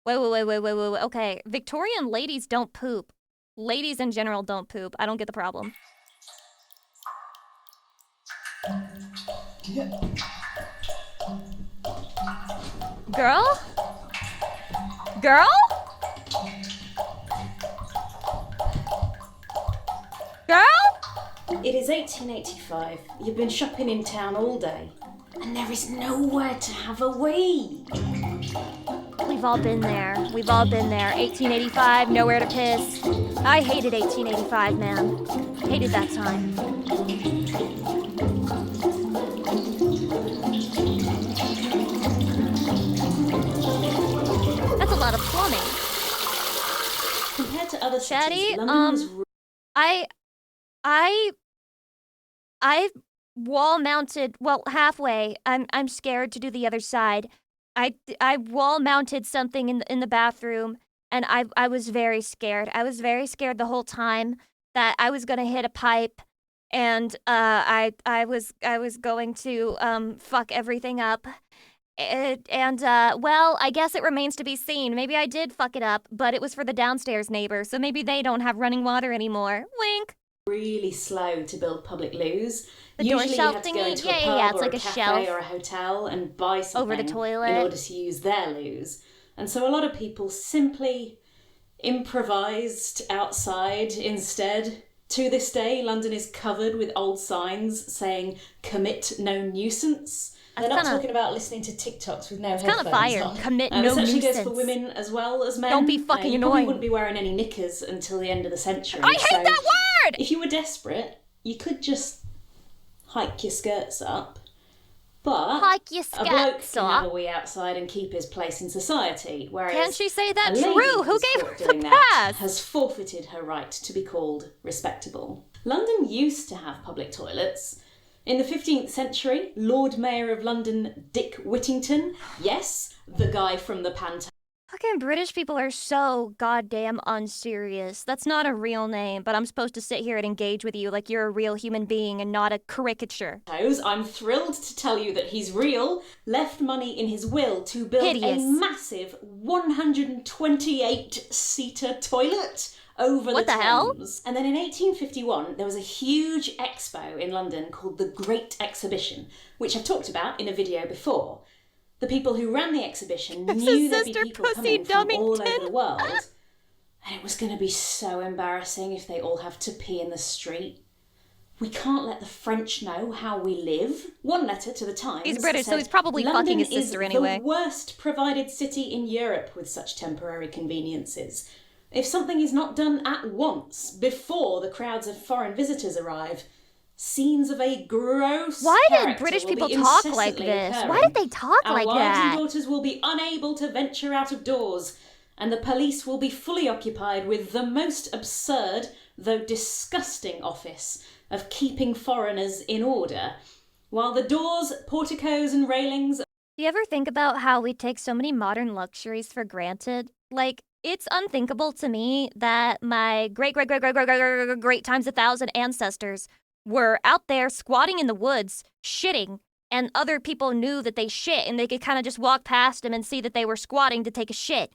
Wait. Okay. Victorian ladies don't poop. Ladies in general don't poop. I don't get the problem. Girl? Girl? Girl? It is 1885. You've been shopping in town all day, and there is nowhere to have a wee. We've all been there. We've all been there. 1885, nowhere to piss. I hated 1885, man. Hated that time. That's a lot of plumbing. Compared to other Chatty, cities, London is I wall mounted, well, halfway. I'm scared to do the other side. I wall mounted something in the bathroom, and I was very scared. I was very scared the whole time that I was gonna hit a pipe, and I was going to fuck everything up. Well, I guess it remains to be seen. Maybe I did fuck it up, but it was for the downstairs neighbor, so maybe they don't have running water anymore. Wink. really slow to build public loos. The door Usually shelf you have to go thingy? into Yeah, a yeah, pub yeah, it's or like a a cafe shelf. or a hotel and buy something Over the toilet. in order to use their loos. And so a lot of people simply improvised outside instead. To this day, London is covered with old signs saying "commit no nuisance." They're not kinda- talking about listening to TikToks with no It's headphones kinda fire. on. Commit This no actually goes nuisance. for women as well as men. Don't be fucking you annoying. probably wouldn't be wearing any knickers until the end of the century. I hate that word! If you were desperate, you could just hike your skirts up. But Hike your a bloke skirts can have a up. wee outside and keep his place in society. Whereas Can't she say that a lady true? Who who's gave caught her doing the that pass? has forfeited her right to be called respectable. London used to have public toilets. In the 15th century, Lord Mayor of London Dick Whittington, yes, the guy from the Panto. Fucking British people are so goddamn unserious. That's not a real name, but I'm supposed to sit here and engage with you like you're a real human being and not a caricature. I'm thrilled to tell you that he's real, left money in his will to build a massive 128-seater toilet over the Thames. And then in 1851, there was a huge expo in London called the Great Exhibition, which I've talked about in a video before. The people who ran the exhibition knew there'd be people coming from all over the world, and it was going to be so embarrassing if they all have to pee in the street. We can't let the French know how we live. One letter to the Times. He's British, said, so he's probably fucking his sister anyway. London is the worst provided city in Europe with such temporary conveniences. If something is not done at once, before the crowds of foreign visitors arrive, scenes of a gross Why did British people talk like this? Why did they talk like Our that? wives and daughters will be unable to venture out of doors, and the police will be fully occupied with the most absurd, though disgusting, office of keeping foreigners in order, while the doors, porticos, and railings... Do you ever think about how we take so many modern luxuries for granted? Like, it's unthinkable to me that my great times 1,000 ancestors were out there squatting in the woods, shitting, and other people knew that they shit and they could kind of just walk past them and see that they were squatting to take a shit.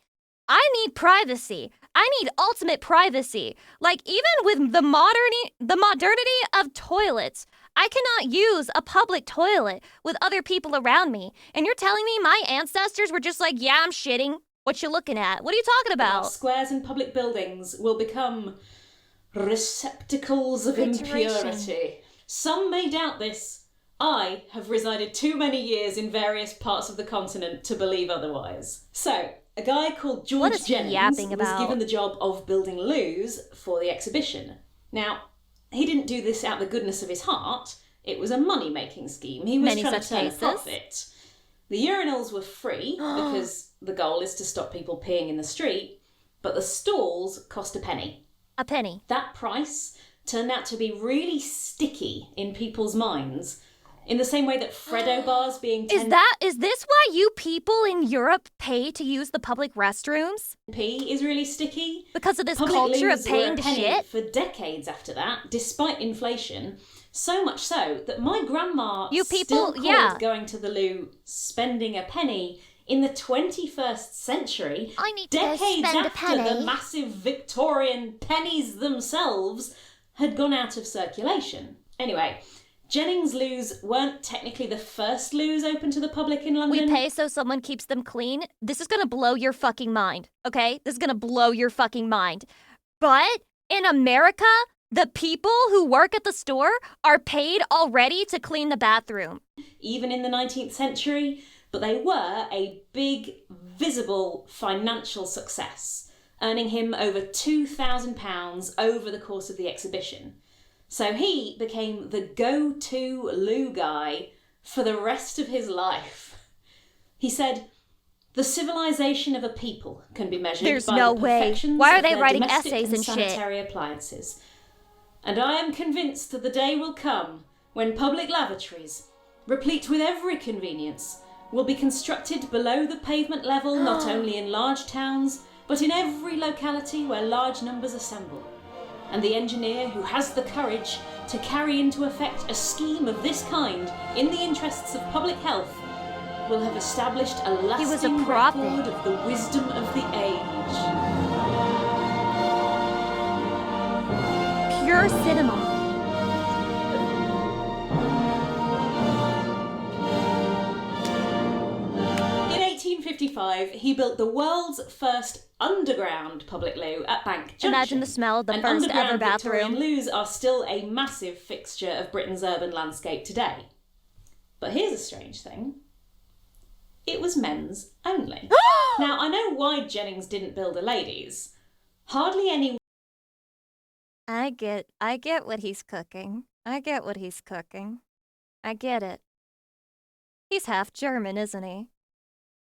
I need privacy. I need ultimate privacy. Like, even with the modernity of toilets, I cannot use a public toilet with other people around me. And you're telling me my ancestors were just like, yeah, I'm shitting. What you looking at? What are you talking about? Squares and public buildings will become receptacles of impurity. Some may doubt this. I have resided too many years in various parts of the continent to believe otherwise. So, a guy called George Jennings was given the job of building loos for the exhibition. Now, he didn't do this out of the goodness of his heart. It was a money-making scheme. He was trying to turn a profit. The urinals were free because the goal is to stop people peeing in the street, but the stalls cost a penny. A penny. That price turned out to be really sticky in people's minds, in the same way that Freddo bars being Is this why you people in Europe pay to use the public restrooms? P is really sticky. Because of this culture of paying to shit? For decades after that, despite inflation, so much so that my grandma still called going to the loo spending a penny in the 21st century, decades after the massive Victorian pennies themselves had gone out of circulation. Anyway, Jennings' loos weren't technically the first loos open to the public in London. We pay so someone keeps them clean. This is gonna blow your fucking mind, okay? This is gonna blow your fucking mind. But in America, the people who work at the store are paid already to clean the bathroom. Even in the 19th century, but they were a big, visible financial success, earning him over £2,000 over the course of the exhibition. So he became the go-to loo guy for the rest of his life. He said, "The civilization of a people can be measured by the perfections Why are of they their writing domestic essays and shit? sanitary appliances. And I am convinced that the day will come when public lavatories, replete with every convenience, will be constructed below the pavement level not only in large towns, but in every locality where large numbers assemble. And the engineer who has the courage to carry into effect a scheme of this kind in the interests of public health will have established a lasting record of the wisdom of the age." Pure cinema. In 1855, he built the world's first underground public loo at Bank Junction. Imagine the smell of the And first ever underground Victorian bathroom. loos are still a massive fixture of Britain's urban landscape today. But here's a strange thing. It was men's only. Now, I know why Jennings didn't build a ladies'. Hardly any... I get what he's cooking. I get what he's cooking. I get it. He's half German, isn't he?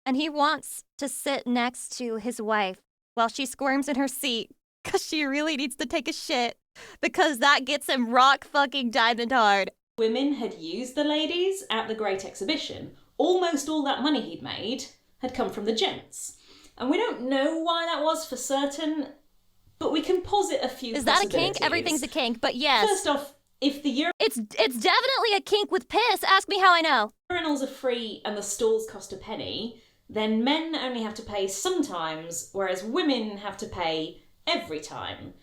And he wants to sit next to his wife while she squirms in her seat because she really needs to take a shit because that gets him rock fucking diamond hard. Women had used the ladies at the Great Exhibition. Almost all that money he'd made had come from the gents. And we don't know why that was for certain, but we can posit a few Is that a kink? possibilities. Everything's a kink, but yes. First off, if the It's definitely a kink with piss. Ask me how I know. urinals are free and the stalls cost a penny, then men only have to pay sometimes, whereas women have to pay every time.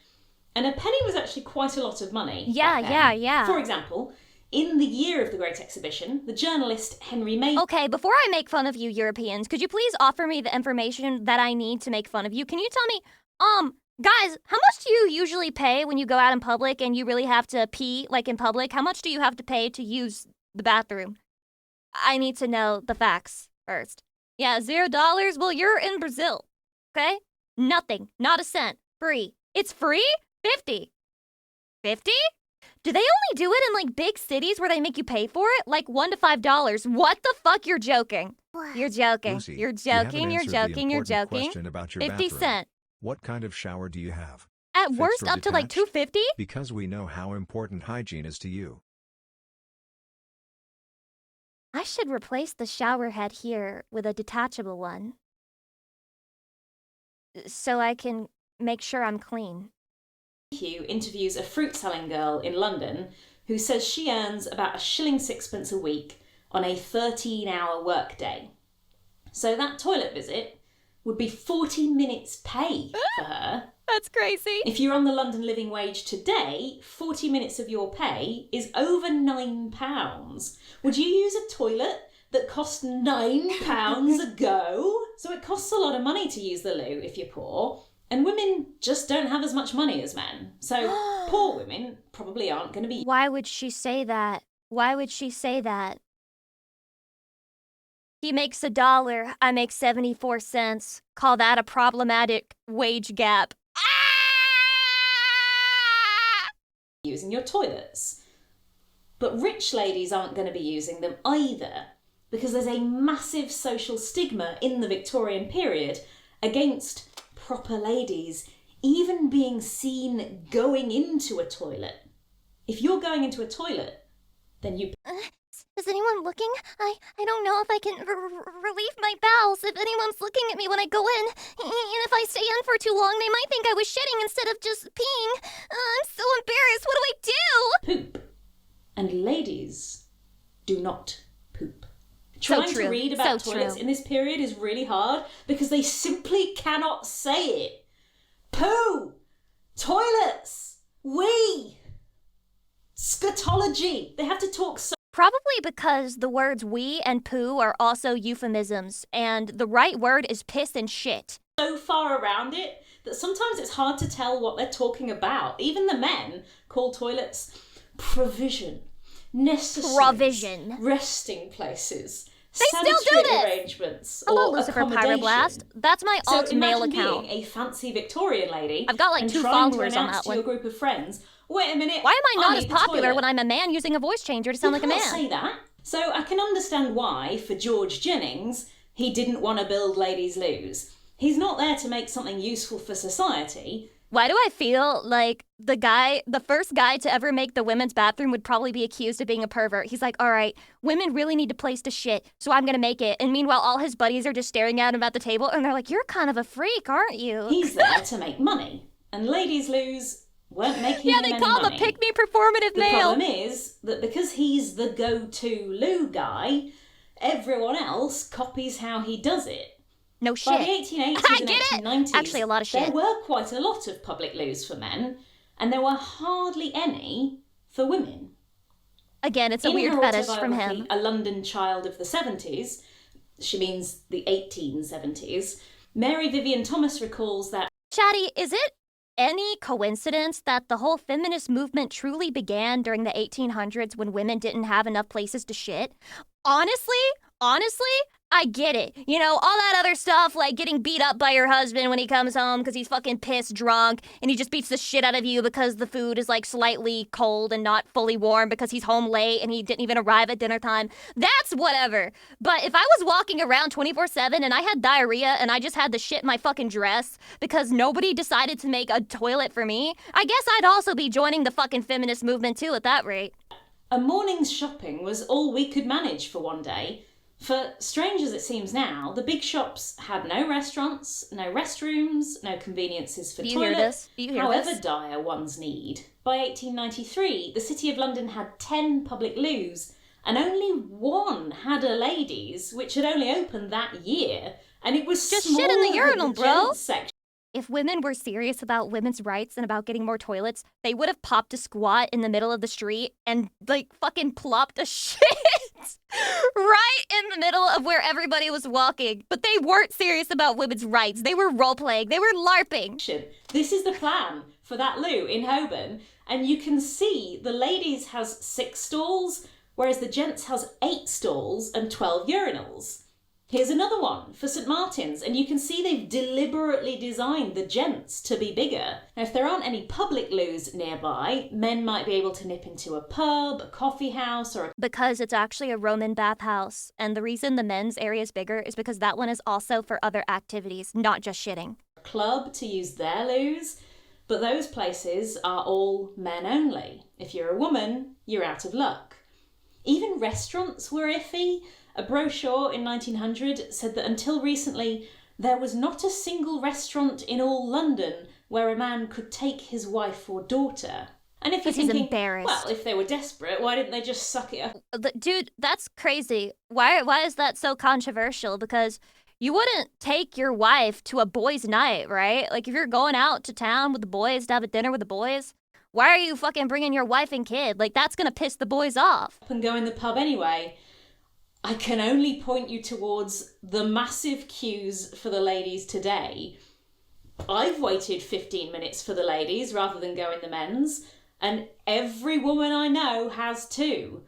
And a penny was actually quite a lot of money. Yeah, back then. yeah. For example, in the year of the Great Exhibition, the journalist Henry May... Okay, before I make fun of you Europeans, could you please offer me the information that I need to make fun of you? Can you tell me, guys, how much do you usually pay when you go out in public and you really have to pee, like in public? How much do you have to pay to use the bathroom? I need to know the facts first. Yeah, $0? Well, you're in Brazil, okay? Nothing, not a cent, free. It's free? 50. 50? Do they only do it in like big cities where they make you pay for it? Like $1 to $5. What the fuck? You're joking. You're joking. Lucy, You're you haven't joking. You're answered the joking. You're important joking. question about your 50 bathroom. cent. What kind of shower do you have? At Fixed worst, or up to like detached? $250? Because we know how important hygiene is to you. I should replace the shower head here with a detachable one. So I can make sure I'm clean. Hugh interviews a fruit-selling girl in London who says she earns about £1 shilling 6 a week on a 13-hour workday. So that toilet visit would be 40 minutes pay for her. That's crazy. If you're on the London living wage today, 40 minutes of your pay is over £9. Would you use a toilet that cost £9 a go? So it costs a lot of money to use the loo if you're poor. And women just don't have as much money as men. So poor women probably aren't going to be... Why would she say that? Why would she say that? He makes $1, I make 74 cents. Call that a problematic wage gap. using your toilets. But rich ladies aren't going to be using them either, because there's a massive social stigma in the Victorian period against proper ladies even being seen going into a toilet. If you're going into a toilet, then you... Is anyone looking? I don't know if I can relieve my bowels if anyone's looking at me when I go in. And if I stay in for too long, they might think I was shitting instead of just peeing. I'm so embarrassed. What do I do? Poop. And ladies do not poop. So Trying true. to read about So toilets true. in this period is really hard because they simply cannot say it. Poo! Toilets! Wee! Scatology! They have to talk so... Probably because the words we and poo are also euphemisms, and the right word is piss and shit. So far around it that sometimes it's hard to tell what they're talking about. Even the men call toilets provision, necessaries, Provision. resting places, They still do sanitary this! arrangements, Hello, or Lucifer accommodation. Pyroblast. That's my So alt mail imagine account. being a fancy Victorian lady. I've got like and 2 trying to followers on announce that to one. your group of friends, wait a minute. Why am I not as need the popular toilet. when I'm a man using a voice changer to sound like a man? You can't say that. So I can understand why, for George Jennings, he didn't want to build ladies' loos. He's not there to make something useful for society. Why do I feel like the first guy to ever make the women's bathroom would probably be accused of being a pervert? He's like, all right, women really need a place to shit, so I'm gonna make it. And meanwhile, all his buddies are just staring at him at the table, and they're like, you're kind of a freak, aren't you? He's there to make money. And ladies' loos weren't making Yeah, him they any call him a money. pick-me performative The male. problem is that because he's the go-to loo guy, everyone else copies how he does it. No By shit. the 1880s I and get it. 1890s, Actually, a lot of shit. there were quite a lot of public loos for men, and there were hardly any for women. Again, it's a In weird her fetish from autobiography, him. A London Child of the 70s, she means the 1870s, Mary Vivian Thomas recalls that... Chatty, is it any coincidence that the whole feminist movement truly began during the 1800s when women didn't have enough places to shit? Honestly, I get it. You know, all that other stuff like getting beat up by your husband when he comes home because he's fucking pissed drunk and he just beats the shit out of you because the food is like slightly cold and not fully warm because he's home late and he didn't even arrive at dinner time. That's whatever. But if I was walking around 24/7 and I had diarrhea and I just had the shit in my fucking dress because nobody decided to make a toilet for me, I guess I'd also be joining the fucking feminist movement too at that rate. A morning's shopping was all we could manage for one day, For strange as it seems now, the big shops had no restaurants, no restrooms, no conveniences for Do you hear toilet, this? Do you hear however this? dire one's need. By 1893, the City of London had 10 public loos, and only one had a ladies, which had only opened that year, and it was Just smaller shit in the than urinal, bro. gents section. If women were serious about women's rights and about getting more toilets, they would have popped a squat in the middle of the street and, like, fucking plopped a shit right in the middle of where everybody was walking. But they weren't serious about women's rights. They were role-playing. They were LARPing. This is the plan for that loo in Holborn, and you can see the ladies has 6 stalls, whereas the gents has 8 stalls and 12 urinals. Here's another one for St Martin's, and you can see they've deliberately designed the gents to be bigger. Now, if there aren't any public loos nearby, men might be able to nip into a pub, a coffee house, or Because it's actually a Roman bathhouse, and the reason the men's area is bigger is because that one is also for other activities, not just shitting. a club to use their loos, but those places are all men only. If you're a woman, you're out of luck. Even restaurants were iffy. A brochure in 1900 said that until recently, there was not a single restaurant in all London where a man could take his wife or daughter. And if you're He's thinking, embarrassed. well, if they were desperate, why didn't they just suck it up? Dude, that's crazy. Why is that so controversial? Because you wouldn't take your wife to a boys' night, right? Like, if you're going out to town with the boys to have a dinner with the boys, why are you fucking bringing your wife and kid? Like, that's gonna piss the boys off. And go in the pub anyway. I can only point you towards the massive queues for the ladies today. I've waited 15 minutes for the ladies rather than go in the men's, and every woman I know has too.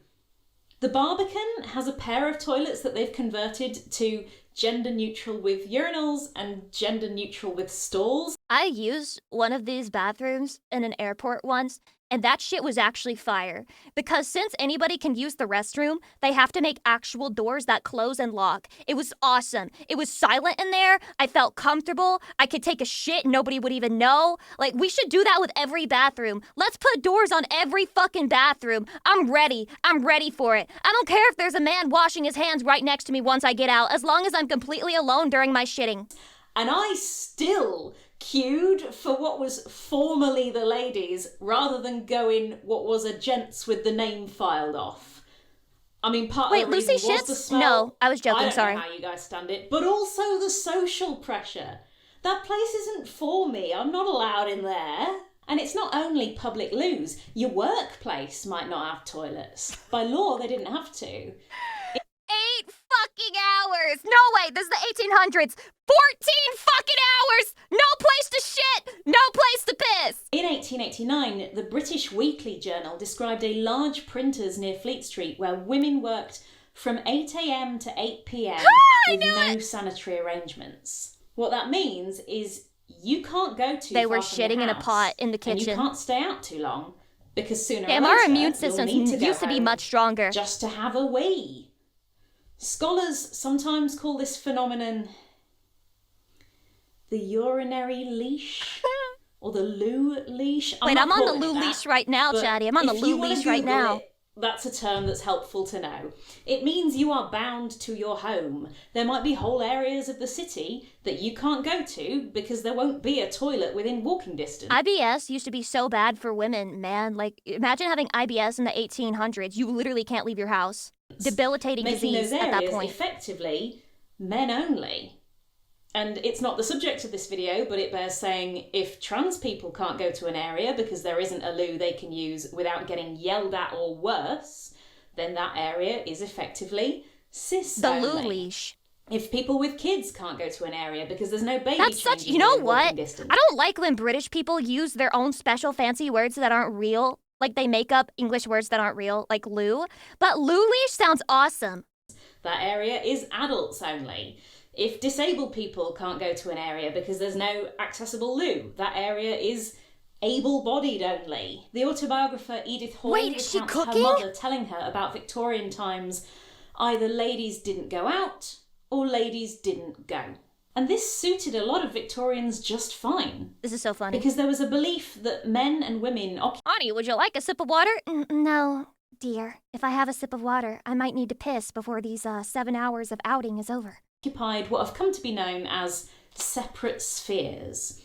The Barbican has a pair of toilets that they've converted to gender neutral with urinals and gender neutral with stalls. I used one of these bathrooms in an airport once, and that shit was actually fire. Because since anybody can use the restroom, they have to make actual doors that close and lock. It was awesome. It was silent in there. I felt comfortable. I could take a shit and nobody would even know. Like, we should do that with every bathroom. Let's put doors on every fucking bathroom. I'm ready. I'm ready for it. I don't care if there's a man washing his hands right next to me once I get out, as long as I'm completely alone during my shitting. And I still queued for what was formerly the ladies rather than go in what was a gents with the name filed off. I mean, part Wait, of the reason Lucy was shits? the smell. No, I was joking, I don't sorry. know how you guys stand it, but also the social pressure. That place isn't for me. I'm not allowed in there. And it's not only public loos. Your workplace might not have toilets. By law, they didn't have to. 8 fucking hours! No way, this is the 1800s! 14 fucking hours! No place to shit! No place to piss! In 1889, the British Weekly Journal described a large printers near Fleet Street where women worked from 8 a.m. to 8 p.m. with no sanitary arrangements. What that means is you can't go too They far were from your shitting in a house, pot in the and you kitchen. can't stay out too long because sooner Damn, or later our immune you'll systems need to go used to be home much stronger. just to have a wee. Scholars sometimes call this phenomenon the urinary leash or the loo leash. Wait, I'm on the calling it loo that, leash right now, but Chatty. I'm on the if you loo wanna leash right Google now. it, that's a term that's helpful to know. It means you are bound to your home. There might be whole areas of the city that you can't go to because there won't be a toilet within walking distance. IBS used to be so bad for women, man. Like, imagine having IBS in the 1800s. You literally can't leave your house. Debilitating Making disease those at that areas point. effectively men only. And it's not the subject of this video, but it bears saying if trans people can't go to an area because there isn't a loo they can use without getting yelled at or worse, then that area is effectively cis The only. loo leash. If people with kids can't go to an area because there's no baby That's such, changing you know within walking what? distance. I don't like when British people use their own special fancy words that aren't real. Like, they make up English words that aren't real, like loo. But loo leash sounds awesome. That area is adults only. If disabled people can't go to an area because there's no accessible loo, that area is able-bodied only. The autobiographer Edith Hall Wait, is she recounts her cooking? mother telling her about Victorian times either ladies didn't go out or ladies didn't go. And this suited a lot of Victorians just fine. This is so funny. Because there was a belief that men and women Honey, would you like a sip of water? No. dear, if I have a sip of water, I might need to piss before these 7 hours of outing is over. Occupied what have come to be known as separate spheres.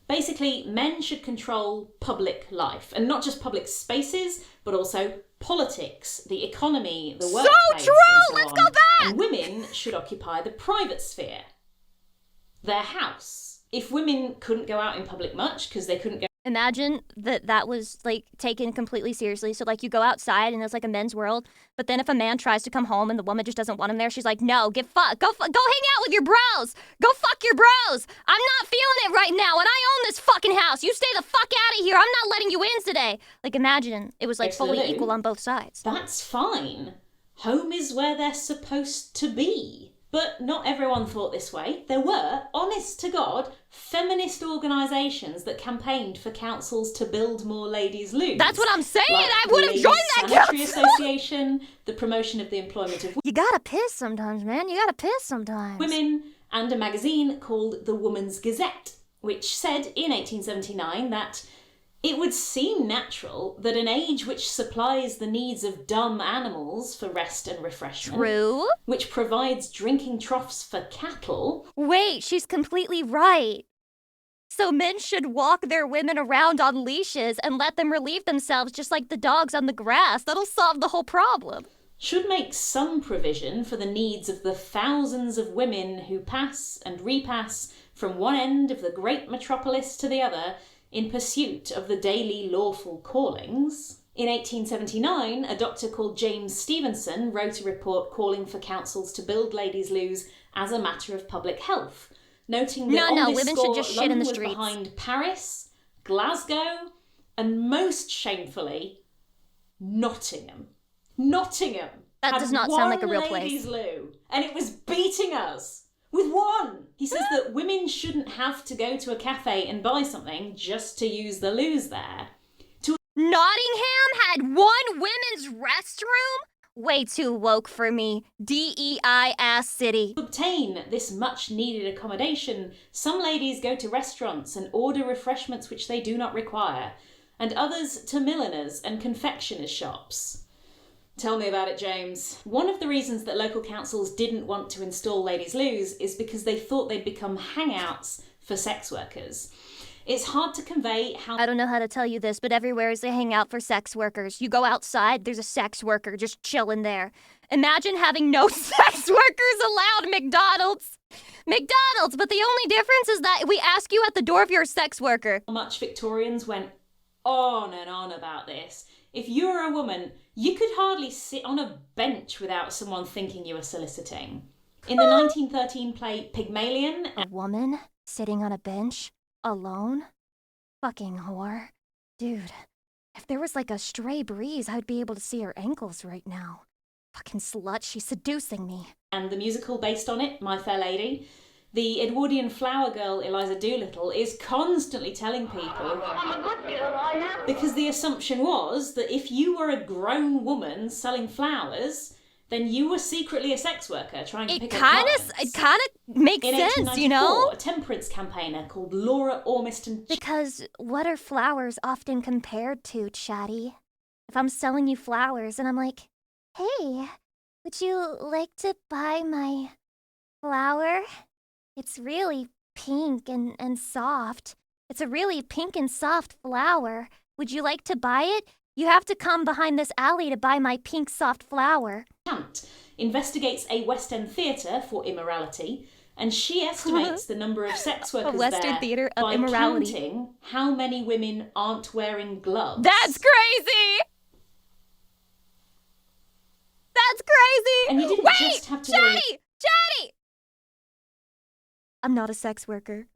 Basically, men should control public life, and not just public spaces, but also politics, the economy, the workplace, So true! and so Let's on. go back! And women should occupy the private sphere, their house. If women couldn't go out in public much because they couldn't go. Imagine that was like taken completely seriously. So like you go outside and it's like a men's world, but then if a man tries to come home and the woman just doesn't want him there, she's like, no, go hang out with your bros. Go fuck your bros. I'm not feeling it right now, and I own this fucking house. You stay the fuck out of here. I'm not letting you in today. Like imagine it was like fully equal on both sides. That's fine. Home is where they're supposed to be. But not everyone thought this way. There were, honest to God, feminist organisations that campaigned for councils to build more ladies' loos. That's what I'm saying. Like I would have joined that Sanitary council. Association, the promotion of the employment of You gotta piss sometimes, man. You gotta piss sometimes. women, and a magazine called The Woman's Gazette, which said in 1879 that it would seem natural that an age which supplies the needs of dumb animals for rest and refreshment, True. which provides drinking troughs for cattle. Wait, she's completely right. So men should walk their women around on leashes and let them relieve themselves just like the dogs on the grass. That'll solve the whole problem. Should make some provision for the needs of the thousands of women who pass and repass from one end of the great metropolis to the other in pursuit of the daily lawful callings. In 1879, a doctor called James Stevenson wrote a report calling for councils to build ladies' loos as a matter of public health, noting that on this women score, should just shit London in the was streets. behind Paris, Glasgow, and most shamefully, Nottingham. Nottingham That had does not sound like a one real ladies' place. loo, and it was beating us. With one! He says that women shouldn't have to go to a cafe and buy something just to use the loos there. Nottingham had one women's restroom? Way too woke for me. DEI ass city. To obtain this much needed accommodation, some ladies go to restaurants and order refreshments which they do not require, and others to milliners and confectioners' shops. Tell me about it, James. One of the reasons that local councils didn't want to install ladies' loos is because they thought they'd become hangouts for sex workers. It's hard to convey how... I don't know how to tell you this, but everywhere is a hangout for sex workers. You go outside, there's a sex worker just chilling there. Imagine having no sex workers allowed at McDonald's. McDonald's, but the only difference is that we ask you at the door if you're a sex worker. How much Victorians went on and on about this. If you were a woman, you could hardly sit on a bench without someone thinking you were soliciting. In the 1913 play Pygmalion... A woman sitting on a bench? Alone? Fucking whore. Dude, if there was like a stray breeze, I'd be able to see her ankles right now. Fucking slut, she's seducing me. And the musical based on it, My Fair Lady, the Edwardian flower girl Eliza Doolittle is constantly telling people... I'm a good girl, I am. Because the assumption was that if you were a grown woman selling flowers, then you were secretly a sex worker trying to pick up clients. It kind of makes In sense, you know? a temperance campaigner called Laura Ormiston... Because what are flowers often compared to, Chatty? If I'm selling you flowers and I'm like, hey, would you like to buy my flower? It's really pink and soft. It's a really pink and soft flower. Would you like to buy it? You have to come behind this alley to buy my pink soft flower. Kant investigates a West End theatre for immorality, and she estimates the number of sex workers Western there theatre of by immorality. counting how many women aren't wearing gloves. That's crazy! That's crazy! And you didn't Wait! just have to worry... Chatty! I'm not a sex worker.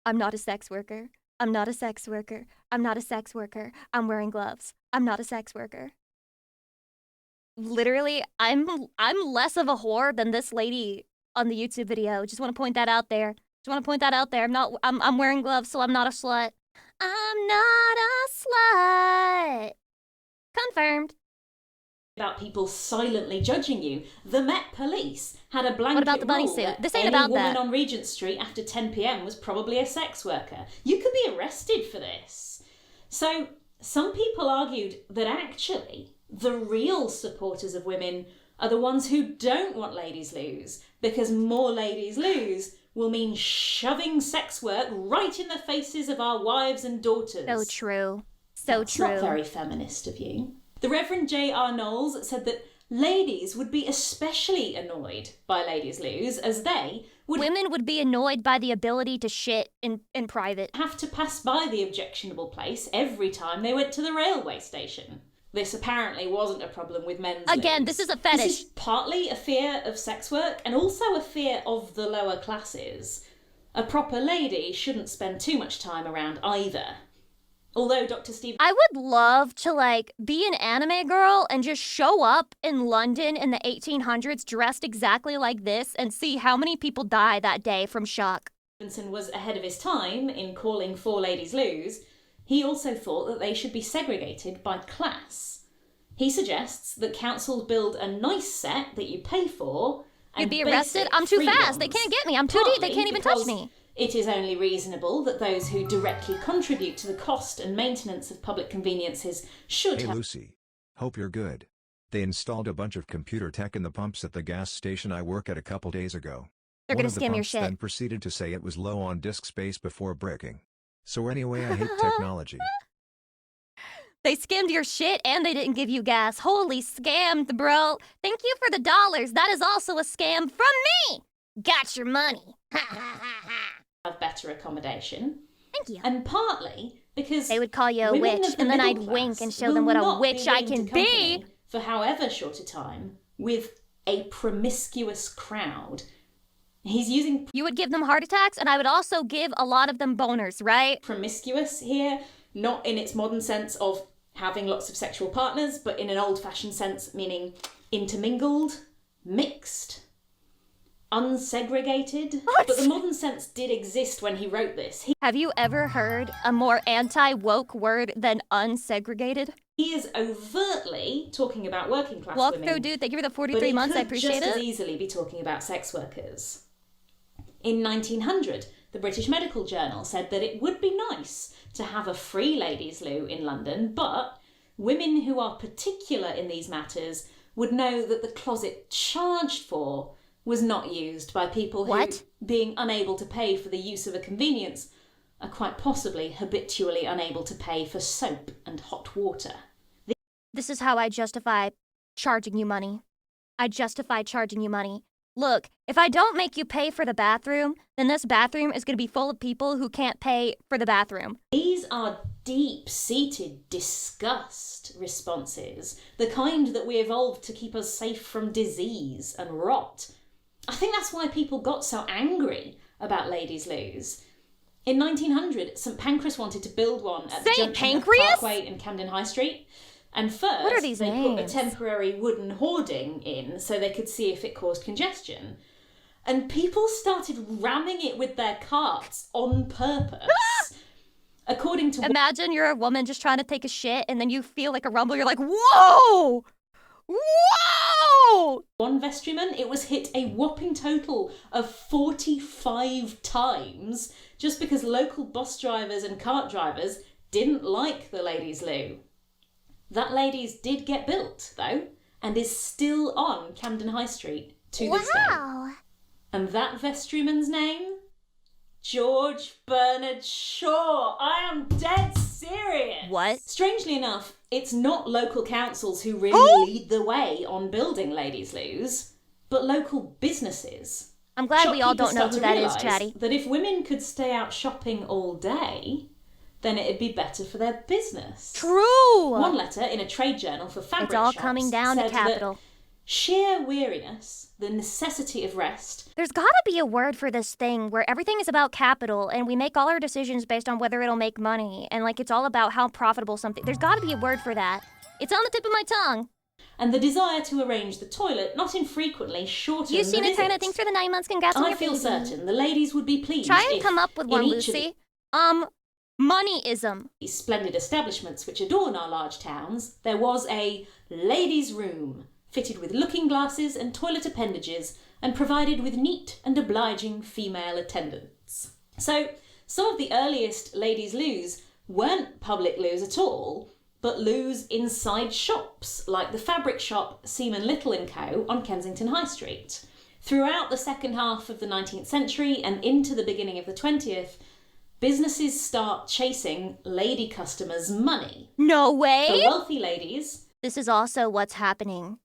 I'm not a sex worker. I'm not a sex worker. I'm not a sex worker. I'm wearing gloves. I'm not a sex worker. Literally, I'm less of a whore than this lady on the YouTube video. Just want to point that out there. I'm wearing gloves, so I'm not a slut. I'm not a slut. Confirmed. About people silently judging you. The Met Police had a blanket What about the bunny rule suit? that This ain't any about woman that. on Regent Street after 10 p.m. was probably a sex worker. You could be arrested for this. So some people argued that actually The real supporters of women are the ones who don't want ladies' loos, because more ladies' loos will mean shoving sex work right in the faces of our wives and daughters. So true. So That's true. not very feminist of you. The Reverend J.R. Knowles said that ladies would be especially annoyed by ladies' loos, as they would... Women would be annoyed by the ability to shit in private. ...have to pass by the objectionable place every time they went to the railway station. This apparently wasn't a problem with men's Again, loos. this is a fetish. This is partly a fear of sex work and also a fear of the lower classes. A proper lady shouldn't spend too much time around either. Although Dr. Steve... I would love to, like, be an anime girl and just show up in London in the 1800s dressed exactly like this and see how many people die that day from shock. Stevenson was ahead of his time in calling for ladies' loos. He also thought that they should be segregated by class. He suggests that councils build a nice set that you pay for and You'd be arrested? I'm too fast. They can't get me. I'm too deep. They can't even touch me. It is only reasonable that those who directly contribute to the cost and maintenance of public conveniences should Hey have... Lucy. Hope you're good. They installed a bunch of computer tech in the pumps at the gas station I work at a couple days ago. They're One gonna of the scam your pumps shit. then proceeded to say it was low on disk space before breaking. So anyway, I hate technology. They skimmed your shit and they didn't give you gas. Holy scammed, bro. Thank you for the dollars. That is also a scam from me. Got your money. have better accommodation. Thank you. And partly because they would call you a women witch, of the and then I'd middle wink class and show will them what a not witch be I willing can to be. company for however short a time with a promiscuous crowd. He's using... You would give them heart attacks, and I would also give a lot of them boners, right? Promiscuous here, not in its modern sense of having lots of sexual partners, but in an old-fashioned sense, meaning intermingled, mixed, unsegregated. What? But the modern sense did exist when he wrote this. Have you ever heard a more anti-woke word than unsegregated? He is overtly talking about working class Walk women. through, dude. Thank you for the 43 months. I appreciate just it. as easily be talking about sex workers. In 1900, the British Medical Journal said that it would be nice to have a free ladies' loo in London, but women who are particular in these matters would know that the closet charged for was not used by people who, being unable to pay for the use of a convenience, are quite possibly habitually unable to pay for soap and hot water. This is how I justify charging you money. I justify charging you money. Look, if I don't make you pay for the bathroom, then this bathroom is going to be full of people who can't pay for the bathroom. These are deep-seated disgust responses, the kind that we evolved to keep us safe from disease and rot. I think that's why people got so angry about ladies' loos. In 1900, St Pancras wanted to build one at the junction of Parkway and Camden High Street. And first, What are these they names? put a temporary wooden hoarding in so they could see if it caused congestion. And people started ramming it with their carts on purpose. According to... Imagine you're a woman just trying to take a shit and then you feel like a rumble. You're like, whoa! Whoa! One vestryman, it was hit a whopping total of 45 times just because local bus drivers and cart drivers didn't like the ladies' loo. That ladies did get built, though, and is still on Camden High Street to this day. And that vestryman's name? George Bernard Shaw. I am dead serious. What? Strangely enough, it's not local councils who really lead the way on building ladies' loos, but local businesses. I'm glad we all don't know Shopkeepers who start that to is, realise Chatty. that if women could stay out shopping all day, then it'd be better for their business. True! One letter in a trade journal for fabric It's all shops coming down to said that capital. sheer weariness, the necessity of rest. There's gotta be a word for this thing where everything is about capital and we make all our decisions based on whether it'll make money and like it's all about how profitable something. There's gotta be a word for that. It's on the tip of my tongue. And the desire to arrange the toilet not infrequently shorten You seen the it, Tana? visit. Thanks for the 9 months. Congrats on I your feel baby. certain the ladies would be pleased Try and if, come up with in one, each of Lucy. Moneyism. these splendid establishments which adorn our large towns, there was a ladies' room fitted with looking glasses and toilet appendages and provided with neat and obliging female attendants. So, some of the earliest ladies' loos weren't public loos at all, but loos inside shops, like the fabric shop Seaman Little & Co. on Kensington High Street. Throughout the second half of the 19th century and into the beginning of the 20th, businesses start chasing lady customers' money. No way! For wealthy ladies... This is also what's happening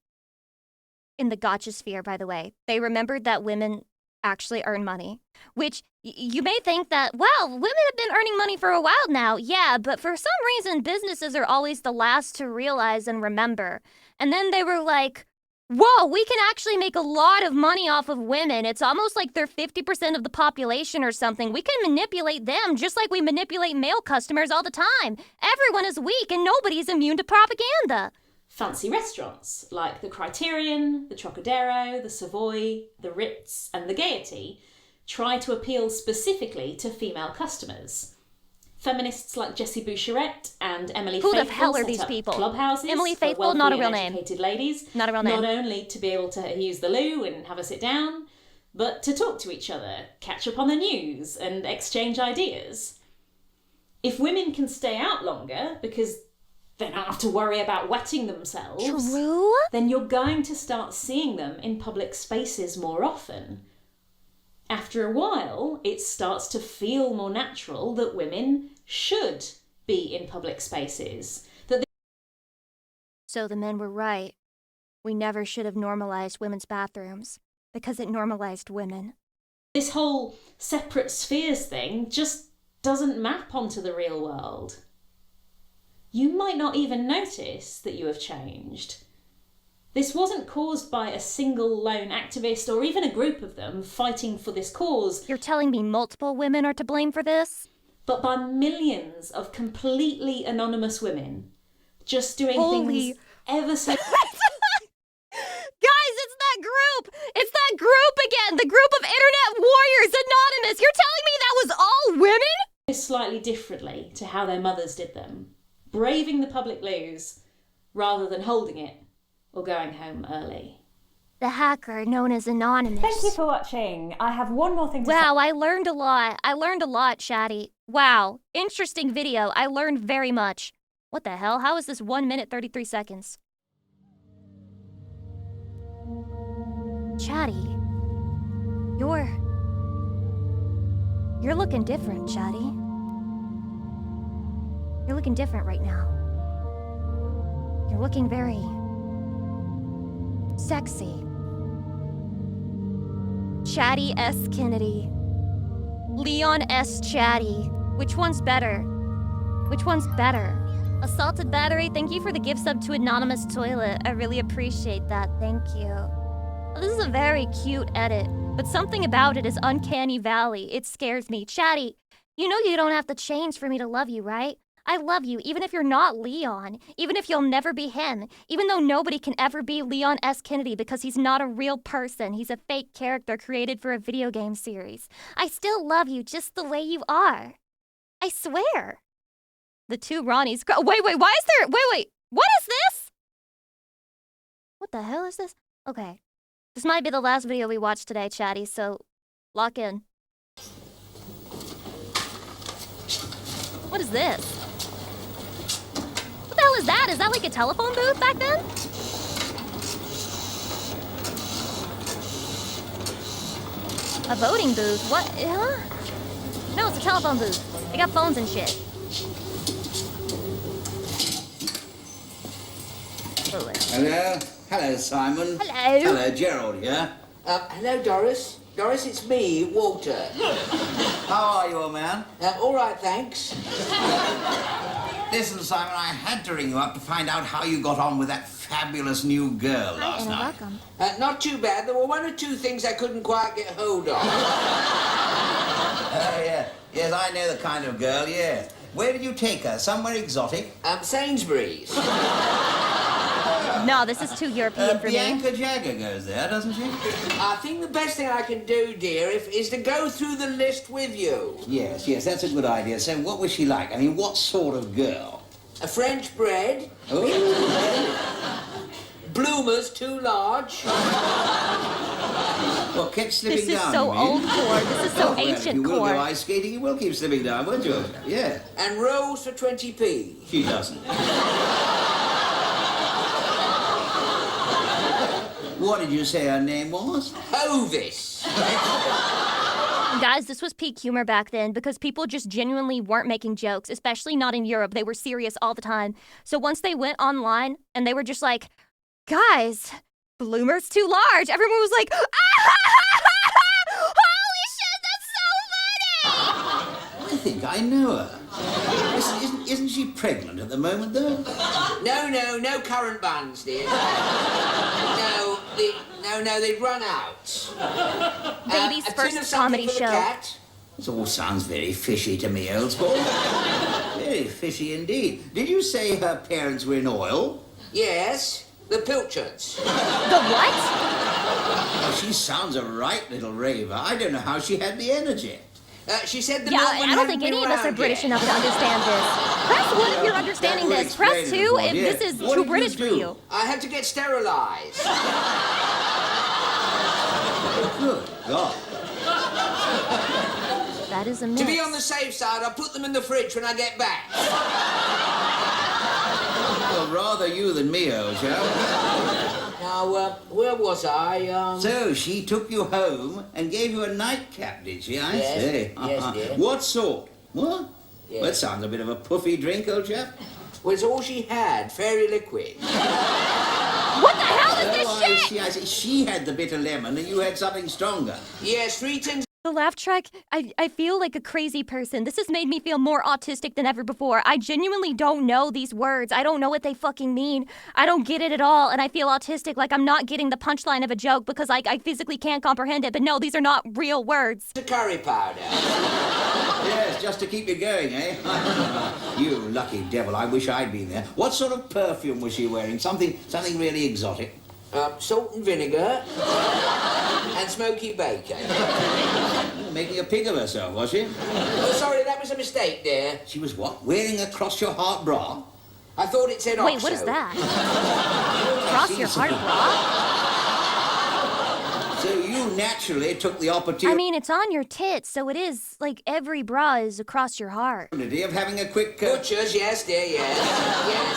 in the gotcha sphere, by the way. They remembered that women actually earn money, which you may think that, well, women have been earning money for a while now. Yeah, but for some reason, businesses are always the last to realize and remember. And then they were like, whoa, we can actually make a lot of money off of women. It's almost like they're 50% of the population or something. We can manipulate them just like we manipulate male customers all the time. Everyone is weak and nobody's immune to propaganda. Fancy restaurants like the Criterion, the Trocadero, the Savoy, the Ritz, and the Gaiety try to appeal specifically to female customers. Feminists like Jessie Boucherette and Emily Who Faithfull the hell are set these up people? clubhouses Emily for Faithfull, wealthy not a and real name. educated ladies, Not a real name. not only to be able to use the loo and have a sit down, but to talk to each other, catch up on the news, and exchange ideas. If women can stay out longer because they don't have to worry about wetting themselves, True? then you're going to start seeing them in public spaces more often. After a while, it starts to feel more natural that women should be in public spaces. So the men were right. We never should have normalized women's bathrooms, because it normalized women. This whole separate spheres thing just doesn't map onto the real world. You might not even notice that you have changed. This wasn't caused by a single lone activist or even a group of them fighting for this cause. You're telling me multiple women are to blame for this? But by millions of completely anonymous women just doing things ever so... Guys, it's that group! It's that group again! The group of Internet Warriors Anonymous! You're telling me that was all women? Slightly differently to how their mothers did them. Braving the public loos rather than holding it or going home early. The hacker known as Anonymous. Thank you for watching. I have one more thing to Wow, I learned a lot. I learned a lot, Chatty. Wow, interesting video. I learned very much. What the hell? How is this 1 minute 33 seconds? Chatty. You're looking different, Chatty. You're looking different right now. You're looking very... sexy. Chatty S. Kennedy. Leon S. Chatty. Which one's better? Which one's better? Assaulted Battery, thank you for the gift sub to Anonymous Toilet. I really appreciate that. Thank you. This is a very cute edit, but something about it is uncanny valley. It scares me. Chatty, you know you don't have to change for me to love you, right? I love you, even if you're not Leon, even if you'll never be him, even though nobody can ever be Leon S. Kennedy because he's not a real person. He's a fake character created for a video game series. I still love you just the way you are. I swear. The two Ronnies... Wait, why is there... Wait, what is this? What the hell is this? Okay. This might be the last video we watch today, Chatty, so lock in. What is this? What the hell is that? Is that like a telephone booth back then? A voting booth? What? Huh? No, it's a telephone booth. They got phones and shit. Hello? Hello, Simon. Hello. Hello, Gerald here. Hello, Doris. Doris, it's me, Walter. How are you, old man? All right, thanks. Listen, Simon, I had to ring you up to find out how you got on with that fabulous new girl last night. Welcome. Not too bad. There were one or two things I couldn't quite get hold of. Oh, yeah. Yes, I know the kind of girl, yes. Where did you take her? Somewhere exotic? Sainsbury's. No, this is too European for me. Bianca Jagger goes there, doesn't she? I think the best thing I can do, dear, is to go through the list with you. Yes, that's a good idea. So what was she like? I mean, what sort of girl? A French bread. Oh. Bloomers too large. Well, kept slipping This is down. so old core. This is so ancient you will core. go ice skating, you will keep slipping down, won't you? Yeah. And rolls for 20p. She doesn't. What did you say her name was? Hovis. Guys, this was peak humor back then because people just genuinely weren't making jokes, especially not in Europe. They were serious all the time. So once they went online and they were just like, guys, Bloomer's too large, everyone was like, holy shit, that's so funny! I think I know her. Isn't she pregnant at the moment, though? No current bands, dear. No, they've run out. Baby's a tin first of something comedy for the show. cat. This all sounds very fishy to me, old sport. Very fishy indeed. Did you say her parents were in oil? Yes, the Pilchards. The what? Oh, she sounds a right little raver. I don't know how she had the energy. She said the Yeah, milkman I don't hadn't think been any of us are around British yet. enough to understand this. Press 1 if you're understanding That would this. Press explain it, 2 Bob, if yeah. this is What too did you British for do? you. I had to get sterilised. Good God. That is a To myth. be on the safe side, I'll put them in the fridge when I get back. Well, rather you than me, old chap. Now, where was I? So she took you home and gave you a nightcap, did she? I Yes, see. yes, dear. What sort? What? Yes. That sounds a bit of a puffy drink, old chap. Was all she had, fairy liquid. What the hell is this Oh, shit? I see. She had the bitter lemon and you had something stronger. Yes, 3 tins. The laugh track, I feel like a crazy person. This has made me feel more autistic than ever before. I genuinely don't know these words. I don't know what they fucking mean. I don't get it at all, and I feel autistic, like I'm not getting the punchline of a joke because I physically can't comprehend it. But no, these are not real words. The curry powder. Yes, just to keep you going, eh? You lucky devil, I wish I'd been there. What sort of perfume was she wearing? Something really exotic? Salt and vinegar. And smoky bacon. Making a pig of herself, was she? Oh, sorry, that was a mistake, dear. She was what? Wearing a cross-your-heart bra? I thought it said Wait, Oxo. what is that? Cross your heart bra? So you naturally took the opportunity I mean, it's on your tits, so it is like every bra is across your heart. of having a quick... Butchers, yes, dear, yes.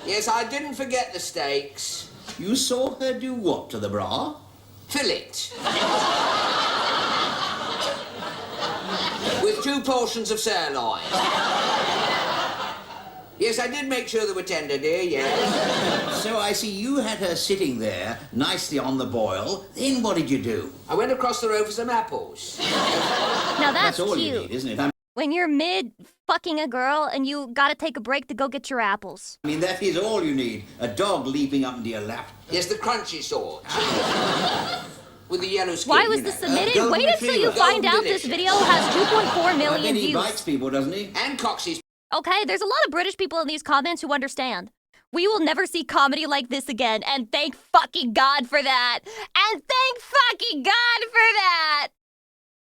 Yes, I didn't forget the steaks. You saw her do what to the bra? Fill it. With 2 portions of sirloin. Yes, I did make sure they were tender, dear, yes. So I see you had her sitting there, nicely on the boil. Then what did you do? I went across the road for some apples. Now that's all cute. you need, isn't it? When you're mid-fucking a girl and you gotta take a break to go get your apples. I mean, that is all you need. A dog leaping up into your lap. Yes, the crunchy sort. With the yellow skin. Why was this submitted? Wait until you find out this video has 2.4 million He views. bites people, doesn't he? And Coxie's. Okay, there's a lot of British people in these comments who understand. We will never see comedy like this again, and thank fucking God for that. And thank fucking God for that.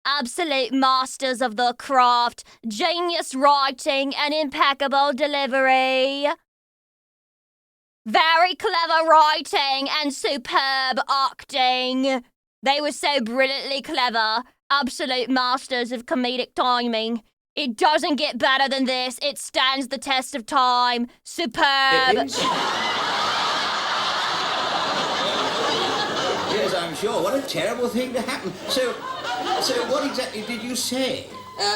Absolute masters of the craft, genius writing, and impeccable delivery. Very clever writing and superb acting. They were so brilliantly clever, absolute masters of comedic timing. It doesn't get better than this. It stands the test of time. Superb. Yes, I'm sure. What a terrible thing to happen. So what exactly did you say?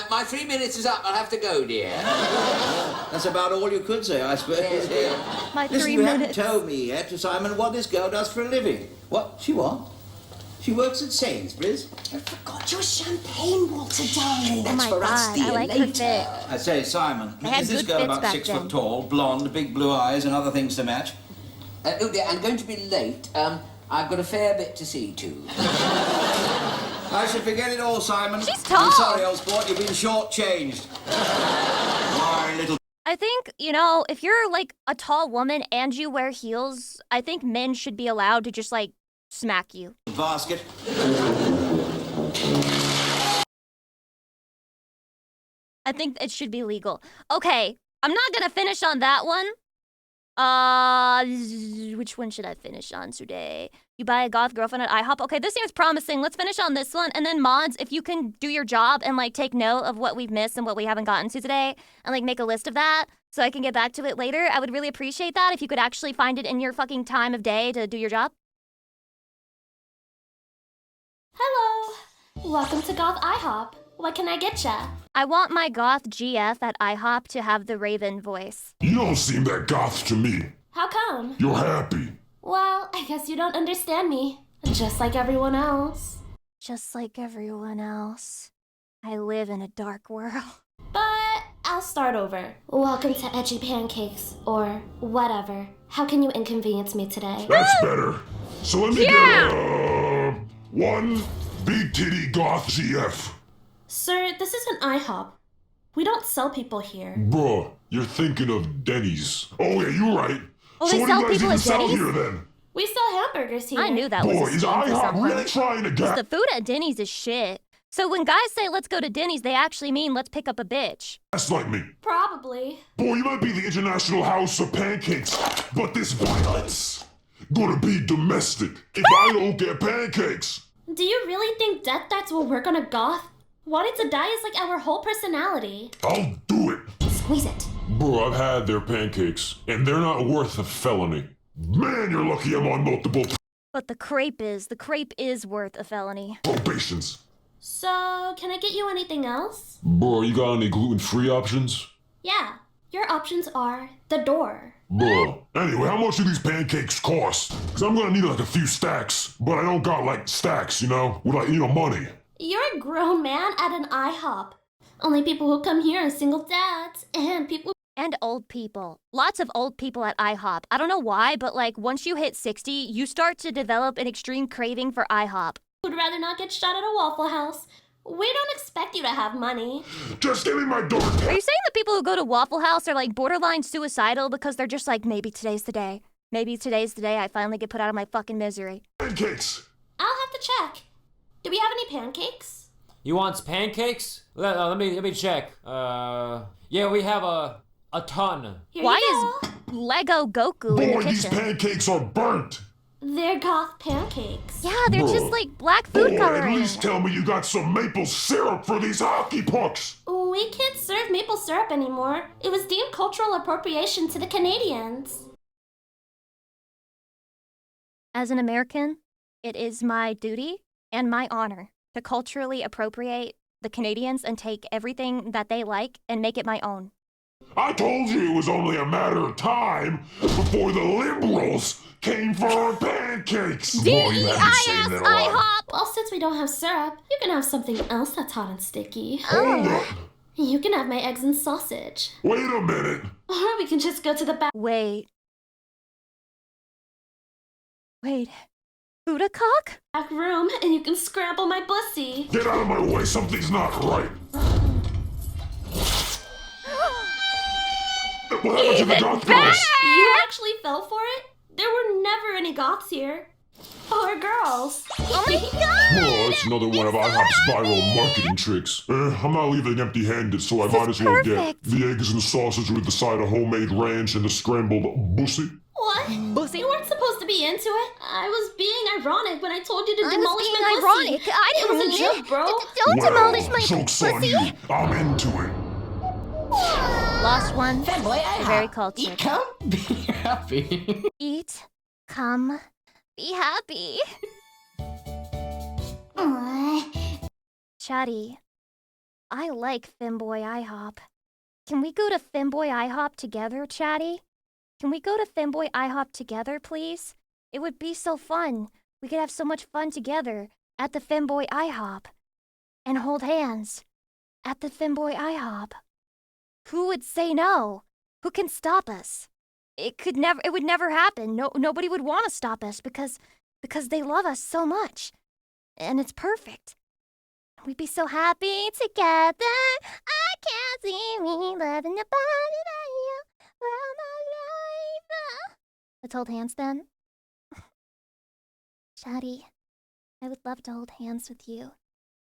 My 3 minutes is up. I'll have to go, dear. That's about all you could say, I suppose. Yes, dear. My Listen, 3 you minutes. haven't told me yet, Simon, what this girl does for a living. What? She what? She works at Sainsbury's. You forgot your champagne water, darling. That's my for us, God, dear, I like her later. fit. I say, Simon, They had is this good girl fits about back 6 then. foot tall, blonde, big blue eyes, and other things to match? Look, dear, I'm going to be late. I've got a fair bit to see to. I should forget it all, Simon. She's tall. I'm sorry, old sport, you've been shortchanged. My little... I think, you know, if you're like a tall woman and you wear heels, I think men should be allowed to just like smack you. basket. I think it should be legal. Okay, I'm not gonna finish on that one. Which one should I finish on today? You buy a goth girlfriend at IHOP? Okay, this seems promising. Let's finish on this one. And then mods, if you can do your job and like take note of what we've missed and what we haven't gotten to today and like make a list of that so I can get back to it later, I would really appreciate that if you could actually find it in your fucking time of day to do your job. Hello. Welcome to Goth IHOP. What can I get ya? I want my Goth GF at IHOP to have the Raven voice. You don't seem that goth to me. How come? You're happy. Well, I guess you don't understand me. Just like everyone else. Just like everyone else. I live in a dark world. But I'll start over. Welcome to Edgy Pancakes, or whatever. How can you inconvenience me today? That's better. So let me get one big titty Goth GF. Sir, this is an IHOP. We don't sell people here. Bruh, you're thinking of Denny's. Oh yeah, you're right. Oh, So they what sell do you guys people even at sell Denny's? here then? We sell hamburgers here. I knew that was Boy, a is scheme for IHOP someone. really trying to get... The food at Denny's is shit. So when guys say let's go to Denny's, they actually mean let's pick up a bitch. That's like me. Probably. Boy, you might be the international house of pancakes, but this violence gonna be domestic if I don't get pancakes. Do you really think death threats will work on a goth? Wanting to die is like our whole personality. I'll do it. Squeeze it. Bro, I've had their pancakes, and they're not worth a felony. Man, you're lucky I'm on multiple But the crepe is worth a felony. probations. So, can I get you anything else? Bro, you got any gluten-free options? Yeah. Your options are the door. Bro, anyway, how much do these pancakes cost? Cause I'm gonna need like a few stacks, but I don't got like stacks, you know? With like, money. You're a grown man at an IHOP. Only people who come here are single dads and people. And old people. Lots of old people at IHOP. I don't know why, but like once you hit 60, you start to develop an extreme craving for IHOP. Would rather not get shot at a Waffle House. We don't expect you to have money. Just give me my door. Are you saying the people who go to Waffle House are like borderline suicidal because they're just like, maybe today's the day. Maybe today's the day I finally get put out of my fucking misery. Pancakes. I'll have to check. Do we have any pancakes? You want pancakes? Let me check. Yeah, we have a ton. Here Why you go. is Lego Goku in the Boy, these kitchen? pancakes are burnt. They're goth pancakes. Yeah, they're Bro. just like black food Boy, coloring. at least tell me you got some maple syrup for these hockey pucks. We can't serve maple syrup anymore. It was deemed cultural appropriation to the Canadians. As an American, it is my duty and my honor to culturally appropriate the Canadians and take everything that they like and make it my own. I told you it was only a matter of time before the liberals came for our pancakes. Boy, you have been saying that a lot. IHOP! Well, since we don't have syrup, you can have something else that's hot and sticky. Hold up. You can have my eggs and sausage. Wait a minute. Or we can just go to the back. Wait. Buddha cock? Back room and you can scramble my pussy. Get out of my way. Something's not right. What happened to the goth girls? You actually fell for it? There were never any goths here. Or girls. Oh my god! Oh, it's another one of IHOP's viral marketing tricks. I'm not leaving empty-handed, so I might as well get perfect. the eggs and sausage with the side of homemade ranch and the scrambled pussy. What? Pussy? You weren't supposed to be into it. I was being ironic when I told you to I was demolish being my ironic. pussy. I didn't It was a mean joke, it. bro. Don't demolish my joke's on pussy. you. I'm into it. Lost one. Fanboy Very IHOP. cultured. Eat, come, be happy. Eat, come, be happy. Chatty, I like Femboy IHOP. Can we go to Femboy IHOP together, Chatty? Can we go to Femboy IHOP together, please? It would be so fun. We could have so much fun together at the Femboy IHOP. And hold hands at the Femboy IHOP. Who would say no? Who can stop us? It would never happen. Nobody would want to stop us because they love us so much. And it's perfect. We'd be so happy together. I can't see me loving the body that you for all my life. Let's hold hands then. Shadi, I would love to hold hands with you.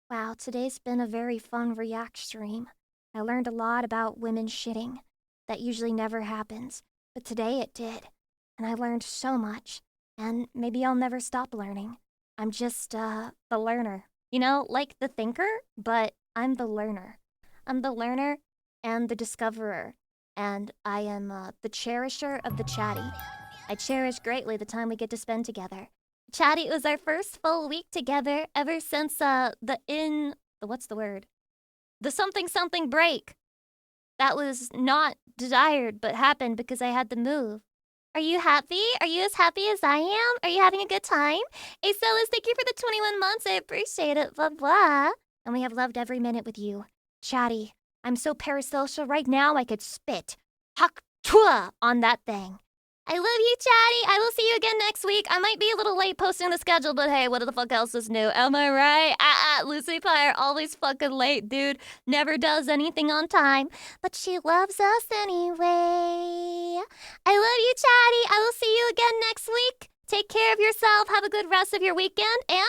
Wow, today's been a very fun react stream. I learned a lot about women shitting. That usually never happens, but today it did. And I learned so much. And maybe I'll never stop learning. I'm just, the learner. You know, like the thinker, but I'm the learner. I'm the learner and the discoverer. And I am, the cherisher of the chatty. I cherish greatly the time we get to spend together. Chatty, it was our first full week together ever since what's the word? The something break. That was not desired but happened because I had to move. Are you happy? Are you as happy as I am? Are you having a good time? Hey, Celis, thank you for the 21 months. I appreciate it. Blah, blah. And we have loved every minute with you. Chatty, I'm so parasocial right now I could spit. Hak-tua on that thing. I love you, Chatty. I will see you again next week. I might be a little late posting the schedule, but hey, what the fuck else is new? Am I right? Lucy Pyre, always fucking late, dude. Never does anything on time. But she loves us anyway. I love you, Chatty. I will see you again next week. Take care of yourself. Have a good rest of your weekend. And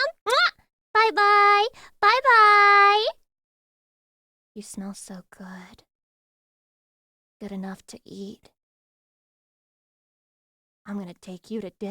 bye-bye. Bye-bye. You smell so good. Good enough to eat. I'm gonna take you to dinner.